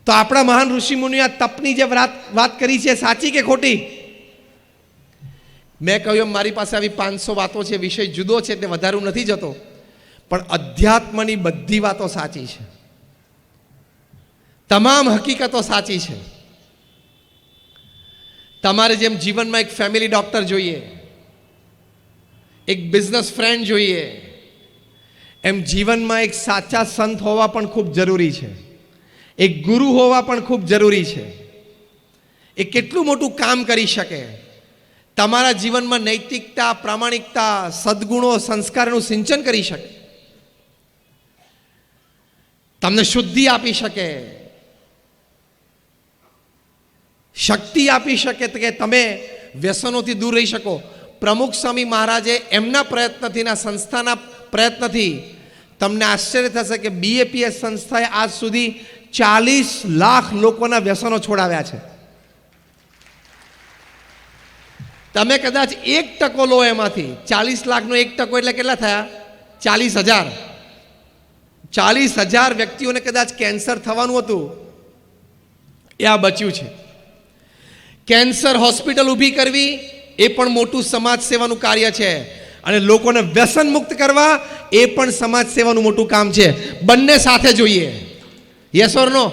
તો આપણા મહાન ઋષિમુનિએ આ તપની જે વાત કરી છે, સાચી કે ખોટી? મેં કહ્યું મારી પાસે આવી 500 વાતો છે, વિષય જુદો છે એટલે વધારે નથી જતો, પણ અધ્યાત્મની બધી વાતો સાચી છે, તમામ હકીકતો સાચી છે. તમારે જેમ જીવનમાં એક ફેમિલી ડૉક્ટર જોઈએ, એક બિઝનેસ ફ્રેન્ડ જોઈએ, એમ જીવનમાં એક સાચા સંત હોવા પણ ખૂબ જરૂરી છે, એક ગુરુ હોવા પણ ખૂબ જરૂરી છે. એ કેટલું મોટું કામ કરી શકે, તમારા જીવનમાં નૈતિકતા, પ્રામાણિકતા, સદ્ગુણો, સંસ્કારનું સિંચન કરી શકે, તમને શુદ્ધિ આપી શકે, શક્તિ આપી શકે કે તમે વ્યસનોથી દૂર રહી શકો. પ્રમુખ સ્વામી મહારાજે એમના પ્રયત્નથી, ના સંસ્થાના પ્રયત્નથી, તમને આશ્ચર્ય થશે કે BAPS સંસ્થાએ આજ સુધી 40 લાખ લોકોના વ્યસનો છોડાવ્યા છે. તમે કદાચ 1% લો એમાંથી, 40 લાખનો 1% એટલે કેટલા થયા? 40,000. 40,000 વ્યક્તિઓને કદાચ કેન્સર થવાનું હતું, એ આ બચ્યું છે. કેન્સર હોસ્પિટલ ઊભી કરવી એ પણ મોટું સમાજ સેવાનું કાર્ય છે, અને લોકોને વ્યસન મુક્ત કરવા એ પણ સમાજ સેવાનું મોટું કામ છે. બંને સાથે જોઈએ. યસ ઓર નો?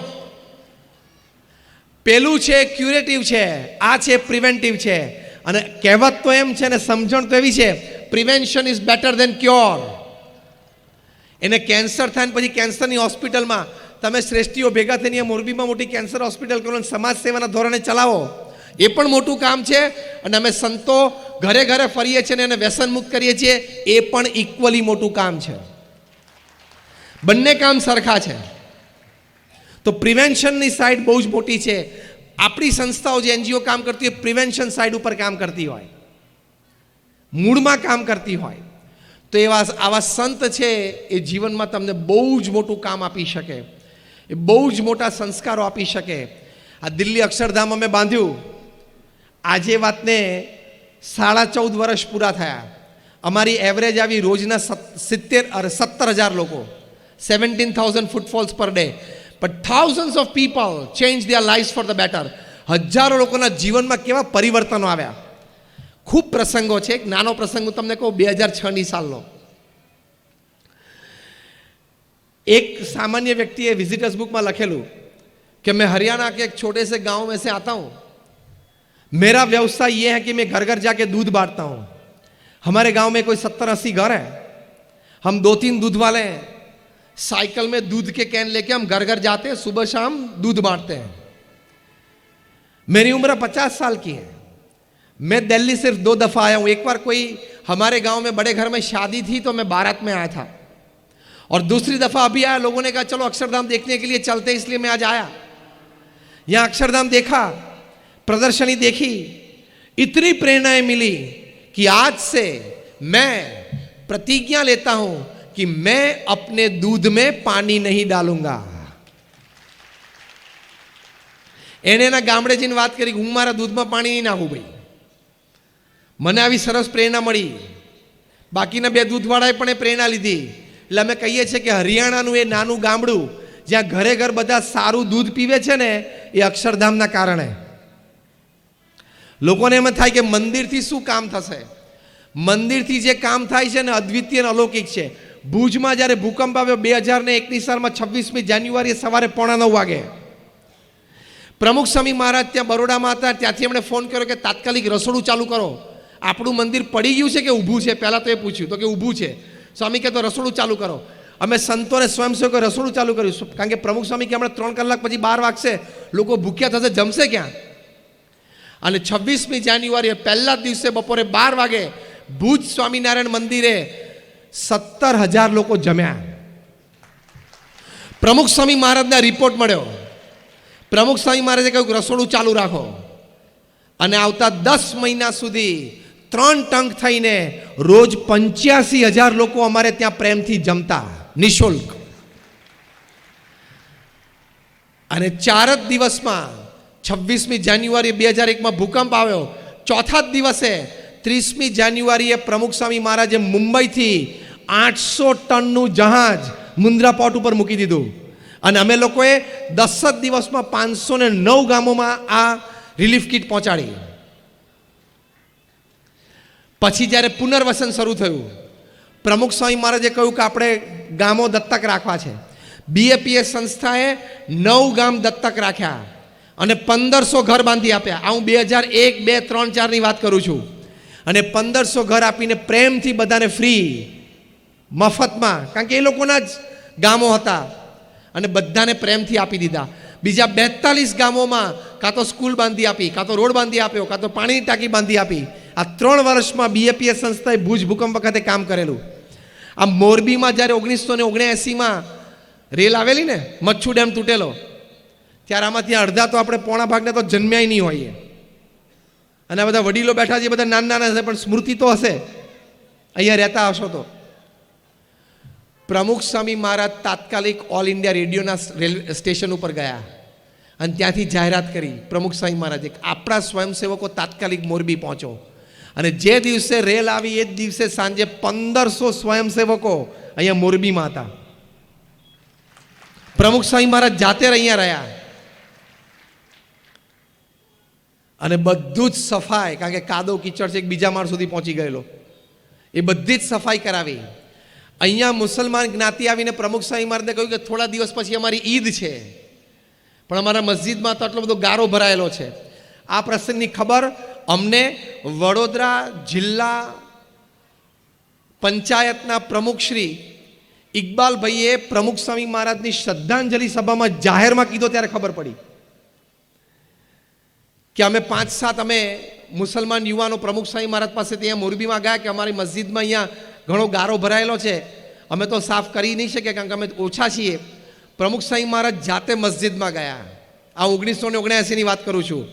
પેલું છે ક્યુરેટિવ છે, આ છે પ્રિવેન્ટિવ છે. અને કહેવત તો એમ છે ને સમજણ તો એવી છે, prevention is better than cure. એને કેન્સર થાય ને પછી કેન્સરની હોસ્પિટલમાં તમે શ્રેષ્ઠીઓ ભેગા થઈને મોરબીમાં મોટી કેન્સર હોસ્પિટલ કરો, સમાજ સેવાના ધોરણે ચલાવો, એ પણ મોટું કામ છે. અને અમે સંતો ઘરે ઘરે ફરીએ છીએ અને એને વ્યસન મુક્ત કરીએ છીએ, એ પણ ઇક્વલી મોટું કામ છે. બંને કામ સરખા છે. તો પ્રિવેન્શનની સાઈડ બહુ જ મોટી છે. આપણી સંસ્થાઓ જે એનજીઓ કામ કરતી હોય પ્રિવેન્શન સાઈડ ઉપર કામ કરતી હોય, મૂળમાં કામ કરતી હોય, તો આવા સંત છે એ જીવનમાં તમને બહુ જ મોટું કામ આપી શકે, એ બહુ જ મોટા સંસ્કારો આપી શકે. આ દિલ્હી અક્ષરધામ અમે બાંધ્યું, આજે વાતને 14.5 વર્ષ પૂરા થયા. અમારી એવરેજ આવી રોજના 17,000 લોકો, 17,000 footfalls per day. But thousands of people change their life for the better. હજારો લોકોના જીવનમાં કેવા પરિવર્તનો આવ્યા. ખૂબ પ્રસંગો છે. એક નાનો પ્રસંગ હું તમને કહું, 2006ની સાલનો. एक सामान्य व्यक्ति है विजिटर्स बुक में लखेलू कि मैं हरियाणा के एक छोटे से गांव में से आता हूं, मेरा व्यवसाय यह है कि मैं घर घर जाके दूध बांटता हूं. हमारे गांव में कोई 70-80 घर है, हम 2-3 दूध वाले हैं. साइकिल में दूध के कैन लेके हम घर घर जाते हैं, सुबह शाम दूध बांटते हैं. मेरी उम्र 50 साल की है. मैं दिल्ली सिर्फ 2 दफा आया हूं. एक बार कोई हमारे गांव में बड़े घर में शादी थी तो मैं बारात में आया था, और दूसरी दफा अभी आया. लोगों ने कहा चलो अक्षरधाम देखने के लिए चलते, इसलिए मैं आज आया. यहां अक्षरधाम देखा, प्रदर्शनी देखी, इतनी प्रेरणाएं मिली कि आज से मैं प्रतिज्ञा लेता हूं कि मैं अपने दूध में पानी नहीं डालूंगा. એને ના ગામડે જઈને વાત કરી, હું મારા દૂધમાં પાણી નહીં નાખું ભાઈ. મને આવી સરસ પ્રેરણા મળી. બાકીના 2 દૂધવાળાએ પણ એ પ્રેરણા લીધી. એટલે અમે કહીએ છીએ કે હરિયાણાનું એ નાનું ગામડું જ્યાં ઘરે ઘર બધા સારું દૂધ પીવે છે ને, એ અક્ષરધામના કારણે. લોકોને એમ થાય કે મંદિરથી શું કામ થશે. મંદિરથી જે કામ થાય છે ને અદ્વિતીય અને અલૌકિક છે. ભુજમાં જ્યારે ભૂકંપ આવ્યો 2001ની સાલમાં 26મી જાન્યુઆરીએ સવારે 8:45 વાગે, પ્રમુખ સ્વામી મહારાજ ત્યાં બરોડામાં હતા. ત્યાંથી એમણે ફોન કર્યો કે તાત્કાલિક રસોડું ચાલુ કરો, આપણું મંદિર પડી ગયું છે કે ઊભું છે. પહેલાં તો એ પૂછ્યું તો કે ઊભું છે. સ્વામી કહે તો રસોડું ચાલુ કરો. અમે સંતોને સ્વયંસેવકો રસોડું ચાલુ કર્યું, કારણ કે પ્રમુખ સ્વામી કે હમણાં 3 કલાક પછી 12 વાગશે, લોકો ભૂખ્યા થશે, જમશે ક્યાં. અને 26મી જાન્યુઆરીએ પહેલા જ દિવસે બપોરે 12 વાગે ભુજ સ્વામિનારાયણ મંદિરે 17,000 લોકો જમ્યા. પ્રમુખ સ્વામી મહારાજને રિપોર્ટ મળ્યો. પ્રમુખ સ્વામી મહારાજે કહ્યું રસોડું ચાલુ રાખો. અને આવતા 10 મહિના સુધી 3 ટંક થઈને રોજ 85,000 લોકો અમારે ત્યાં પ્રેમથી જમતા, નિઃશુલ્ક. અને 4 જ દિવસમાં 26મી જાન્યુઆરી 2001માં ભૂકંપ આવ્યો. ચોથા જ દિવસે 30મી જાન્યુઆરીએ પ્રમુખ સ્વામી મહારાજે મુંબઈથી 800 ટનનું જહાજ મુન્દ્રા પોર્ટ ઉપર મૂકી દીધું. અને અમે લોકોએ 10 જ દિવસમાં 509 ગામોમાં આ રિલીફ કિટ પહોંચાડી. પછી જ્યારે પુનર્વસન શરૂ થયું, પ્રમુખ સ્વામી મહારાજે કહ્યું કે આપણે ગામો દત્તક રાખવા છે. બીએપીએસ સંસ્થાએ 9 ગામ દત્તક રાખ્યા અને 1500 ઘર બાંધી આપ્યા. આ હું 2001, 2, 3, 4ની વાત કરું છું. અને 1500 ઘર આપીને પ્રેમથી બધાને ફ્રી, મફતમાં, કારણ કે એ લોકોના જ ગામો હતા, અને બધાને પ્રેમથી આપી દીધા. બીજા 42 ગામોમાં કાં તો સ્કૂલ બાંધી આપી, કાં તો રોડ બાંધી આપ્યો, કાં તો પાણીની ટાંકી બાંધી આપી. આ 3 વર્ષમાં બીએપીએસ સંસ્થાએ ભુજ ભૂકંપ વખતે કામ કરેલું. આ મોરબીમાં જ્યારે 1979માં રેલ આવેલી ને, મચ્છુ ડેમ તૂટેલો, ત્યારે આમાંથી અડધા તો આપણે પોણા ભાગના તો જન્મ્યા નહીં હોઈએ. અને આ બધા વડીલો બેઠા છે, બધા નાના હશે, પણ સ્મૃતિ તો હશે, અહીંયા રહેતા હશો તો. પ્રમુખ સ્વામી મહારાજ તાત્કાલિક ઓલ ઇન્ડિયા રેડિયોના રેલવે સ્ટેશન ઉપર ગયા અને ત્યાંથી જાહેરાત કરી. પ્રમુખ સ્વામી મહારાજે આપણા સ્વયંસેવકો તાત્કાલિક મોરબી પહોંચો. અને જે દિવસે રેલ આવી એ જ દિવસે સાંજે 1500 સ્વયંસેવકો અહીંયા મોરબીમાં હતા. પ્રમુખ સ્વામી મહારાજ જાતે અહીંયા રહ્યા. અને બધું જ સફાઈ, કારણ કે કાદવ કીચડ છે એક બીજા માળ સુધી પહોંચી ગયેલો, એ બધી જ સફાઈ કરાવી. અહીંયા મુસલમાન જ્ઞાતિ આવીને પ્રમુખ શાહી મહારાજને કહ્યું કે થોડા દિવસ પછી અમારી ઈદ છે, પણ અમારા મસ્જિદમાં તો આટલો બધો ગારો ભરાયેલો છે. આ પ્રસંગની ખબર અમને વડોદરા જિલ્લા પંચાયતના પ્રમુખ શ્રી ઇકબાલભાઈએ પ્રમુખ સ્વામી મહારાજની શ્રદ્ધાંજલિ સભામાં જાહેરમાં કીધો ત્યારે ખબર પડી કે અમે 5-7 અમે મુસલમાન યુવાનો પ્રમુખ સ્વામી મહારાજ પાસે ત્યાં મોરબીમાં ગયા કે અમારી મસ્જિદમાં અહીંયા ઘણો ગારો ભરાયેલો છે, અમે તો સાફ કરી નહીં શકીએ કારણ કે અમે ઓછા છીએ. પ્રમુખ સ્વામી મહારાજ જાતે મસ્જિદમાં ગયા. આ 1979ની વાત કરું છું.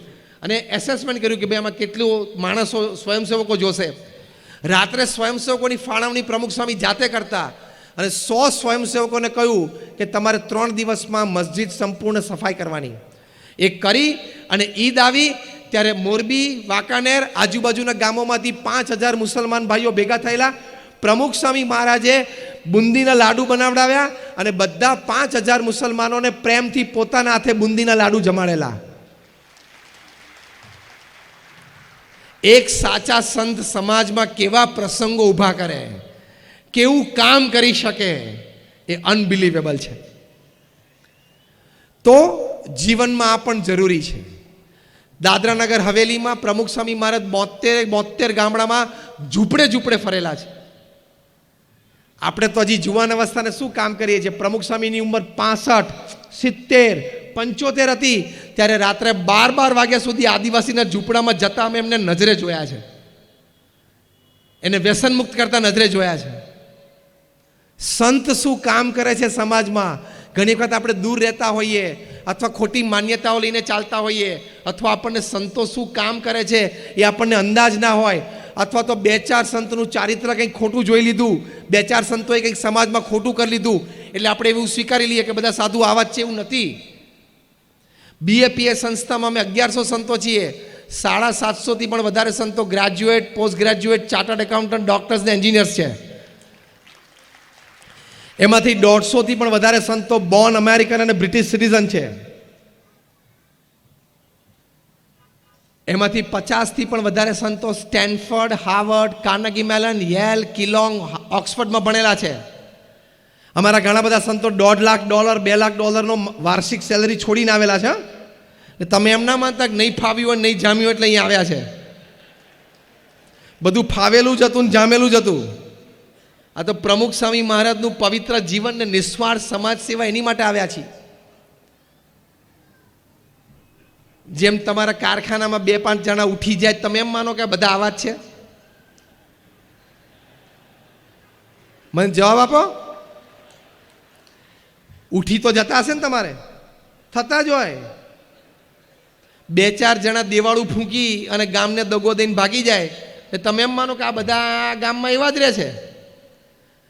અને એસેસમેન્ટ કર્યું કે ભાઈ આમાં કેટલું માણસો સ્વયંસેવકો જોશે. રાત્રે સ્વયંસેવકોની ફાળવણી પ્રમુખ સ્વામી જાતે કરતા અને 100 સ્વયંસેવકોને કહ્યું કે તમારે 3 દિવસમાં મસ્જિદ સંપૂર્ણ સફાઈ કરવાની. એ કરી અને ઈદ આવી ત્યારે મોરબી, વાંકાનેર, આજુબાજુના ગામોમાંથી 5000 મુસલમાન ભાઈઓ ભેગા થયેલા. પ્રમુખ સ્વામી મહારાજે બુંદીના લાડુ બનાવડાવ્યા અને બધા 5000 મુસલમાનોને પ્રેમથી પોતાના હાથે બુંદીના લાડુ જમાડેલા. એક સાચા સંત સમાજમાં કેવા પ્રસંગો ઊભા કરે, કેવું કામ કરી શકે, એ અનબિલીવેબલ છે. તો જીવનમાં આ પણ જરૂરી છે. દાદરાનગર હવેલીમાં પ્રમુખ સ્વામી મહારાજ 72 ગામડામાં ઝૂંપડે ફરેલા છે. આપણે તો હજી જુવાન અવસ્થાને શું કામ કરીએ છીએ. પ્રમુખ સ્વામીની ઉંમર 65, 70, 75 હતી ત્યારે રાત્રે 12 વાગ્યા સુધી આદિવાસીના ઝૂંપડામાં જતા અમે એમને નજરે જોયા છે. એને વ્યસન મુક્ત કરતા નજરે જોયા છે. સંત શું કામ કરે છે સમાજમાં. ઘણી વખત આપણે દૂર રહેતા હોઈએ અથવા ખોટી માન્યતાઓ લઈને ચાલતા હોઈએ અથવા આપણને સંતો શું કામ કરે છે એ આપણને અંદાજ ના હોય, અથવા તો 2-4 સંતનું ચારિત્ર કંઈક ખોટું જોઈ લીધું, 2-4 સંતોએ કંઈક સમાજમાં ખોટું કરી લીધું એટલે આપણે એવું સ્વીકારી લઈએ કે બધા સાધુ આવા જ છે. એવું નથી. BAPS સંસ્થામાં અમે 1100 સંતો છીએ. 750 થી પણ વધારે સંતો graduate, post graduate, chartered accountant, doctors ને એન્જિનિયર્સ છે. એમાંથી 150 થી પણ વધારે સંતો બોર્ન અમેરિકન અને બ્રિટિશ સિટીઝન છે. એમાંથી 50 થી પણ વધારે સંતો Stanford, Harvard, Carnegie melon, Yale, Keylong, ઓક્સફર્ડમાં ભણેલા છે. અમારા ઘણા બધા સંતો $1.5 લાખ, $2 લાખ વાર્ષિક સેલરી છોડીને આવેલા છે. તમે એમ ના માનતા કે નહીં ફાવ્યું હોય, નહીં જામ્યું એટલે અહીંયા આવ્યા છે. બધું ફાવેલું જ હતું ને જામેલું જ હતું. આ તો પ્રમુખ સ્વામી મહારાજનું પવિત્ર જીવન ને નિસ્વાર્થ સમાજ સેવા એની માટે આવ્યા છીએ. જેમ તમારા કારખાનામાં 2-5 જણા ઉઠી જાય તમે એમ માનો કે બધા આવા જ છે? મને જવાબ આપો. ઉઠી તો જતા હશે ને, તમારે થતા જ હોય. 2-4 જણા દેવાળું ફૂંકી અને ગામને દગો દઈને ભાગી જાય તમે એમ માનો કે આ બધા ગામમાં એવા જ રહે છે?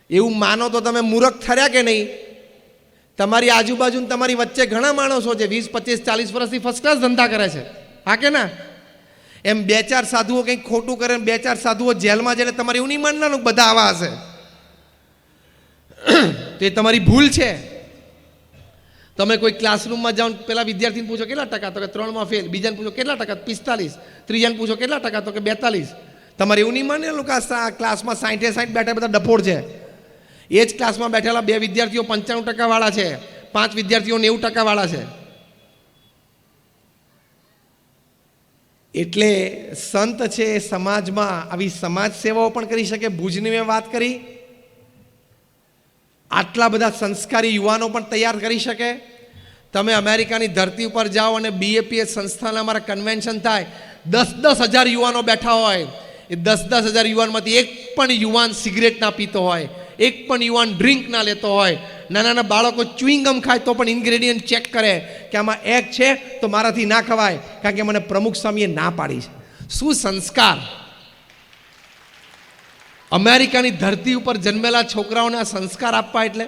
એવું માનો તો તમે મૂર્ખ થર્યા કે નહીં? તમારી આજુબાજુ તમારી વચ્ચે ઘણા માણસો છે 20, 25, 40 વર્ષથી ફર્સ્ટ ક્લાસ ધંધા કરે છે, હા કે ના? એમ 2-4 સાધુઓ કંઈક ખોટું કરે, 2-4 સાધુઓ જેલમાં જાય તમારે એવું નહીં માનવાનું બધા આવા હશે. તો એ તમારી ભૂલ છે. તમે કોઈ ક્લાસરૂમમાં જાઓ, પેલા વિદ્યાર્થીને પૂછો કેટલા ટકા, તો કે 3માં ફેલ. બીજાને પૂછો કેટલા ટકા, 45. ત્રીજાને પૂછો કેટલા ટકા, તો કે 42. તમારે એવું નહીં માનેલું કે આ ક્લાસમાં 60 બેઠા બધા ડફોડ છે. એ જ ક્લાસમાં બેઠેલા 2 વિદ્યાર્થીઓ 95% વાળા છે, 5 વિદ્યાર્થીઓ 90% વાળા છે. એટલે સંત છે એ સમાજમાં આવી સમાજ સેવાઓ પણ કરી શકે. ભુજની મેં વાત કરી, આટલા બધા સંસ્કારી યુવાનો પણ તૈયાર કરી શકે. તમે અમેરિકાની ધરતી ઉપર જાઓ અને BAPS સંસ્થાના અમારા કન્વેન્શન થાય, 10,000 યુવાનો બેઠા હોય. એ 10,000 યુવાનમાંથી એક પણ યુવાન સિગરેટ ના પીતો હોય, એક પણ યુવાન ડ્રિંક ના લેતો હોય. નાના બાળકો ચ્યુઇંગમ ખાય તો પણ ઇન્ગ્રેડિયન્ટ ચેક કરે કે આમાં એક છે તો મારાથી ના ખવાય, કારણ કે મને પ્રમુખ સ્વામીએ ના પાડી છે. શું સંસ્કાર! અમેરિકાની ધરતી ઉપર જન્મેલા છોકરાઓને આ સંસ્કાર આપવા. એટલે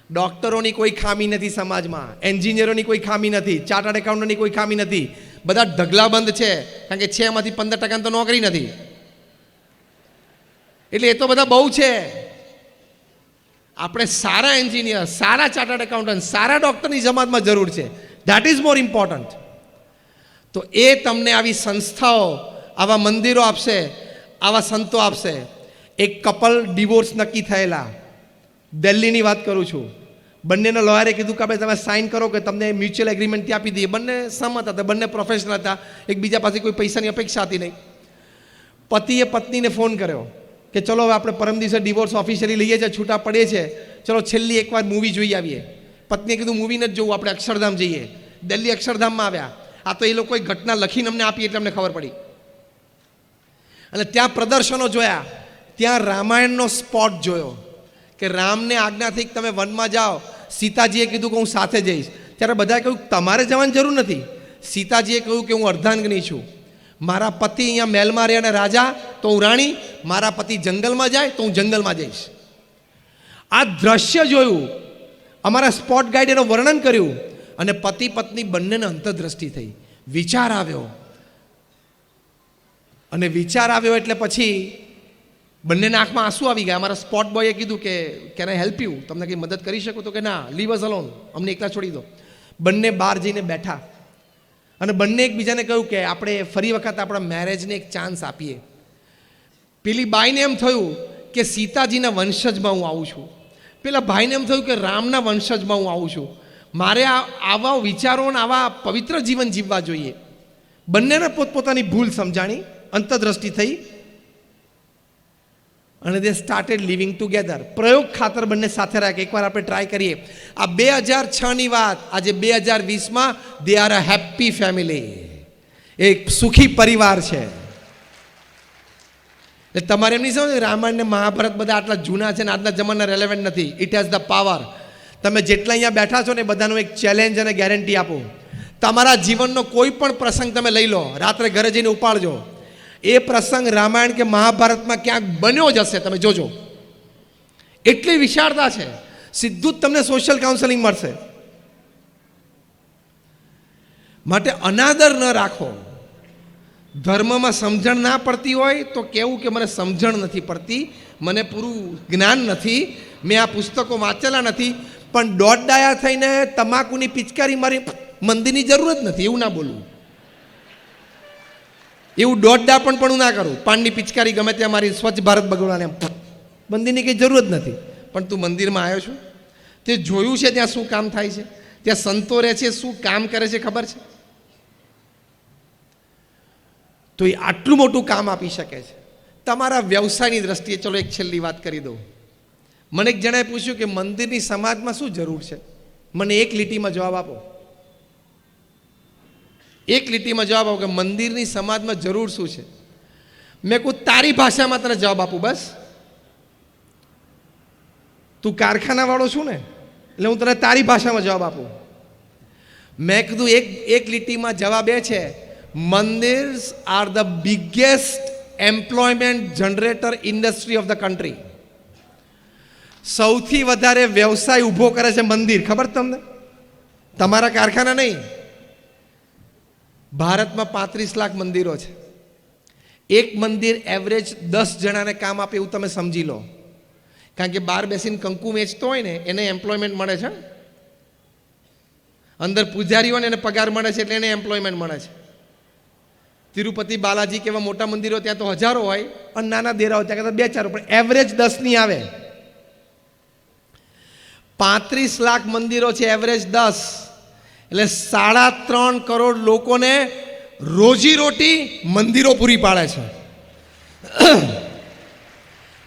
ડૉક્ટરોની કોઈ ખામી નથી સમાજમાં, એન્જિનિયરોની કોઈ ખામી નથી, ચાર્ટર્ડ એકાઉન્ટન્ટની કોઈ ખામી નથી. બધા ઢગલાબંધ છે, કારણ કે 6માંથી 15% તો નોકરી નથી. એટલે એ તો બધા બહુ છે. આપણે સારા એન્જિનિયર, સારા ચાર્ટર્ડ એકાઉન્ટન્ટ, સારા ડૉક્ટરની જમાતમાં જરૂર છે. That is more important. તો એ તમને આવી સંસ્થાઓ, આવા મંદિરો આપશે, આવા સંતો આપશે. એક કપલ ડિવોર્સ નક્કી થયેલા, દિલ્હીની વાત કરું છું. બંનેના લોયરે કીધું કે આપણે તમે સાઇન કરો કે તમને મ્યુચ્યુઅલ એગ્રીમેન્ટથી આપી દઈએ. બંને સહમત હતા, બંને પ્રોફેશનલ હતા, એકબીજા પાસે કોઈ પૈસાની અપેક્ષા હતી નહીં. પતિએ પત્નીને ફોન કર્યો કે ચલો હવે આપણે પરમ દિવસે ડિવોર્સ ઓફિશિયલી લઈએ છીએ, છૂટા પડીએ છીએ, ચલો છેલ્લી એકવાર મૂવી જોઈ આવીએ. પત્નીએ કીધું મૂવી નથી જોવું, આપણે અક્ષરધામ જઈએ. દિલ્હી અક્ષરધામમાં આવ્યા. આ તો એ લોકોએ ઘટના લખીને અમને આપી એટલે અમને ખબર પડી. અને ત્યાં પ્રદર્શનો જોયા, ત્યાં રામાયણનો સ્પોટ જોયો કે રામને આજ્ઞા થઈ તમે વનમાં જાઓ. સીતાજીએ કીધું કે હું સાથે જઈશ. ત્યારે બધાએ કહ્યું તમારે જવાની જરૂર નથી. સીતાજીએ કહ્યું કે હું અર્ધાંગની છું. મારા પતિ અહીંયા મહેલમાં રહે અને રાજા તો હું રાણી, મારા પતિ જંગલમાં જાય તો હું જંગલમાં જઈશ. આ દ્રશ્ય જોયું, અમારા સ્પોટ ગાઈડ એનું વર્ણન કર્યું અને પતિ પત્ની બંનેને અંતરદ્રષ્ટિ થઈ. વિચાર આવ્યો, અને વિચાર આવ્યો એટલે પછી બંનેના આંખમાં આંસુ આવી ગયા. અમારા સ્પોટ બોયે કીધું કે કેન આઈ હેલ્પ યુ, તમને કંઈ મદદ કરી શકું? તો કે ના, લીવ અસ અલોન, અમને એકલા છોડી દો. બંને બહાર જઈને બેઠા અને બંને એકબીજાને કહ્યું કે આપણે ફરી વખત આપણા મેરેજને એક ચાન્સ આપીએ. પેલી બાઈને એમ થયું કે સીતાજીના વંશજમાં હું આવું છું, પેલા ભાઈને એમ થયું કે રામના વંશજમાં હું આવું છું. મારે આવા વિચારો અને આવા પવિત્ર જીવન જીવવા જોઈએ. બંનેને પોતપોતાની ભૂલ સમજાણી, અંતરદ્રષ્ટિ થઈ અને દે સ્ટાર્ટેડ લિવિંગ ટુગેધર. પ્રયોગ ખાતર બંને સાથે રાખ્યા. એકવાર આપણે ટ્રાય કરીએ. આ 2006ની વાત, આજે 2020માં they are a happy family, એક સુખી પરિવાર છે. એટલે તમારે એમ નહીં સમજો રામાયણ ને મહાભારત બધા આટલા જૂના છે ને આજના જમાના રેલેવન્ટ નથી. It has the power. તમે જેટલા અહીંયા બેઠા છો ને બધાનો એક ચેલેન્જ અને ગેરંટી આપો. તમારા જીવનનો કોઈ પણ પ્રસંગ તમે લઈ લો, રાત્રે ઘરે જઈને ઉપાડજો. એ પ્રસંગ રામાયણ કે મહાભારતમાં ક્યાંક બન્યો જ હશે, તમે જોજો. એટલી વિશાળતા છે. સીધું જ તમને સોશિયલ કાઉન્સેલિંગ મળશે. માટે અનાદર ન રાખો. ધર્મમાં સમજણ ના પડતી હોય તો કેવું કે મને સમજણ નથી પડતી, મને પૂરું જ્ઞાન નથી, મેં આ પુસ્તકો વાંચેલા નથી. પણ દોઢ ડાયા થઈને તમાકુની પિચકારી મારી મંદિરની જરૂર જ નથી એવું ના બોલવું. એવું દોઢ પણ હું ના કરું. પાનની પિચકારી ગમે ત્યાં મારી સ્વચ્છ ભારત બગડવાને મંદિરની કંઈ જરૂર જ નથી. પણ તું મંદિરમાં આવ્યો છું, તે જોયું છે ત્યાં શું કામ થાય છે, ત્યાં સંતો રહે છે, શું કામ કરે છે ખબર છે? તો એ આટલું મોટું કામ આપી શકે છે. તમારા વ્યવસાયની દ્રષ્ટિએ ચલો એક છેલ્લી વાત કરી દઉં. મને એક જણાએ પૂછ્યું કે મંદિરની સમાજમાં શું જરૂર છે? મને એક લીટીમાં જવાબ આપો. એક લીટીમાં જવાબ આપો કે મંદિરની સમાજમાં જરૂર શું છે. મેં કહું તારી ભાષામાં તને જવાબ આપું. બસ તું કારખાનાવાળો છું ને, એટલે હું તને તારી ભાષામાં જવાબ આપું. મેં કીધું એક લીટીમાં જવાબ એ છે, mandirs are the biggest employment generator industry of the country. સૌથી વધારે વ્યવસાય ઊભો કરે છે મંદિર. ખબર તમને? તમારા કારખાના નહીં. ભારતમાં 35 લાખ મંદિરો છે. એક મંદિર એવરેજ 10 જણાને કામ આપે એવું તમે સમજી લો. કારણ કે બહાર બેસીને કંકુ વેચતો હોય ને એને એમ્પ્લોયમેન્ટ મળે છે, અંદર પૂજારી હોય ને એને પગાર મળે છે, એટલે એને એમ્પ્લોયમેન્ટ મળે છે. તિરુપતિ બાલાજી કેવા મોટા મંદિરો ત્યાં તો હજારો હોય અને નાના દેરાઓ ત્યાં કદાચ 2-4, પણ એવરેજ 10 ની આવે. 35 લાખ મંદિરો છે, એવરેજ 10, એટલે 3.5 કરોડ લોકોને રોજીરોટી મંદિરો પૂરી પાડે છે.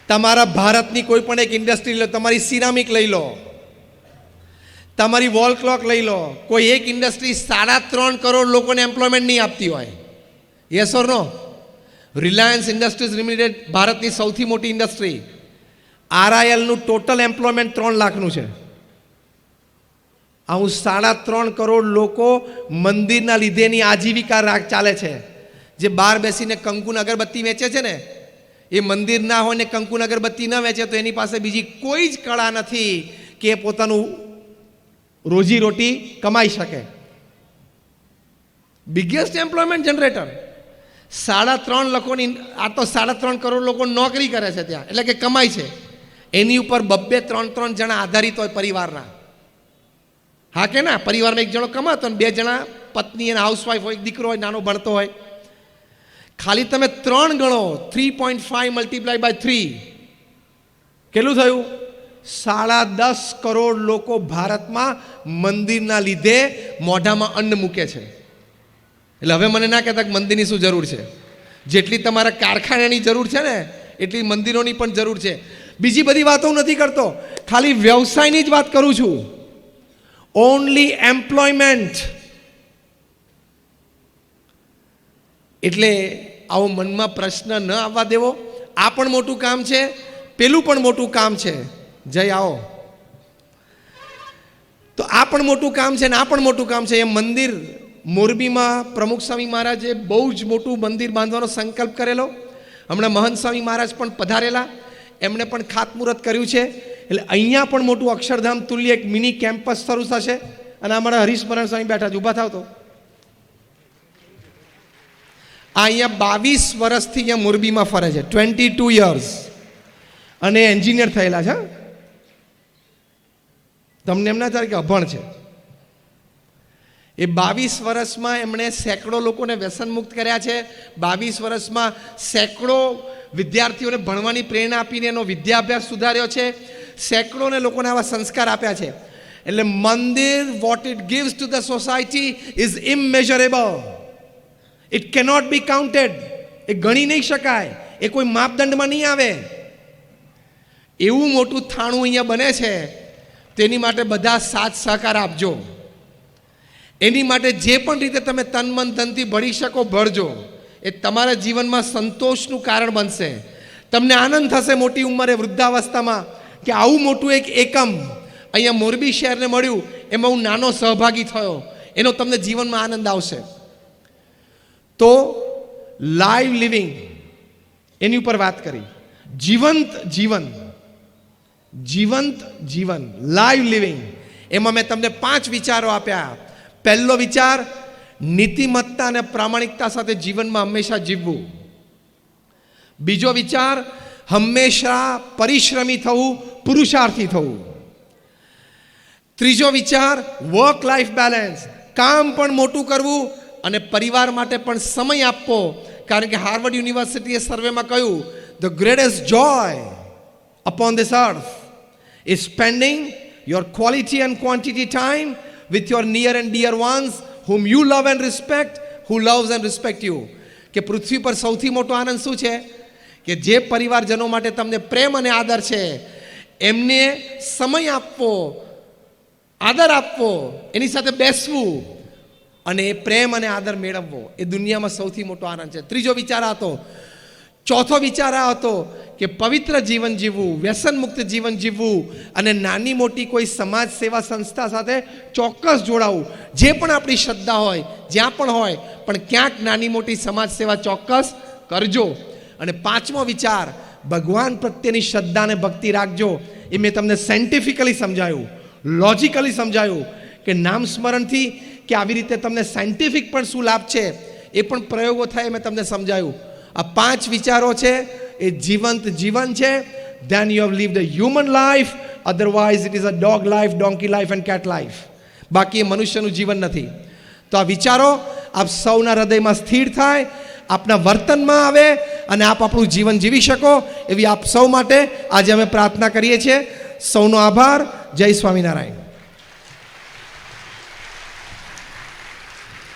તમારા ભારતની કોઈ પણ એક ઇન્ડસ્ટ્રી લો, તમારી સિરામિક લઈ લો, તમારી વોલ ક્લોક લઈ લો, કોઈ એક ઇન્ડસ્ટ્રી 3.5 કરોડ લોકોને એમ્પ્લોયમેન્ટ નહીં આપતી હોય. Yes or no? Reliance Industries Limited ભારતની સૌથી મોટી ઇન્ડસ્ટ્રી. RILનું ટોટલ એમ્પ્લોયમેન્ટ 3 લાખનું છે. આવું 3.5 કરોડ લોકો મંદિરના લીધેની આજીવિકા ચાલે છે. જે બહાર બેસીને કંકુન અગરબત્તી વેચે છે ને, એ મંદિર ના હોય ને કંકુન અગરબત્તી ન વેચે તો એની પાસે બીજી કોઈ જ કળા નથી કે એ પોતાનું રોજીરોટી કમાઈ શકે. બિગેસ્ટ એમ્પ્લોયમેન્ટ જનરેટર 3.5 લોકોની, આ તો 3.5 કરોડ લોકો નોકરી કરે છે ત્યાં, એટલે કે કમાય છે. એની ઉપર 2-3 જણા આધારિત હોય પરિવારના. હા કે ના? પરિવારમાં એક જણો કમાતો અને 2 જણા પત્ની અને હાઉસવાઈફ હોય, એક દીકરો હોય નાનો ભણતો હોય, ખાલી તમે 3 ગણો, 3.5 મલ્ટીપ્લાય બાય 3 કેટલું થયું? 10.5 કરોડ લોકો ભારતમાં મંદિરના લીધે મોઢામાં અન્ન મૂકે છે. એટલે હવે મને ના કહેતા કે મંદિરની શું જરૂર છે. જેટલી તમારા કારખાનાની જરૂર છે ને એટલી મંદિરોની પણ જરૂર છે. બીજી બધી વાતો હું નથી કરતો, ખાલી વ્યવસાયની જ વાત કરું છું. Only employment. એટલે આવો મનમાં પ્રશ્ન ન આવવા દેવો. આ પણ મોટું કામ છે, પેલું પણ મોટું કામ છે. જય આવો. તો આ પણ મોટું કામ છે ને આ પણ મોટું કામ છે. એ મંદિર મોરબીમાં પ્રમુખ સ્વામી મહારાજે બહુ જ મોટું મંદિર બાંધવાનો સંકલ્પ કરેલો. હમણાં મહંત સ્વામી મહારાજ પણ પધારેલા, એમણે પણ ખાતમુહૂર્ત કર્યું છે. એટલે અહીંયા પણ મોટું અક્ષરધામ તુલ્ય એક મિની કેમ્પસ શરૂ થશે. અને અમારા હરીશમરણ સ્વામી બેઠા છે, ઊભા થાવ તો. આ અહીંયા 22 વર્ષથી અહીંયા મોરબીમાં ફરે છે, 22 યર્સ, અને એન્જિનિયર થયેલા છે. તમને એમ ના થાય કે અભણ છે. એ 22 વર્ષમાં એમણે સેંકડો લોકોને વ્યસન મુક્ત કર્યા છે. 22 વર્ષમાં સેંકડો વિદ્યાર્થીઓને ભણવાની પ્રેરણા આપીને એનો વિદ્યાભ્યાસ સુધાર્યો છે. સેંકડોને લોકોને આવા સંસ્કાર આપ્યા છે. એટલે મંદિર, what it gives to the society is immeasurable. It cannot be counted. એ ગણી નહીં શકાય, એ કોઈ માપદંડમાં નહીં આવે. એવું મોટું થાણું અહીંયા બને છે. તેની માટે બધા સાથ સહકાર આપજો. એની માટે જે પણ રીતે તમે તન મન ધનથી ભળી શકો ભરજો. એ તમારા જીવનમાં સંતોષનું કારણ બનશે. તમને આનંદ થશે મોટી ઉંમરે, વૃદ્ધાવસ્થામાં, કે આવું મોટું એક એકમ અહીંયા મોરબી શહેરને મળ્યું, એમાં હું નાનો સહભાગી થયો. એનો તમને જીવનમાં આનંદ આવશે. તો લાઈવ લિવિંગ, એની ઉપર વાત કરી. જીવંત જીવન, જીવંત જીવન, લાઈવ લિવિંગ. એમાં મેં તમને 5 વિચારો આપ્યા. પહેલો વિચાર, નીતિમત્તા અને પ્રામાણિકતા સાથે જીવનમાં હંમેશા જીવવું. બીજો વિચાર, હંમેશા પરિશ્રમી થવું, પુરુષાર્થી થવું. ત્રીજો વિચાર, વર્ક લાઈફ બેલેન્સ, કામ પણ મોટું કરવું અને પરિવાર માટે પણ સમય આપવો. કારણ કે હાર્વર્ડ યુનિવર્સિટીએ સર્વેમાં કહ્યું, the greatest Joy upon this earth is spending your quality and quantity time with your near and dear ones whom you love and respect, who loves and respect you. કે પૃથ્વી પર સૌથી મોટો આનંદ શું છે? કે જે પરિવારજનો માટે તમને પ્રેમ અને આદર છે, એમને સમય આપવો, આદર આપવો, એની સાથે બેસવું અને એ પ્રેમ અને આદર મેળવવો. એ દુનિયામાં સૌથી મોટો આનંદ છે. ત્રીજો વિચાર હતો. ચોથો વિચાર આ હતો કે પવિત્ર જીવન જીવવું, વ્યસન મુક્ત જીવન જીવવું અને નાની મોટી કોઈ સમાજ સેવા સંસ્થા સાથે ચોક્કસ જોડાવું. જે પણ આપણી શ્રદ્ધા હોય, જ્યાં પણ હોય, પણ ક્યાંક નાની મોટી સમાજ સેવા ચોક્કસ કરજો. અને 5મો વિચાર, ભગવાન પ્રત્યેની શ્રદ્ધા અને ભક્તિ રાખજો. એ મેં તમને સાયન્ટિફિકલી સમજાયું, લોજિકલી સમજાયું કે નામ સ્મરણથી કે આવી રીતે તમને સાયન્ટિફિક પણ શું લાભ છે, એ પણ પ્રયોગો થાય, મેં તમને સમજાયું. આ 5 વિચારો છે એ જીવંત જીવન છે. Then you have lived a human life, otherwise it is a dog life, donkey life and cat life. બાકી એ મનુષ્યનું જીવન નથી. તો આ વિચારો આપ સૌના હૃદયમાં સ્થિર થાય, આપના વર્તનમાં આવે અને આપ આપણું જીવન જીવી શકો, એવી આપ સૌ માટે આજે અમે પ્રાર્થના કરીએ છીએ. સૌનો આભાર. જય સ્વામિનારાયણ.